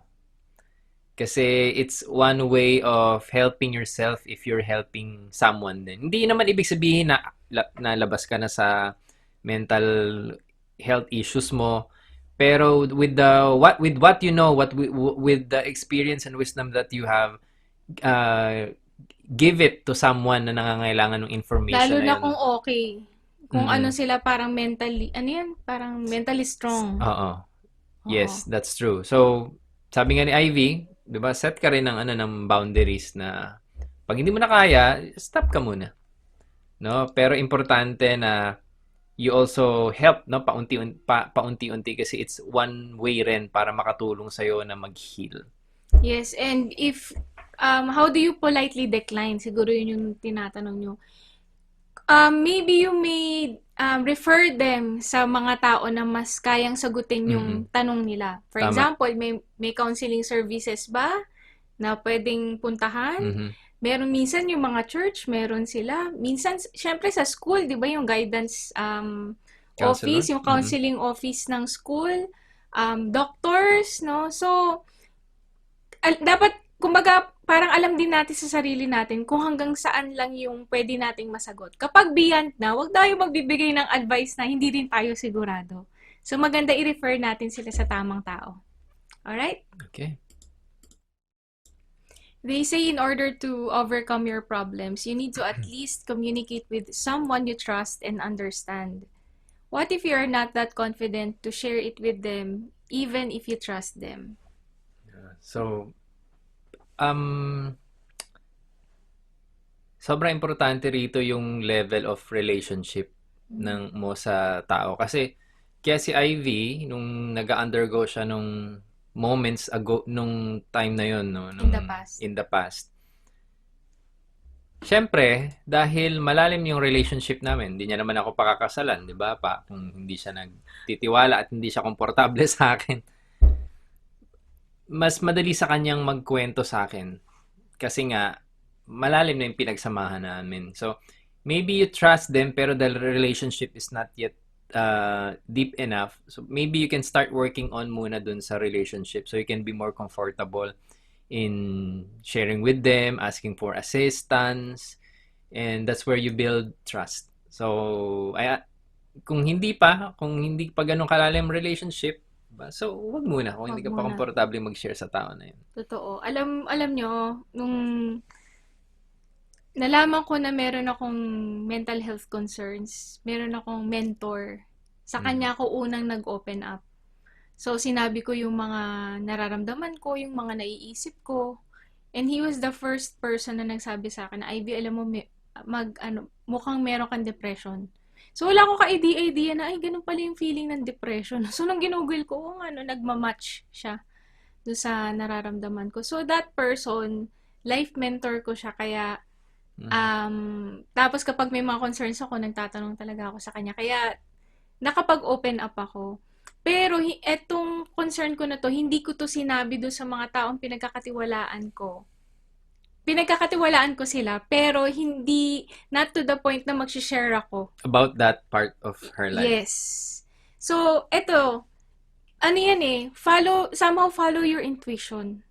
Kasi it's one way of helping yourself if you're helping someone din. Hindi naman ibig sabihin na labas ka na sa mental health issues mo, pero with what you know, with the experience and wisdom that you have, give it to someone na nangangailangan ng information Lalo na na yun. kung okay. Kung ano sila parang mentally, parang mentally strong. Oo. Yes, that's true. So, sabi nga ni Ivy, 'di ba, set ka rin ng boundaries na pag hindi mo na kaya, stop ka muna. No? Pero importante na you also help, no, paunti-unti kasi it's one way rin para makatulong sa'yo na mag-heal. Yes, and if how do you politely decline? Siguro yun yung tinatanong nyo. Maybe you may refer them sa mga tao na mas kayang sagutin yung tanong nila. For Tama. example, may counseling services ba na pwedeng puntahan? Mhm. Meron minsan yung mga church, meron sila. Minsan, syempre sa school, di ba yung guidance office, yung counseling office ng school, doctors, no? So, dapat, kumbaga, parang alam din natin sa sarili natin kung hanggang saan lang yung pwede nating masagot. Kapag beyond na, wag tayo magbibigay ng advice na hindi din tayo sigurado. So, maganda i-refer natin sila sa tamang tao. Alright? Okay. They say in order to overcome your problems, you need to at least communicate with someone you trust and understand. What if you are not that confident to share it with them, even if you trust them? So, sobrang importante rito yung level of relationship mo sa tao. Kasi, kaya si Ivy, nung nag-undergo siya nung moments ago, nung time na yun, no? In the past. In the past. Siyempre, dahil malalim yung relationship namin, hindi niya naman ako pakakasalan, di ba pa? Kung hindi siya nagtitiwala at hindi siya komportable sa akin, mas madali sa kanyang magkwento sa akin. Kasi nga, malalim na yung pinagsamahan namin. So, maybe you trust them pero the relationship is not yet deep enough. So, maybe you can start working on muna dun sa relationship so you can be more comfortable in sharing with them, asking for assistance, and that's where you build trust. So, kung hindi pa ganun kalalim relationship, so wag muna kung hindi Wag ka pa muna. komportable mag-share sa tao na yun. Totoo. Alam nyo, nung nalaman ko na meron akong mental health concerns, meron akong mentor. Sa kanya ako unang nag-open up. So, sinabi ko yung mga nararamdaman ko, yung mga naiisip ko. And he was the first person na nagsabi sa akin na, Ivy, alam mo, mukhang meron kang depression. So, wala akong ka-idea na, ay, ganun pala yung feeling ng depression. So, nung ginugol ko, nagmamatch siya doon sa nararamdaman ko. So, that person, life mentor ko siya, kaya, tapos kapag may mga concerns ako, nagtatanong talaga ako sa kanya. Kaya, nakapag-open up ako. Pero, etong concern ko na to, hindi ko to sinabi doon sa mga taong pinagkakatiwalaan ko. Pinagkakatiwalaan ko sila, pero hindi, not to the point na mag-share ako. About that part of her life. Yes. So, eto, yan somehow follow your intuition.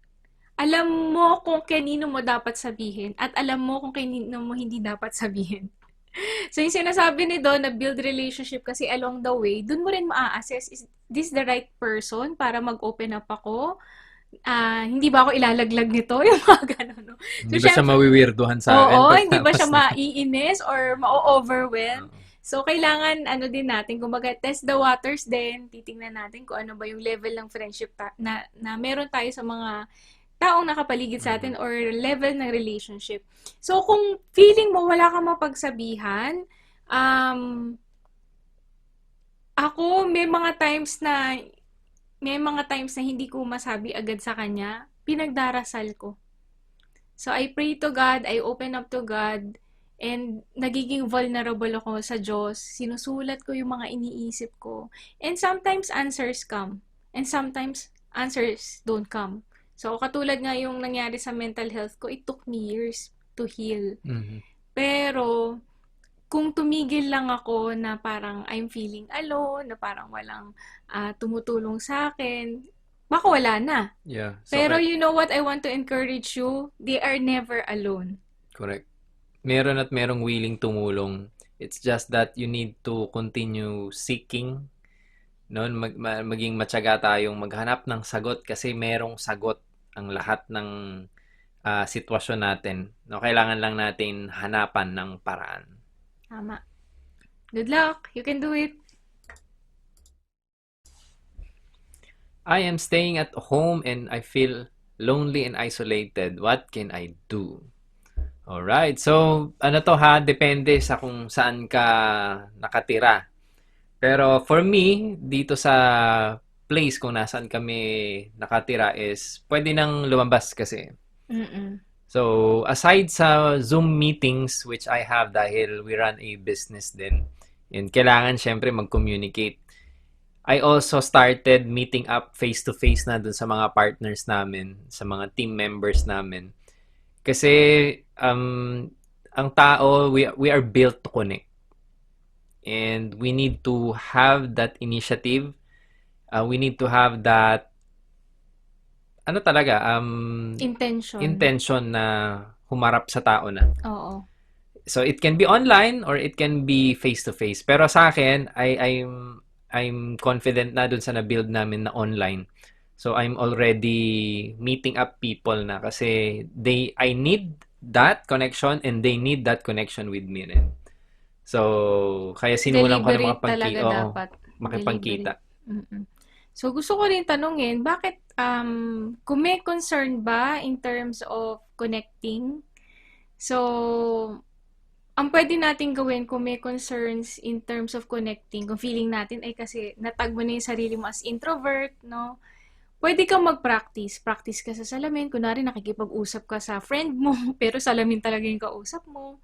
Alam mo kung kanino mo dapat sabihin at alam mo kung kanino mo hindi dapat sabihin. So, yung sinasabi ni Don na build relationship kasi along the way, dun mo rin maa-assess, is this the right person para mag-open up ako? Hindi ba ako ilalaglag nito? Yung mga gano'n, no? Hindi ba siya mawiwirduhan sa akin? Oo, hindi ba siya maiinis or ma-overwhelm? So, kailangan, din natin, kumbaga, test the waters din, titingnan natin kung ano ba yung level ng friendship na meron tayo sa mga taong nakapaligid sa atin or level ng relationship. So, kung feeling mo wala kang mapagsabihan, ako, may mga times na hindi ko masabi agad sa kanya, pinagdarasal ko. So, I pray to God, I open up to God, and nagiging vulnerable ako sa Diyos. Sinusulat ko yung mga iniisip ko. And sometimes answers come. And sometimes answers don't come. So, katulad nga yung nangyari sa mental health ko, it took me years to heal. Pero, kung tumigil lang ako na parang I'm feeling alone, na parang walang tumutulong sa akin, baka wala na. Yeah. So, Pero you know what I want to encourage you? They are never alone. Correct. Meron at merong willing tumulong. It's just that you need to continue seeking. No? Maging matyaga tayong maghanap ng sagot kasi merong sagot ang lahat ng sitwasyon natin. No? Kailangan lang natin hanapan ng paraan. Tama. Good luck. You can do it. I am staying at home and I feel lonely and isolated. What can I do? Alright. So, depende sa kung saan ka nakatira. Pero for me, dito sa place kung nasaan kami nakatira is pwede nang lumabas kasi. So, aside sa Zoom meetings which I have dahil we run a business din, and kailangan syempre mag-communicate. I also started meeting up face-to-face na dun sa mga partners namin, sa mga team members namin. Kasi ang tao, we are built to connect. And we need to have that initiative. We need to have that intention na humarap sa tao na. Oo. So it can be online or it can be face to face. Pero sa akin, I'm confident na dun sa na-build namin na online. So I'm already meeting up people na kasi I need that connection and they need that connection with me rin. So kaya sinulan ko na makipagkita. So, gusto ko rin tanungin, bakit, kung may concern ba in terms of connecting? So, ang pwede natin gawin kung may concerns in terms of connecting, kung feeling natin ay kasi natag mo na yung sarili mo as introvert, no? pwede kang mag-practice. Practice ka sa salamin. Kunwari, nakikipag-usap ka sa friend mo, pero salamin talaga yung kausap mo.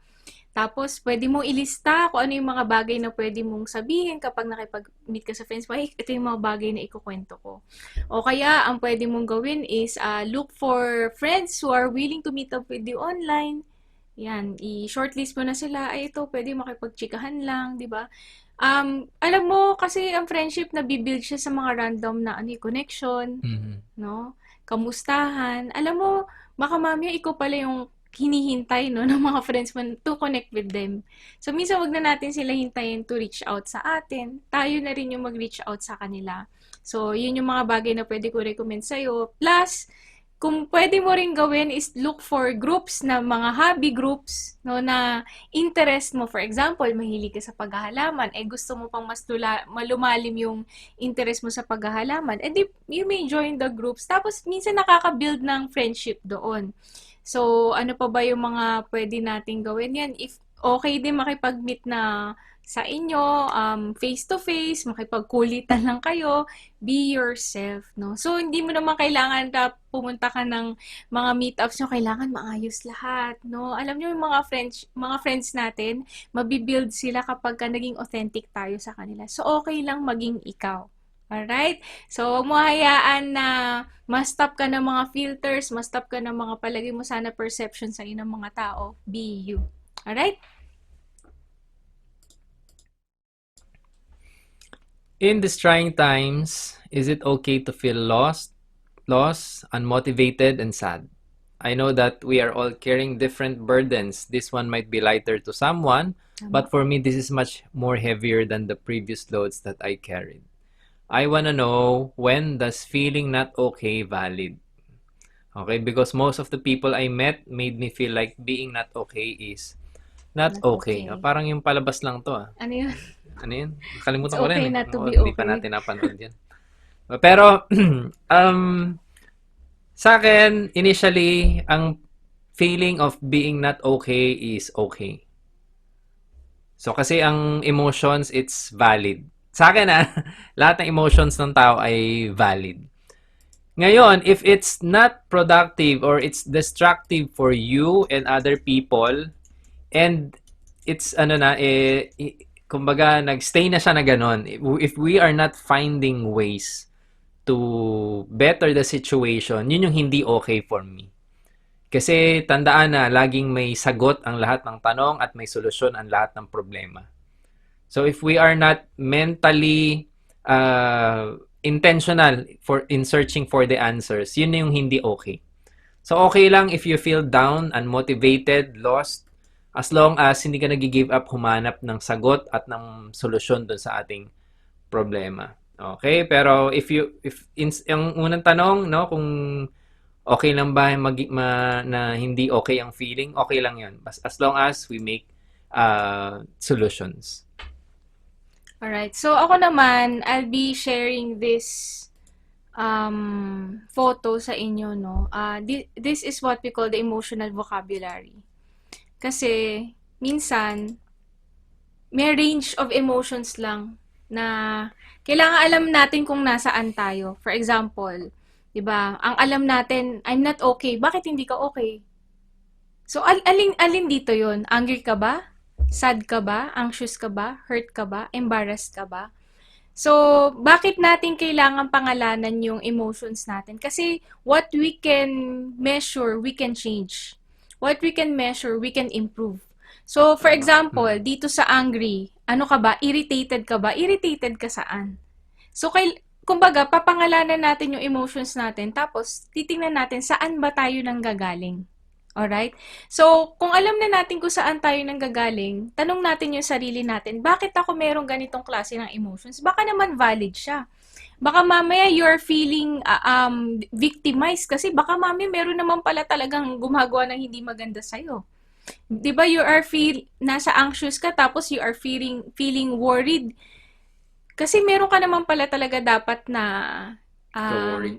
Tapos, pwede mo ilista kung ano yung mga bagay na pwede mong sabihin kapag nakipag-meet ka sa friends mo. Hey, ito yung mga bagay na ikukwento ko. O kaya, ang pwede mong gawin is look for friends who are willing to meet up with you online. Yan, i-shortlist mo na sila. Ay, ito, pwede makipag-chikahan lang, di ba? Alam mo, kasi ang friendship nabibuild siya sa mga random na connection, Mhm. no? Kamustahan. Alam mo, baka mamaya ikaw pala yung hinihintay, no, ng mga friends mo to connect with them. So, minsan wag na natin sila hintayin to reach out sa atin. Tayo na rin yung mag-reach out sa kanila. So, yun yung mga bagay na pwede ko recommend sa'yo. Plus, kung pwede mo rin gawin is look for groups na mga hobby groups, no, na interest mo. For example, mahilig ka sa paghahalaman, gusto mo pang mas malumalim yung interest mo sa paghahalaman, di, you may join the groups. Tapos, minsan nakaka-build ng friendship doon. So, ano pa ba yung mga pwede nating gawin yan? If okay din makipag-meet na sa inyo, face-to-face, makipagkulitan lang kayo, be yourself, no? So, hindi mo naman kailangan na pumunta ka ng mga meetups nyo, kailangan maayos lahat, no? Alam nyo yung mga friends natin, mabibuild sila kapag ka naging authentic tayo sa kanila. So, okay lang maging ikaw. Alright? So, huwag mo hayaan na ma-stop ka ng mga filters, ma-stop ka ng mga palagay mo sana perception sa ng mga tao. Be you. Alright? In these trying times, is it okay to feel lost, unmotivated, and sad? I know that we are all carrying different burdens. This one might be lighter to someone, but for me, this is much more heavier than the previous loads that I carried. I want to know, when does feeling not okay valid? Okay, because most of the people I met made me feel like being not okay is not Not okay. okay. Parang yung palabas lang to ah. Ano yun? Ano yun? Nakalimutan It's ko rin okay eh. not to Oo, be hindi pa okay. natin napanood yan. Pero, sa akin, initially, ang feeling of being not okay is okay. So, kasi ang emotions, it's valid. Sa akin lahat ng emotions ng tao ay valid. Ngayon, if it's not productive or it's destructive for you and other people, and it's kumbaga nagstay na siya na ganon, if we are not finding ways to better the situation, yun yung hindi okay for me. Kasi tandaan na laging may sagot ang lahat ng tanong at may solusyon ang lahat ng problema. So if we are not mentally intentional in searching for the answers, yun yung hindi okay. So okay lang if you feel down, unmotivated, lost, as long as hindi ka nag-give up humanap ng sagot at ng solusyon dun sa ating problema. Okay? Pero if yung unang tanong, no, kung okay lang ba na hindi okay ang feeling, okay lang yun. As long as we make solutions. Alright. So, ako naman, I'll be sharing this photo sa inyo, no? This is what we call the emotional vocabulary. Kasi, minsan, may range of emotions lang na kailangan alam natin kung nasaan tayo. For example, 'di ba? Ang alam natin, I'm not okay. Bakit hindi ka okay? So, alin dito 'yon? Angry ka ba? Sad ka ba? Anxious ka ba? Hurt ka ba? Embarrassed ka ba? So, bakit natin kailangan pangalanan yung emotions natin? Kasi what we can measure, we can change. What we can measure, we can improve. So, for example, dito sa angry, ano ka ba? Irritated ka ba? Irritated ka saan? So, kumbaga, papangalanan natin yung emotions natin, tapos titingnan natin saan ba tayo nanggagaling. Alright? So, kung alam na natin kung saan tayo nanggagaling, tanong natin yung sarili natin, bakit ako merong ganitong klase ng emotions? Baka naman valid siya. Baka mamaya you're feeling victimized kasi baka mamaya meron naman pala talagang gumagawa ng hindi maganda sa'yo. 'Di ba nasa anxious ka tapos you are feeling worried kasi meron ka naman pala talaga dapat na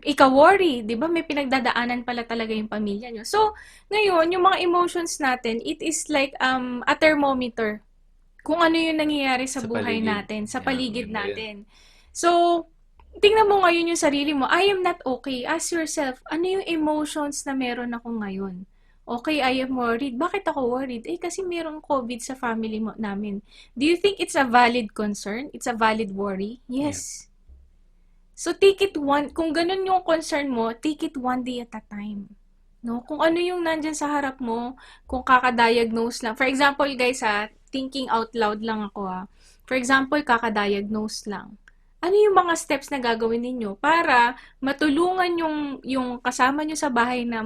ika-worry, 'di ba? May pinagdadaanan pala talaga yung pamilya nyo. So, ngayon, yung mga emotions natin, it is like a thermometer. Kung ano yung nangyayari sa buhay paligid. natin, sa paligid Yun. natin. So, tingnan mo ngayon yung sarili mo. I am not okay. Ask yourself, ano yung emotions na meron ako ngayon? Okay, I am worried. Bakit ako worried? Eh, kasi merong COVID sa family mo namin. Do you think it's a valid concern? It's a valid worry? Yes. So, take it one, kung ganun yung concern mo, take it one day at a time. No? Kung ano yung nandyan sa harap mo, kung kakadiagnose lang. For example, guys thinking out loud lang ako For example, kakadiagnose lang. Ano yung mga steps na gagawin ninyo para matulungan yung kasama nyo sa bahay na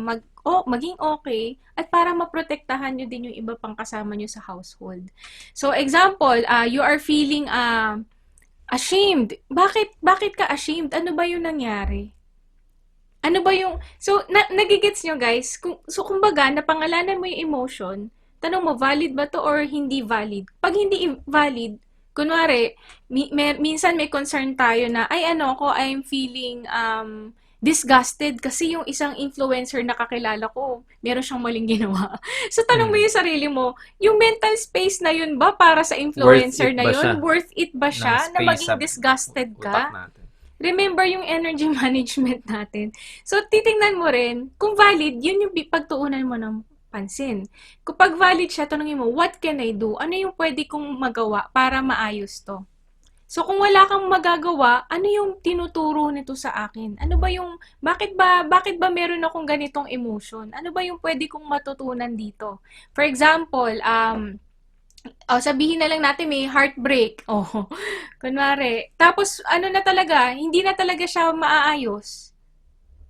maging okay at para maprotektahan nyo din yung iba pang kasama nyo sa household. So, example, you are feeling ashamed. Bakit ka ashamed? Ano ba yung nangyari? Ano ba yung... So, nagigets nyo guys? Kumbaga, napangalanan mo yung emotion, tanong mo, valid ba to or hindi valid? Pag hindi valid, kunwari, minsan may concern tayo na, I'm feeling disgusted kasi yung isang influencer na kakilala ko, meron siyang maling ginawa. So, tanong mo yung sarili mo, yung mental space na yun ba para sa influencer na yun? Worth it ba siya na maging disgusted ka? Remember yung energy management natin. So, titingnan mo rin, kung valid, yun yung pagtuunan mo ng pansin. Kapag valid siya, tanongin mo, what can I do? Ano yung pwede kong magawa para maayos to? So, kung wala kang magagawa, ano yung tinuturo nito sa akin? Ano ba yung, bakit ba meron akong ganitong emotion? Ano ba yung pwede kong matutunan dito? For example, sabihin na lang natin may heartbreak. Kunwari. Tapos, na talaga, hindi na talaga siya maaayos.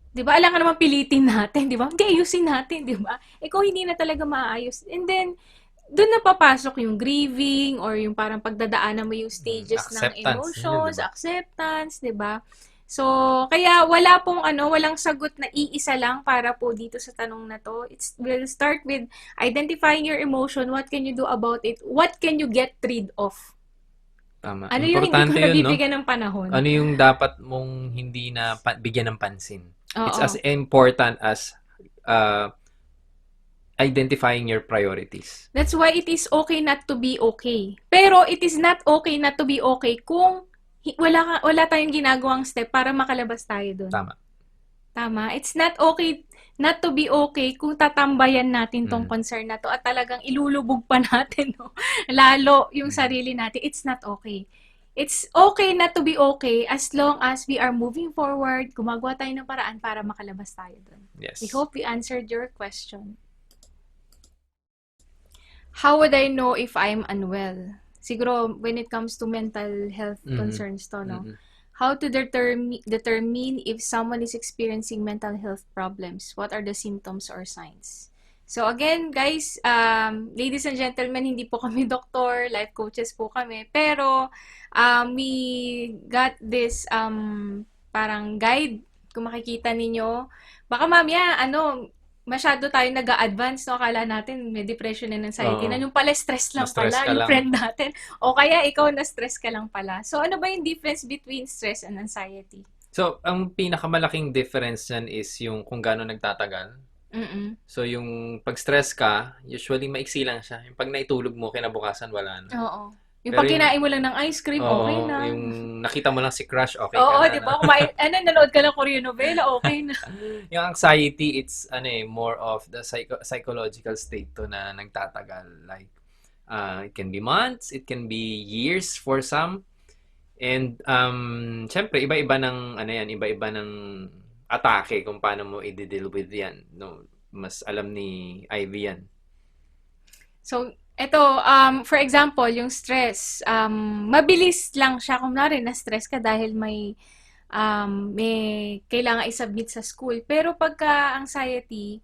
Diba? Alam ka naman pilitin natin, diba? Hindi, ayusin natin, diba? Kung hindi na talaga maaayos. And then, doon na papasok yung grieving or yung parang pagdadaanan mo yung stages ng emotions, acceptance, diba? So, kaya walang sagot na iisa lang para po dito sa tanong na to. We'll start with identifying your emotion. What can you do about it? What can you get rid of? Tama. Ano yung hindi ko nabibigyan ng panahon? Ano yung dapat mong hindi na bigyan ng pansin? It's as Oo. important as identifying your priorities. That's why it is okay not to be okay. Pero it is not okay not to be okay kung wala tayong ginagawang step para makalabas tayo doon. Tama. It's not okay not to be okay kung tatambayan natin tong concern na to at talagang ilulubog pa natin lalo yung sarili natin. It's not okay. It's okay not to be okay as long as we are moving forward, gumagawa tayo ng paraan para makalabas tayo doon. Yes. We hope we answered your question. How would I know if I'm unwell? Siguro, when it comes to mental health concerns to, no? How to determine if someone is experiencing mental health problems? What are the symptoms or signs? So again, guys, ladies and gentlemen, hindi po kami doktor, life coaches po kami. Pero, we got this parang guide. Kung makikita ninyo, baka mamaya, masyado tayo nag-a-advance, no? Akala natin may depression and anxiety. Na yung pala stress lang pala, yung friend natin. O kaya ikaw na-stress ka lang pala. So, ano ba yung difference between stress and anxiety? So, ang pinakamalaking difference yan is yung kung gaano nagtatagal. So, yung pag-stress ka, usually maiksi lang siya. Yung pag naitulog mo, kinabukasan, wala na. Oo. Yung pag kinain mo lang ng ice cream, okay na. Yung nakita mo lang si crush, okay ka na. Oo, di ba? Nanonood ka lang Korean novela, okay na. Yung anxiety, it's more of the psychological state to na nagtatagal. Like, it can be months, it can be years for some. And, syempre, iba-iba ng, iba-iba ng atake kung paano mo i-deal with yan. No, mas alam ni Ivy yan. So, ito, for example, yung stress, mabilis lang siya. Kung na-stress ka dahil may kailangan i-submit sa school. Pero pagka anxiety,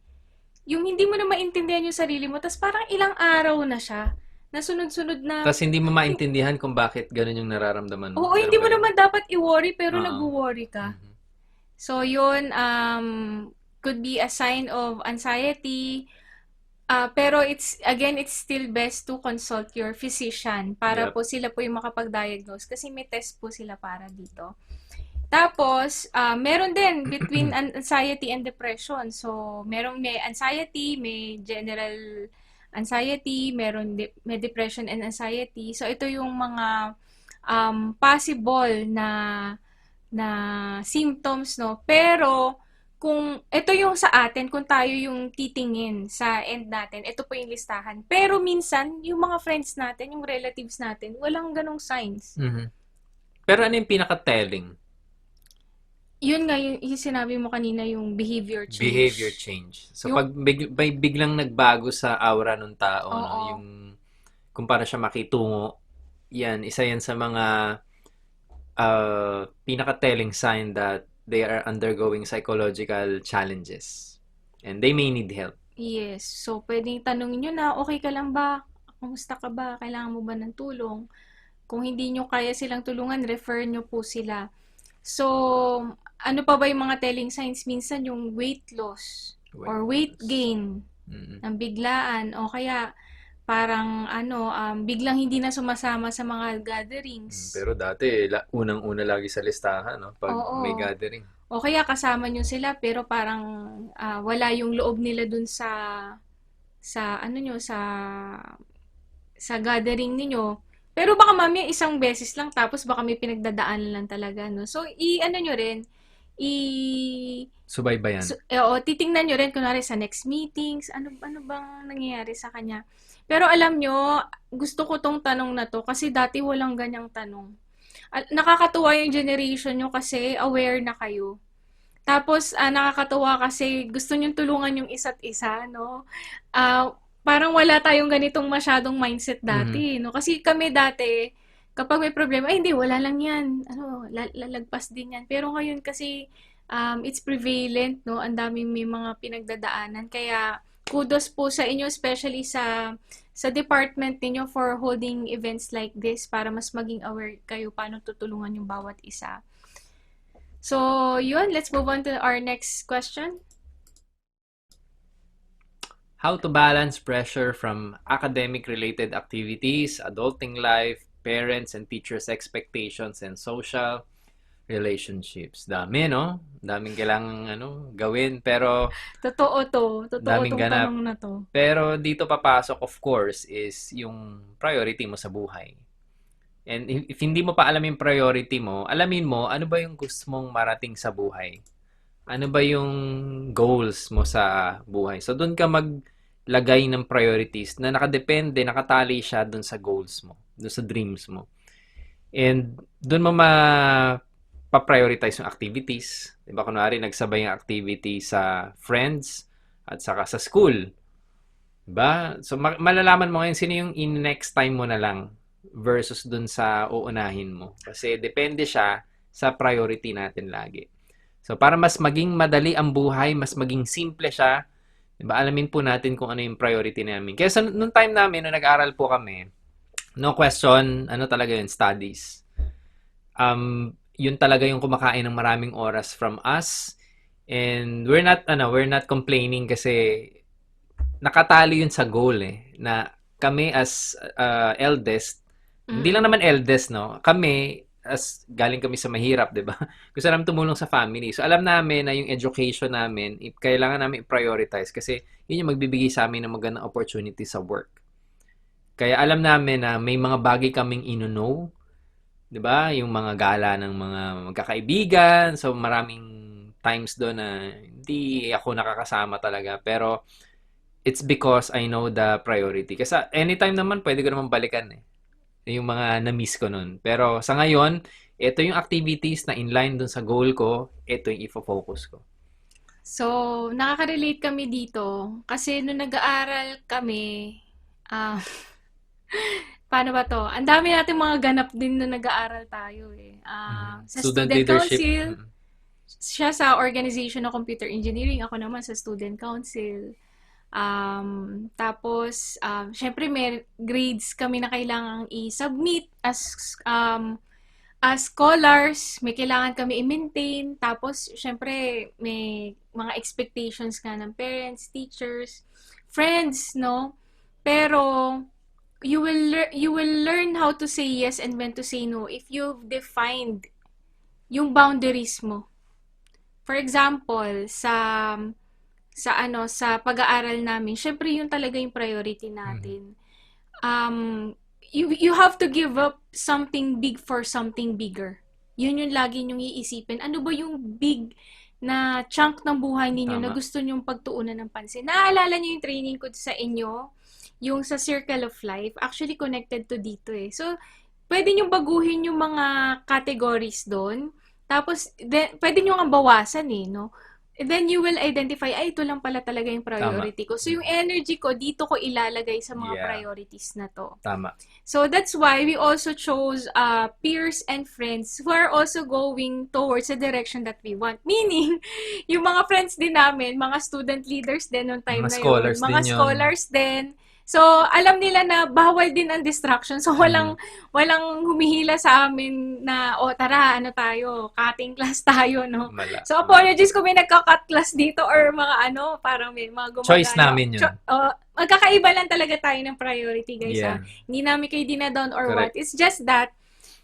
yung hindi mo na maintindihan yung sarili mo, tas parang ilang araw na siya, na sunod-sunod na... Tas hindi mo maintindihan kung bakit ganun yung nararamdaman mo. Oo, hindi mo naman dapat i-worry, pero nag-worry ka. So, yun, could be a sign of anxiety. Pero it's still best to consult your physician para po sila po yung makapag-diagnose kasi may test po sila para dito. Tapos, meron din between anxiety and depression. So, may anxiety, may general anxiety, may depression and anxiety. So, ito yung mga possible na symptoms, no? Pero kung ito yung sa atin, kung tayo yung titingin sa end natin, ito po yung listahan. Pero minsan, yung mga friends natin, yung relatives natin, walang ganong signs. Mhm. Pero ano yung pinaka-telling? Yun nga, yung sinabi mo kanina, yung behavior change. Behavior change. So, Yung- pag may biglang nagbago sa aura ng tao, no? Oo. Yung kung para siya makitungo, yan, isa yan sa mga pinaka-telling sign that they are undergoing psychological challenges. And they may need help. Yes. So, pwedeng tanongin nyo na, okay ka lang ba? Kumusta ka ba? Kailangan mo ba ng tulong? Kung hindi nyo kaya silang tulungan, refer nyo po sila. So, ano pa ba yung mga telling signs? Minsan yung weight loss or weight gain Mhm. ng biglaan o kaya parang biglang hindi na sumasama sa mga gatherings. Pero dati, unang-una lagi sa listahan, no? Pag Oo. may gathering. O kaya kasama nyo sila pero parang wala yung loob nila dun sa sa gathering ninyo. Pero baka mamaya isang beses lang tapos baka may pinagdadaanan lang talaga, no? So, nyo rin, Subaybayan. titingnan nyo rin kunwari sa next meetings, ano bang nangyayari sa kanya. Pero alam nyo, gusto ko tong tanong na to kasi dati walang ganyang tanong. Nakakatuwa yung generation nyo kasi aware na kayo. Tapos, nakakatuwa kasi gusto nyong tulungan yung isa't isa, no? Parang wala tayong ganitong masyadong mindset dati, no? Kasi kami dati, kapag may problema, ay hindi, wala lang yan. Lalagpas din yan. Pero ngayon kasi, it's prevalent, no? Ang daming may mga pinagdadaanan. Kaya, kudos po sa inyo, especially sa department ninyo for holding events like this para mas maging aware kayo paano tutulungan yung bawat isa. So, yun, let's move on to our next question. How to balance pressure from academic-related activities, adulting life, parents and teachers' expectations, and social relationships. Dami, no? Daming kailangang gawin, pero Totoo daming tong ganap. tanong na to. Pero dito papasok, of course, is yung priority mo sa buhay. And if hindi mo pa alam yung priority mo, alamin mo, ano ba yung gusto mong marating sa buhay? Ano ba yung goals mo sa buhay? So, doon ka maglagay ng priorities na nakadepende, nakatali siya doon sa goals mo, doon sa dreams mo. And doon mo pa-prioritize yung activities. Diba, kunwari, nagsabay yung activity sa friends at saka sa school. Diba? So, malalaman mo ngayon sino yung in-next time mo na lang versus dun sa uunahin mo. Kasi depende siya sa priority natin lagi. So, para mas maging madali ang buhay, mas maging simple siya, diba, alamin po natin kung ano yung priority namin. Kaya nung time namin, nung nag-aral po kami, no question, talaga yun, studies. Yun talaga yung kumakain ng maraming oras from us. And we're not complaining kasi nakatali yun sa goal na kami as eldest, hindi lang naman eldest, no? Kami, as galing kami sa mahirap, di ba? Gusto namin tumulong sa family. So, alam namin na yung education namin, kailangan namin i-prioritize kasi yun yung magbibigay sa amin ng magandang opportunity sa work. Kaya alam namin na may mga bagay kaming ino-know, di ba? Yung mga gala ng mga magkakaibigan. So, maraming times doon na hindi ako nakakasama talaga. Pero, it's because I know the priority. Kasi anytime naman, pwede ko naman balikan yung mga na-miss ko nun. Pero sa ngayon, ito yung activities na inline dun sa goal ko, ito yung ifo-focus ko. So, nakaka-relate kami dito kasi nung nag-aaral kami, paano ba to? Ang dami natin mga ganap din nung nag-aaral tayo Sa student leadership. council, siya sa organization ng computer engineering, ako naman sa student council. Tapos, syempre may grades kami na kailangang i-submit as scholars, may kailangan kami i-maintain. Tapos, syempre, may mga expectations ka ng parents, teachers, friends, no? Pero, you will learn how to say yes and when to say no if you've defined yung boundaries mo. For example, sa pag-aaral namin, syempre yun talaga yung priority natin. You have to give up something big for something bigger. yun yung lagi nyong iisipin. Ano ba yung big na chunk ng buhay ninyo na Tama. gusto nyong pagtuunan ng pansin? Naaalala nyo yung training ko sa inyo, yung sa Circle of Life, actually connected to dito eh. So, pwede nyong baguhin yung mga categories doon. Tapos, pwede nyo nga bawasan eh, no? And then you will identify, ay, ito lang pala talaga yung Tama. priority ko. So, yung energy ko, dito ko ilalagay sa mga Yeah. priorities na to. Tama. So, that's why we also chose peers and friends who are also going towards the direction that we want. Meaning, yung mga friends din namin, mga student leaders din noong time Mga na yun. scholars Mga din yun. scholars din. So, alam nila na bawal din ang distraction. So, walang humihila sa amin na, tara, ano tayo, cutting class tayo, no? Mala. So, apologies kung may nagka-cut class dito or mga parang may mga gumagano. Choice namin yun. Magkakaiba lang talaga tayo ng priority, guys. Yeah. Hindi namin kayo dinadown or Correct. what. It's just that,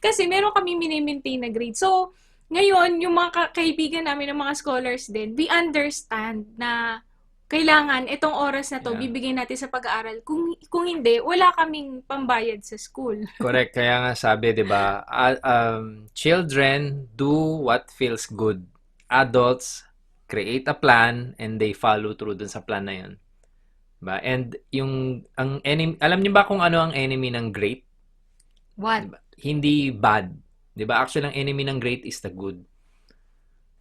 kasi meron kami mini-maintain na grade. So, ngayon, yung mga kaibigan namin ng mga scholars din, we understand na kailangan itong oras na to, Yeah. bibigyan natin sa pag-aaral. Kung hindi, wala kaming pambayad sa school. Correct. Kaya nga sabi, di ba, children do what feels good. Adults create a plan and they follow through dun sa plan na yun. Diba? And ang enemy, alam niyo ba kung ano ang enemy ng great? What? Diba? Hindi bad. Diba? Actually, ang enemy ng great is the good.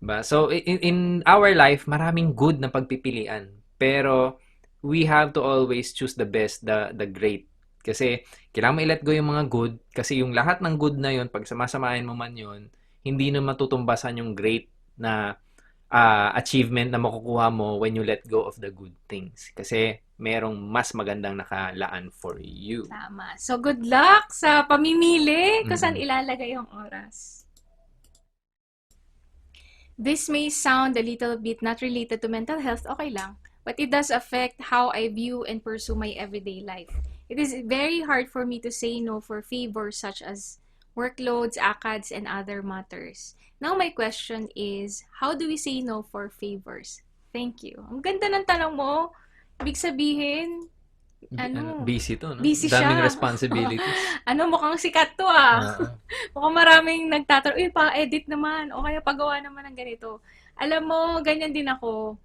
Diba? So, in our life, maraming good na pagpipilian. Pero, we have to always choose the best, the great. Kasi, kailangan mo i-let go yung mga good. Kasi yung lahat ng good na yun, pag samasamahin mo man yun, hindi na matutumbasan yung great na achievement na makukuha mo when you let go of the good things. Kasi, merong mas magandang nakalaan for you. Tama. So, good luck sa pamimili kung saan ilalagay yung oras. This may sound a little bit not related to mental health, okay lang. But it does affect how I view and pursue my everyday life. It is very hard for me to say no for favors such as workloads, ACADS, and other matters. Now my question is, how do we say no for favors? Thank you. Ang ganda ng tanong mo. Ibig sabihin, Busy to, no? busy siya. Daming responsibilities. Mukhang sikat to Mukhang maraming nagtatanong, pa-edit naman, o kaya pagawa naman ng ganito. Alam mo, ganyan din ako.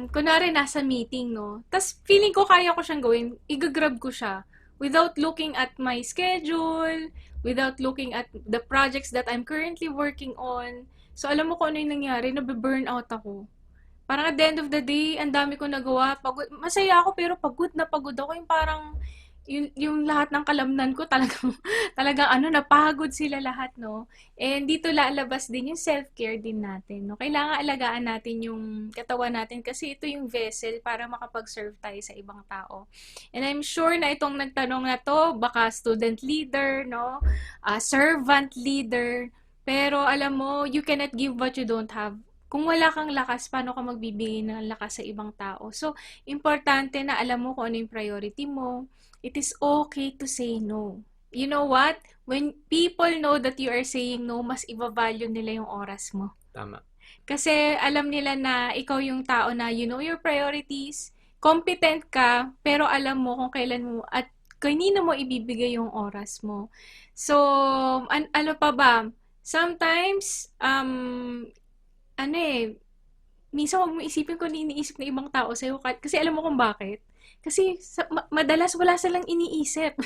Kunwari nasa meeting, no? Tas feeling ko kaya ko siyang gawin, igagrab ko siya without looking at my schedule, without looking at the projects that I'm currently working on. So, alam mo kung ano yung nangyari, nabe-burn out ako. Parang at the end of the day, ang dami ko nagawa. Masaya ako pero pagod na pagod ako. Yung parang, yung lahat ng kalamnan ko talagang napagod sila lahat, no? And dito lalabas din yung self-care din natin, no? Kailangan alagaan natin yung katawan natin kasi ito yung vessel para makapag-serve tayo sa ibang tao. And I'm sure na itong nagtanong na to, baka student leader, no? Servant leader. Pero alam mo, you cannot give what you don't have. Kung wala kang lakas, paano ka magbibigay ng lakas sa ibang tao? So, importante na alam mo kung ano yung priority mo. It is okay to say no. You know what? When people know that you are saying no, mas i-value nila yung oras mo. Tama. Kasi alam nila na ikaw yung tao na you know your priorities, competent ka, pero alam mo kung kailan mo at kanino mo ibibigay yung oras mo. So, ano pa ba? Sometimes, minsan huwag mo isipin kung iniisip ng ibang tao sa'yo. Kasi alam mo kung bakit? Kasi madalas wala silang iniisip.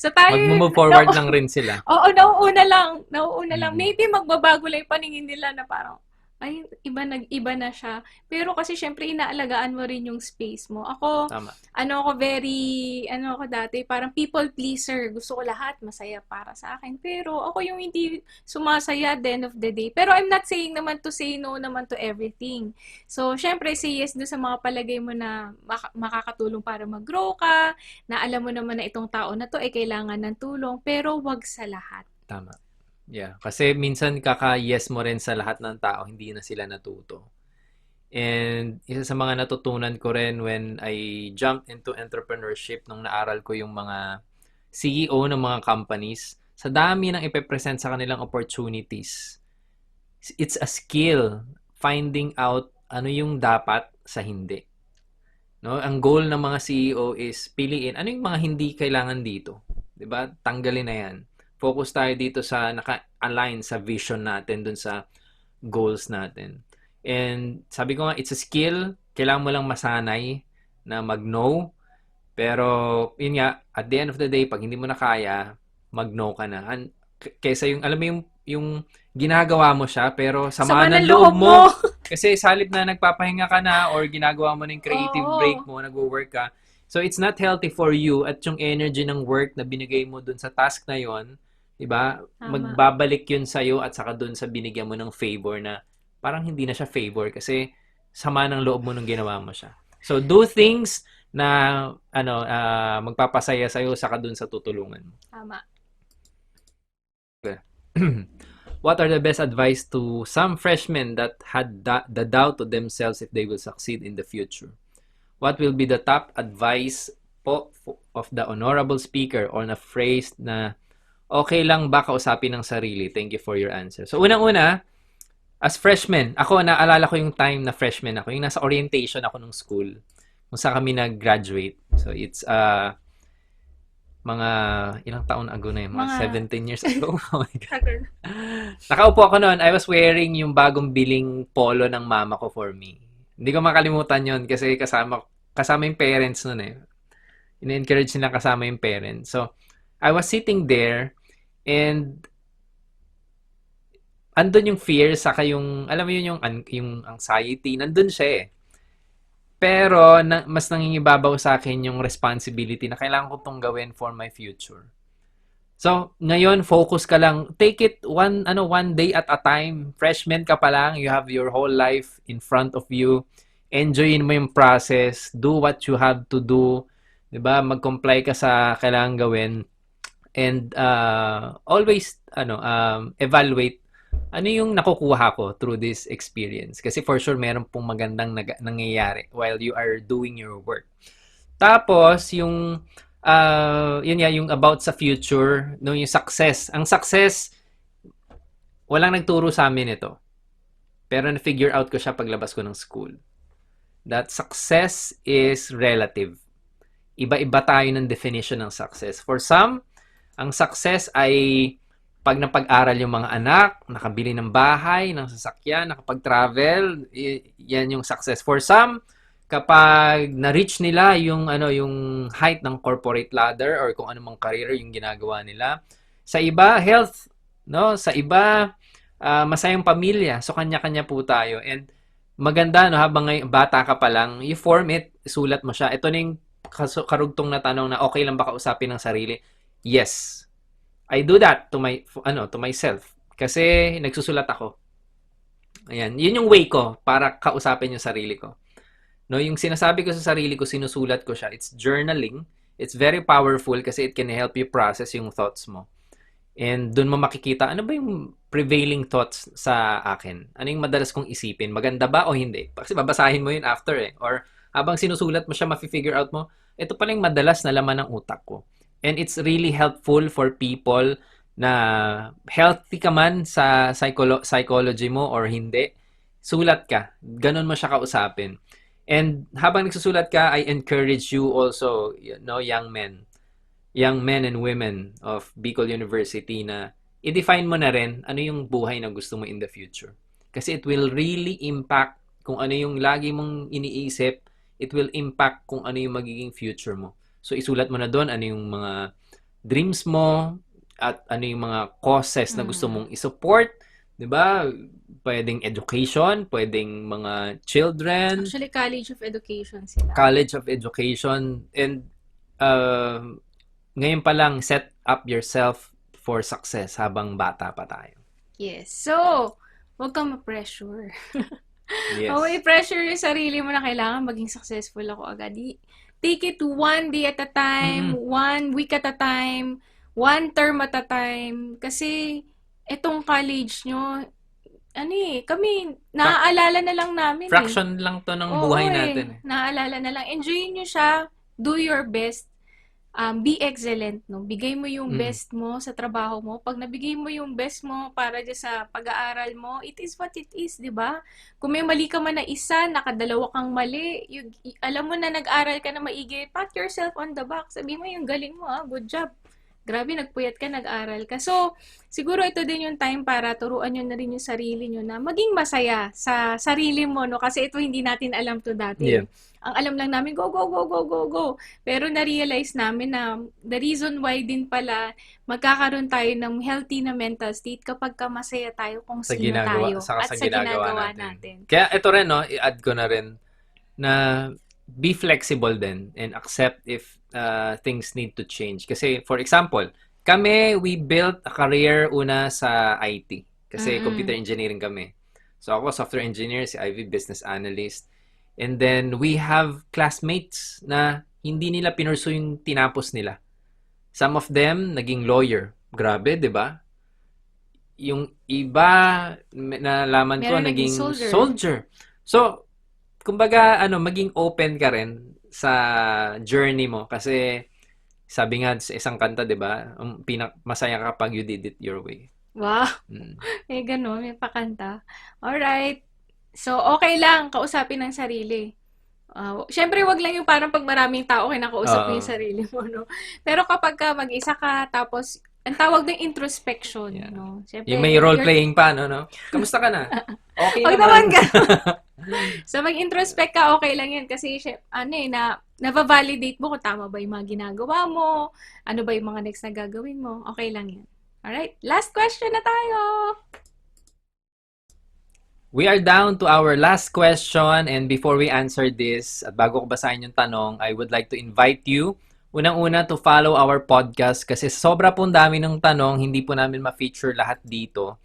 So tayo, Mag-move forward lang rin sila. Oo, nauuna lang. Maybe magbabago lang yung paningin nila na parang, ay, iba na siya. Pero kasi syempre inaalagaan mo rin yung space mo. Ako, Tama. ako dati, parang people pleaser. Gusto ko lahat masaya para sa akin. Pero ako yung hindi sumasaya at the end of the day. Pero I'm not saying naman to say no naman to everything. So, syempre, say yes doon sa mga palagay mo na makakatulong para mag-grow ka, na alam mo naman na itong tao na to ay kailangan ng tulong, pero wag sa lahat. Tama. Yeah, kasi minsan kaka-yes mo rin sa lahat ng tao, hindi na sila natuto. And isa sa mga natutunan ko rin when I jumped into entrepreneurship nung naaral ko yung mga CEO ng mga companies, sa dami ng ipepresent sa kanilang opportunities, it's a skill finding out ano yung dapat sa hindi. No? Ang goal ng mga CEO is piliin ano yung mga hindi kailangan dito. 'Di ba? Tanggalin na yan. Focus tayo dito sa naka-align sa vision natin, dun sa goals natin. And sabi ko nga, it's a skill. Kailangan mo lang masanay na mag-no. Pero, yun nga, at the end of the day, pag hindi mo na kaya, mag-no ka na. Kaysa yung, alam mo yung ginagawa mo siya, pero sama ng loob mo. Kasi salib na nagpapahinga ka na or ginagawa mo ng creative break mo, nagwo-work ka. So, it's not healthy for you at yung energy ng work na binigay mo dun sa task na yon, diba? Magbabalik yun sa'yo at saka dun sa binigyan mo ng favor na parang hindi na siya favor kasi sama ng loob mo nung ginawa mo siya. So, do things na magpapasaya sa'yo saka dun sa tutulungan mo. Tama. What are the best advice to some freshmen that had the doubt to themselves if they will succeed in the future? What will be the top advice po of the honorable speaker on a phrase na okay lang ba kausapin ng sarili? Thank you for your answer. So, unang-una, as freshman, ako, naalala ko yung time na freshman ako, yung nasa orientation ako nung school, kung saan kami nag-graduate. So, it's mga ilang taon ago na yun? Mga 17 years ago. Oh my God. Nakaupo ako noon. I was wearing yung bagong biling polo ng mama ko for me. Hindi ko makalimutan yon kasi kasama yung parents noon eh. Ina-encourage nila kasama yung parents. So, I was sitting there and andun yung fear saka yung, alam mo yun, yung anxiety. Nandun siya eh. Pero mas nangingibabaw sa akin yung responsibility na kailangan ko itong gawin for my future. So, ngayon, focus ka lang. Take it one day at a time. Freshman ka pa lang. You have your whole life in front of you. Enjoyin mo yung process. Do what you have to do. Diba? Mag-comply ka sa kailangan gawin. And always evaluate ano yung nakukuha ko through this experience. Kasi for sure, meron pong magandang nangyayari while you are doing your work. Tapos, yung yung about sa future, no, yung success. Ang success, walang nagturo sa amin ito. Pero na-figure out ko siya paglabas ko ng school. That success is relative. Iba-iba tayo ng definition ng success. For some, ang success ay pag napag-aral yung mga anak, nakabili ng bahay, ng sasakyan, nakapag-travel, yan yung success. For some, kapag na-reach nila yung height ng corporate ladder or kung anumang career yung ginagawa nila. Sa iba, health, no? Sa iba, masayang pamilya. So kanya-kanya po tayo. And maganda, no, habang bata ka pa lang, you form it, sulat mo siya. Ito na yung karugtong na tanong na okay lang ba kausapin ng sarili? Yes. I do that to myself kasi nagsusulat ako. Ayan, yun yung way ko para kausapin yung sarili ko. No, yung sinasabi ko sa sarili ko, sinusulat ko siya. It's journaling. It's very powerful kasi it can help you process yung thoughts mo. And doon mo makikita, ano ba yung prevailing thoughts sa akin? Ano yung madalas kong isipin? Maganda ba o hindi? Kasi babasahin mo yun after eh. Or habang sinusulat mo siya, ma-figure out mo, ito pala yung madalas na laman ng utak ko. And it's really helpful for people na healthy ka man sa psychology mo or hindi. Sulat ka. Ganun mo siya kausapin. And habang nagsusulat ka, I encourage you also, young men and women of Bicol University na i-define mo na rin ano yung buhay na gusto mo in the future. Kasi it will really impact kung ano yung lagi mong iniisip, it will impact kung ano yung magiging future mo. So, isulat mo na doon ano yung mga dreams mo at ano yung mga causes na gusto mong isupport. Diba? Pwedeng education, pwedeng mga children. Actually, college of education sila. College of education. And ngayon pa lang, set up yourself for success habang bata pa tayo. Yes. So, huwag kang ma-pressure. Yes. Huwag i-pressure yung sarili mo na kailangan maging successful ako agad. Take it one day at a time, 1 week at a time, 1 term at a time. Kasi, etong college nyo, kami, naaalala na lang namin Fraction lang to ng buhay natin. Naaalala na lang. Enjoy nyo siya. Do your best. Be excellent, no? Bigay mo yung best mo sa trabaho mo. Pag nabigay mo yung best mo para dyan sa pag-aaral mo, it is what it is, di ba? Kung may mali ka man na isa, nakadalawa kang mali, alam mo na nag-aral ka na maigi, pat yourself on the back. Sabi mo yung galing mo, good job. Grabe, nagpuyat ka, nag-aral ka. So, siguro ito din yung time para turuan nyo na rin yung sarili nyo na maging masaya sa sarili mo, no? Kasi ito hindi natin alam to dati. Yeah. Ang alam lang namin, go, go, go, go, go, go. Pero na-realize namin na the reason why din pala magkakaroon tayo ng healthy na mental state kapag ka masaya tayo kung Sa sino tayo saka at sa sa ginagawa natin. natin. Kaya ito rin, no, i-add ko na rin na be flexible din and accept if things need to change. Kasi, for example, we built a career una sa IT. Kasi computer engineering kami. So, ako, software engineer, si Ivy, business analyst. And then, we have classmates na hindi nila pinursue yung tinapos nila. Some of them, naging lawyer. Grabe, di ba? Yung iba, nalaman ko, Meron naging naging soldier. So, kumbaga, maging open ka rin sa journey mo. Kasi, sabi nga sa isang kanta, di ba? Masaya ka kapag you did it your way. Wow. May ganun, may pakanta. Alright. So, okay lang, kausapin ng sarili. Syempre, wag lang yung parang pag maraming tao kinakausap mo yung sarili mo, no? Pero kapag ka mag-isa ka, tapos, ang tawag ng introspection, Yeah. no? Syempre, Yung may role-playing pa, no? Kamusta ka na? Okay Wag naman. naman ganun. So, mag-introspect ka, okay lang yan. Kasi, na-validate mo kung tama ba yung mga ginagawa mo, ano ba yung mga next na gagawin mo, okay lang yan. Alright, last question na tayo. We are down to our last question, and before we answer this, at bago ko basahin yung tanong, I would like to invite you, unang-una, to follow our podcast kasi sobra pong dami ng tanong, hindi po namin ma-feature lahat dito.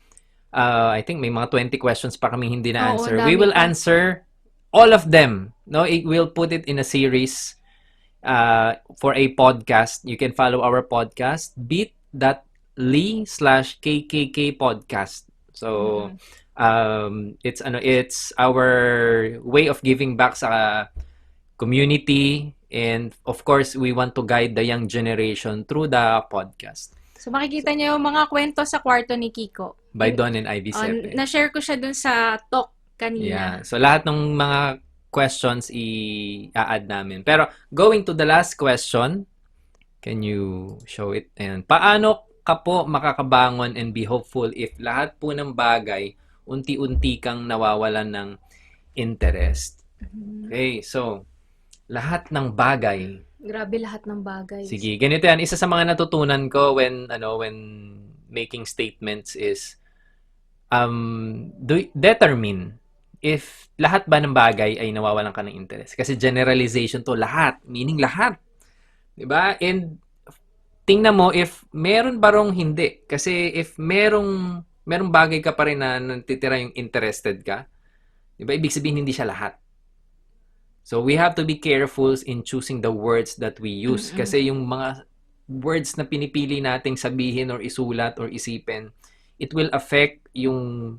I think may mga 20 questions pa kami hindi na answer. Oo, We will dami pa. answer all of them. No, we'll put it in a series for a podcast. You can follow our podcast, bit.ly/KKK podcast. So, it's our way of giving back sa community, and of course, we want to guide the young generation through the podcast. So, makikita niyo yung mga kwento sa kwarto ni Kiko. By Don and Ivy Sepe. Na-share ko siya dun sa talk kanina. Yeah. So, lahat ng mga questions i-add namin. Pero, going to the last question, can you show it? And paano ka po makakabangon and be hopeful if lahat po ng bagay, unti-unti kang nawawalan ng interest? Okay, so, lahat ng bagay. Grabe lahat ng bagay. Sige, ganito yan. Isa sa mga natutunan ko when making statements is determine if lahat ba ng bagay ay nawawalan ka ng interest. Kasi generalization to, lahat, meaning lahat. 'Di ba? And tingnan mo if meron barong hindi. Kasi if merong bagay ka pa rin na natitira yung interested ka, 'di ba? Ibig sabihin hindi siya lahat. So we have to be careful in choosing the words that we use. Kasi yung mga words na pinipili nating sabihin or isulat or isipin, it will affect yung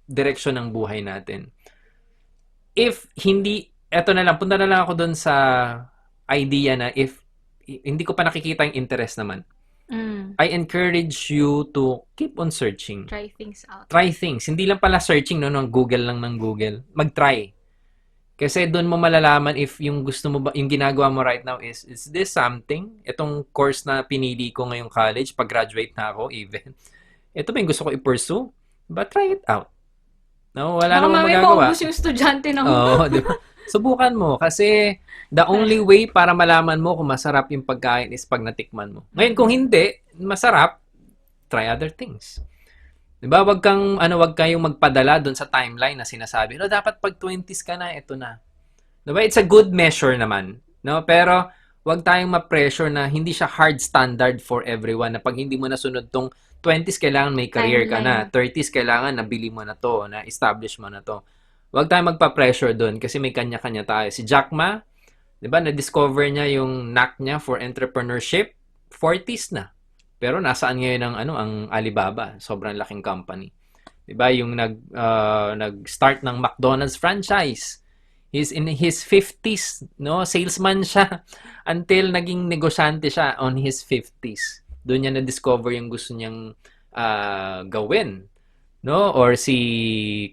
direksyon ng buhay natin. If hindi, eto na lang, punta na lang ako doon sa idea na if hindi ko pa nakikita yung interest naman, I encourage you to keep on searching. Try things out. Try things. Hindi lang pala searching, no, ng Google lang ng Google. Mag-try. Kasi doon mo malalaman if yung gusto mo ba, yung ginagawa mo right now is this something? Itong course na pinili ko ngayong college, pag-graduate na ako even. Ito ba yung gusto ko i-pursue? But try it out. No, wala namang magagawa. Baka mamaya yung estudyante ng di ba? Subukan mo kasi the only way para malaman mo kung masarap yung pagkain is pag natikman mo. Ngayon kung hindi masarap, try other things. 'Di ba? Wag kayong magpadala doon sa timeline na sinasabi, "No, dapat pag 20s ka na, ito na." 'Di ba? It's a good measure naman, no? Pero wag tayong ma-pressure na hindi siya hard standard for everyone na pag hindi mo nasunod tong 20s kailangan may career ka na, 30s kailangan nabili mo na to, na establish mo na to. Huwag tayong magpa-pressure doon kasi may kanya-kanya tayo. Si Jack Ma, 'di ba, na-discover niya yung knack niya for entrepreneurship, 40s na. Pero nasaan ngayon ang Alibaba, sobrang laking company. 'Di ba, yung nag-start ng McDonald's franchise. He's in his 50s, no? Salesman siya until naging negosyante siya on his 50s. Doon niya na-discover yung gusto niyang gawin, no? Or si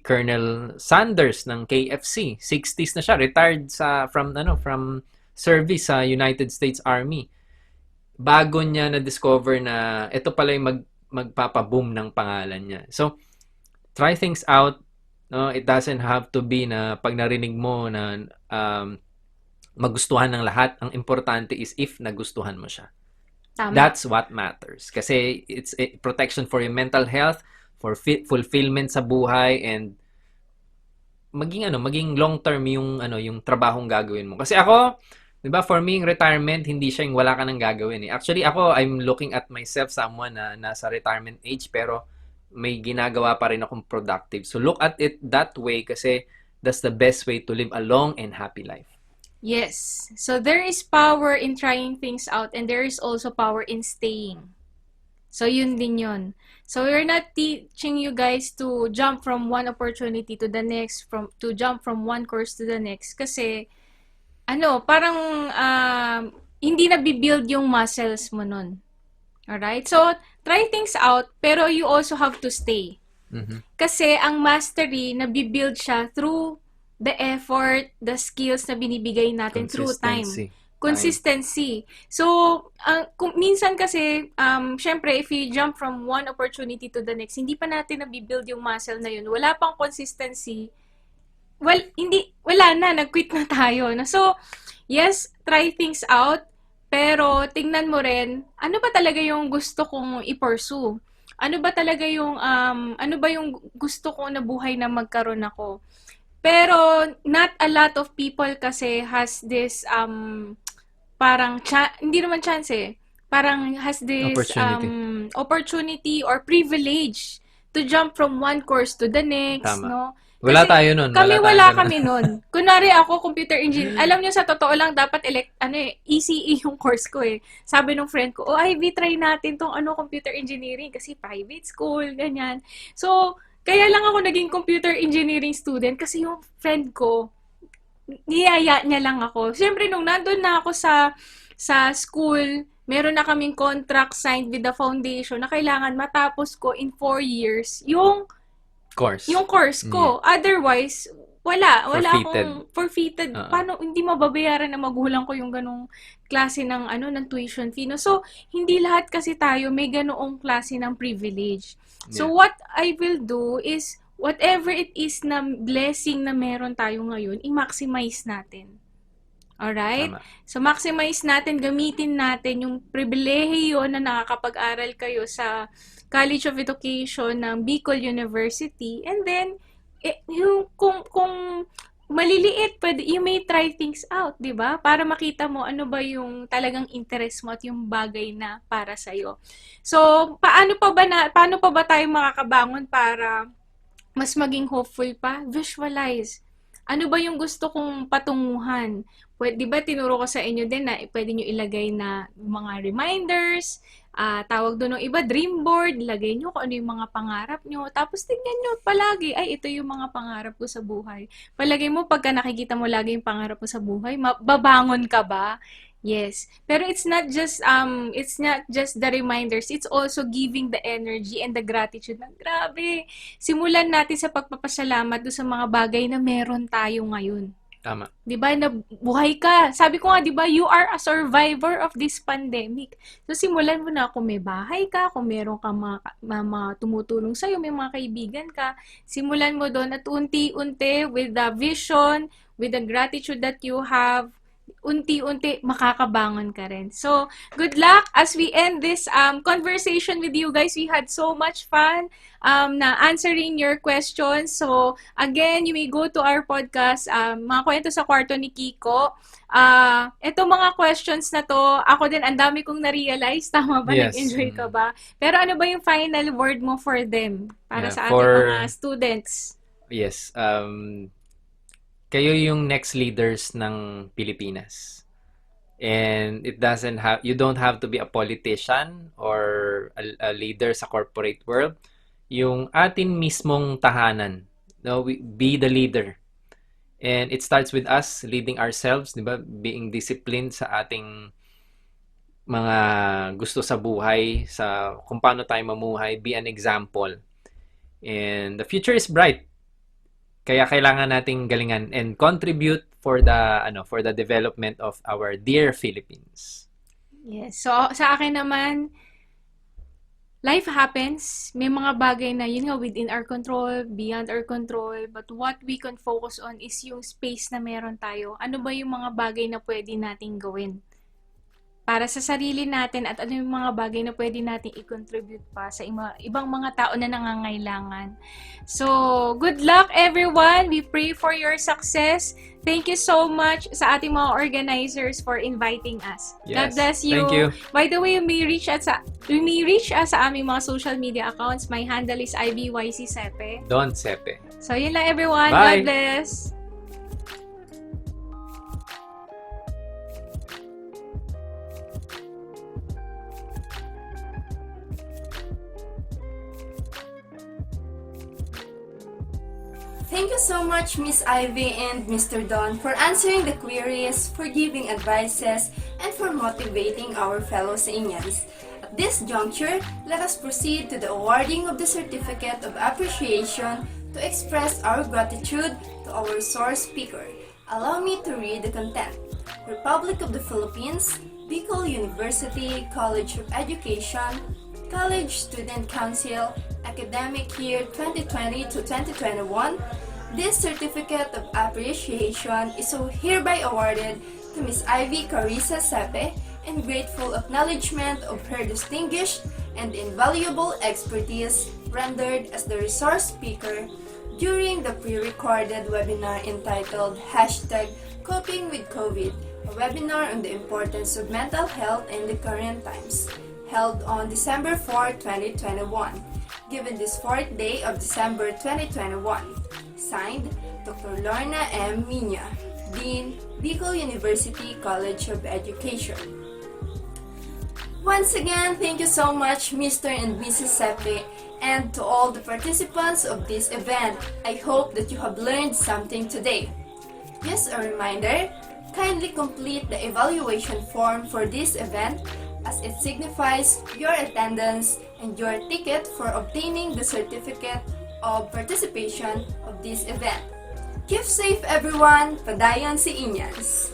Colonel Sanders ng KFC, 60s na siya, retired from service sa United States Army. bago niya na-discover na ito pala yung magpapaboom ng pangalan niya. So, try things out. No, it doesn't have to be na pag narinig mo na magustuhan ng lahat. Ang importante is if nagustuhan mo siya. Tama. That's what matters. Kasi it's a protection for your mental health, for fulfillment sa buhay, and maging long term yung trabahong gagawin mo. Kasi ako, 'di ba, for me, retirement hindi siya yung wala ka nang gagawin eh. Actually, ako, I'm looking at myself someone na nasa retirement age pero may ginagawa pa rin akong productive. So look at it that way kasi that's the best way to live a long and happy life. Yes. So there is power in trying things out and there is also power in staying. So yun din yun. So we're not teaching you guys to jump from one opportunity to the next, to jump from one course to the next kasi parang hindi na build yung muscles mo nun. Alright? So try things out pero you also have to stay. Kasi ang mastery na build siya through the effort, the skills na binibigay natin through time. Consistency. So, minsan kasi, syempre, if you jump from one opportunity to the next, hindi pa natin nabibuild yung muscle na yun. Wala pang consistency. Well, wala na, nag-quit na tayo. No? So, yes, try things out, pero tingnan mo rin, ano ba talaga yung gusto kong i-pursue? Ano ba talaga yung, gusto ko na buhay na magkaroon ako? Pero not a lot of people kasi has this parang hindi naman chance eh. Parang has this opportunity or privilege to jump from one course to the next, Tama. no? Wala Kasi tayo nun. Wala kami nun. Kunwari ako, computer engineer. Alam niyo, sa totoo lang, dapat ECE yung course ko eh. Sabi nung friend ko, Ivy, try natin tong computer engineering kasi private school, ganyan. So, kaya lang ako naging computer engineering student kasi yung friend ko, niyaya niya lang ako. Siyempre, nung nandun na ako sa school, meron na kaming contract signed with the foundation na kailangan matapos ko in 4 years yung course ko. Otherwise, wala akong forfeited. Paano hindi mababayaran ng magulang ko yung ganong klase ng ng tuition fee, no? So hindi lahat kasi tayo may ganoong klase ng privilege. So what I will do is whatever it is na blessing na meron tayo ngayon, i-maximize natin. Alright? Tama. So maximize natin, gamitin natin yung pribilehiyo na nakakapag-aral kayo sa College of Education ng Bicol University, and then yung kung maliliit, you may try things out, 'di ba? Para makita mo ano ba yung talagang interest mo at yung bagay na para sa iyo. So, paano pa ba tayo makakabangon para mas maging hopeful pa? Visualize. Ano ba yung gusto kong patunguhan? Di ba tinuro ko sa inyo din na pwede nyo ilagay na mga reminders, tawag doon ng iba, dream board, ilagay nyo kung ano yung mga pangarap nyo. Tapos tignan nyo palagi, ito yung mga pangarap ko sa buhay. Palagay mo, pagka nakikita mo lagi yung pangarap mo sa buhay, babangon ka ba? Yes. Pero it's not just the reminders, it's also giving the energy and the gratitude na grabe. Simulan natin sa pagpapasalamat do sa mga bagay na meron tayo ngayon. Tama. 'Di ba, na buhay ka. Sabi ko nga, 'di ba, you are a survivor of this pandemic. So simulan mo na kung may bahay ka, kung meron ka mga tumutulong sa iyo, may mga kaibigan ka, simulan mo doon at unti-unti with the vision, with the gratitude that you have, unti-unti makakabangon ka rin. So, good luck as we end this conversation with you guys. We had so much fun na answering your questions. So, again, you may go to our podcast, mga kwento sa kwarto ni Kiko. Itong mga questions na to, ako din, ang dami kong na-realize. Tama ba? Yes. Nag-enjoy ka ba? Pero ano ba yung final word mo for them? Para sa ating mga students? Yes. Kayo yung next leaders ng Pilipinas. And you don't have to be a politician or a leader sa corporate world. Yung atin mismong tahanan. No, be the leader. And it starts with us leading ourselves, di ba? Being disciplined sa ating mga gusto sa buhay, sa kung paano tayo mamuhay, be an example. And the future is bright. Kaya kailangan nating galingan and contribute for the development of our dear Philippines. Yes. So, sa akin naman, life happens. May mga bagay na yun nga within our control, beyond our control. But what we can focus on is yung space na meron tayo. Ano ba yung mga bagay na pwede nating gawin para sa sarili natin at ano yung mga bagay na pwede nating i-contribute pa sa ibang mga tao na nangangailangan. So, good luck everyone! We pray for your success. Thank you so much sa ating mga organizers for inviting us. God Yes. bless you. Thank you. By the way, you may reach us sa aming mga social media accounts. My handle is 𝗖𝗿𝗶𝘀𝗀. Don Sepe. So, yun lang everyone. God Bye. bless. Thank you so much, Miss Ivy and Mr. Don, for answering the queries, for giving advices, and for motivating our fellow CEnians. At this juncture, let us proceed to the awarding of the Certificate of Appreciation to express our gratitude to our source speaker. Allow me to read the content. Republic of the Philippines, 𝗜𝘃𝘆 University College of Education, College Student Council, Academic Year 2020 to 2021, this Certificate of Appreciation is so hereby awarded to Ms. 𝗖𝗿𝗶𝘀𝗀 𝗖𝗍 in grateful acknowledgement of her distinguished and invaluable expertise rendered as the resource speaker during the pre-recorded webinar entitled #CopingWithCovid, a webinar on the importance of mental health in the current times, held on December 4, 2021, given this 4th day of December 2021. Signed, Dr. Lorna M. Miña, Dean, 𝗜𝘃𝘆 University College of Education. Once again, thank you so much, Mr. and Mrs. Sepe, and to all the participants of this event. I hope that you have learned something today. Just a reminder, kindly complete the evaluation form for this event as it signifies your attendance and your ticket for obtaining the certificate of participation of this event. Keep safe everyone! Padayon CEnians!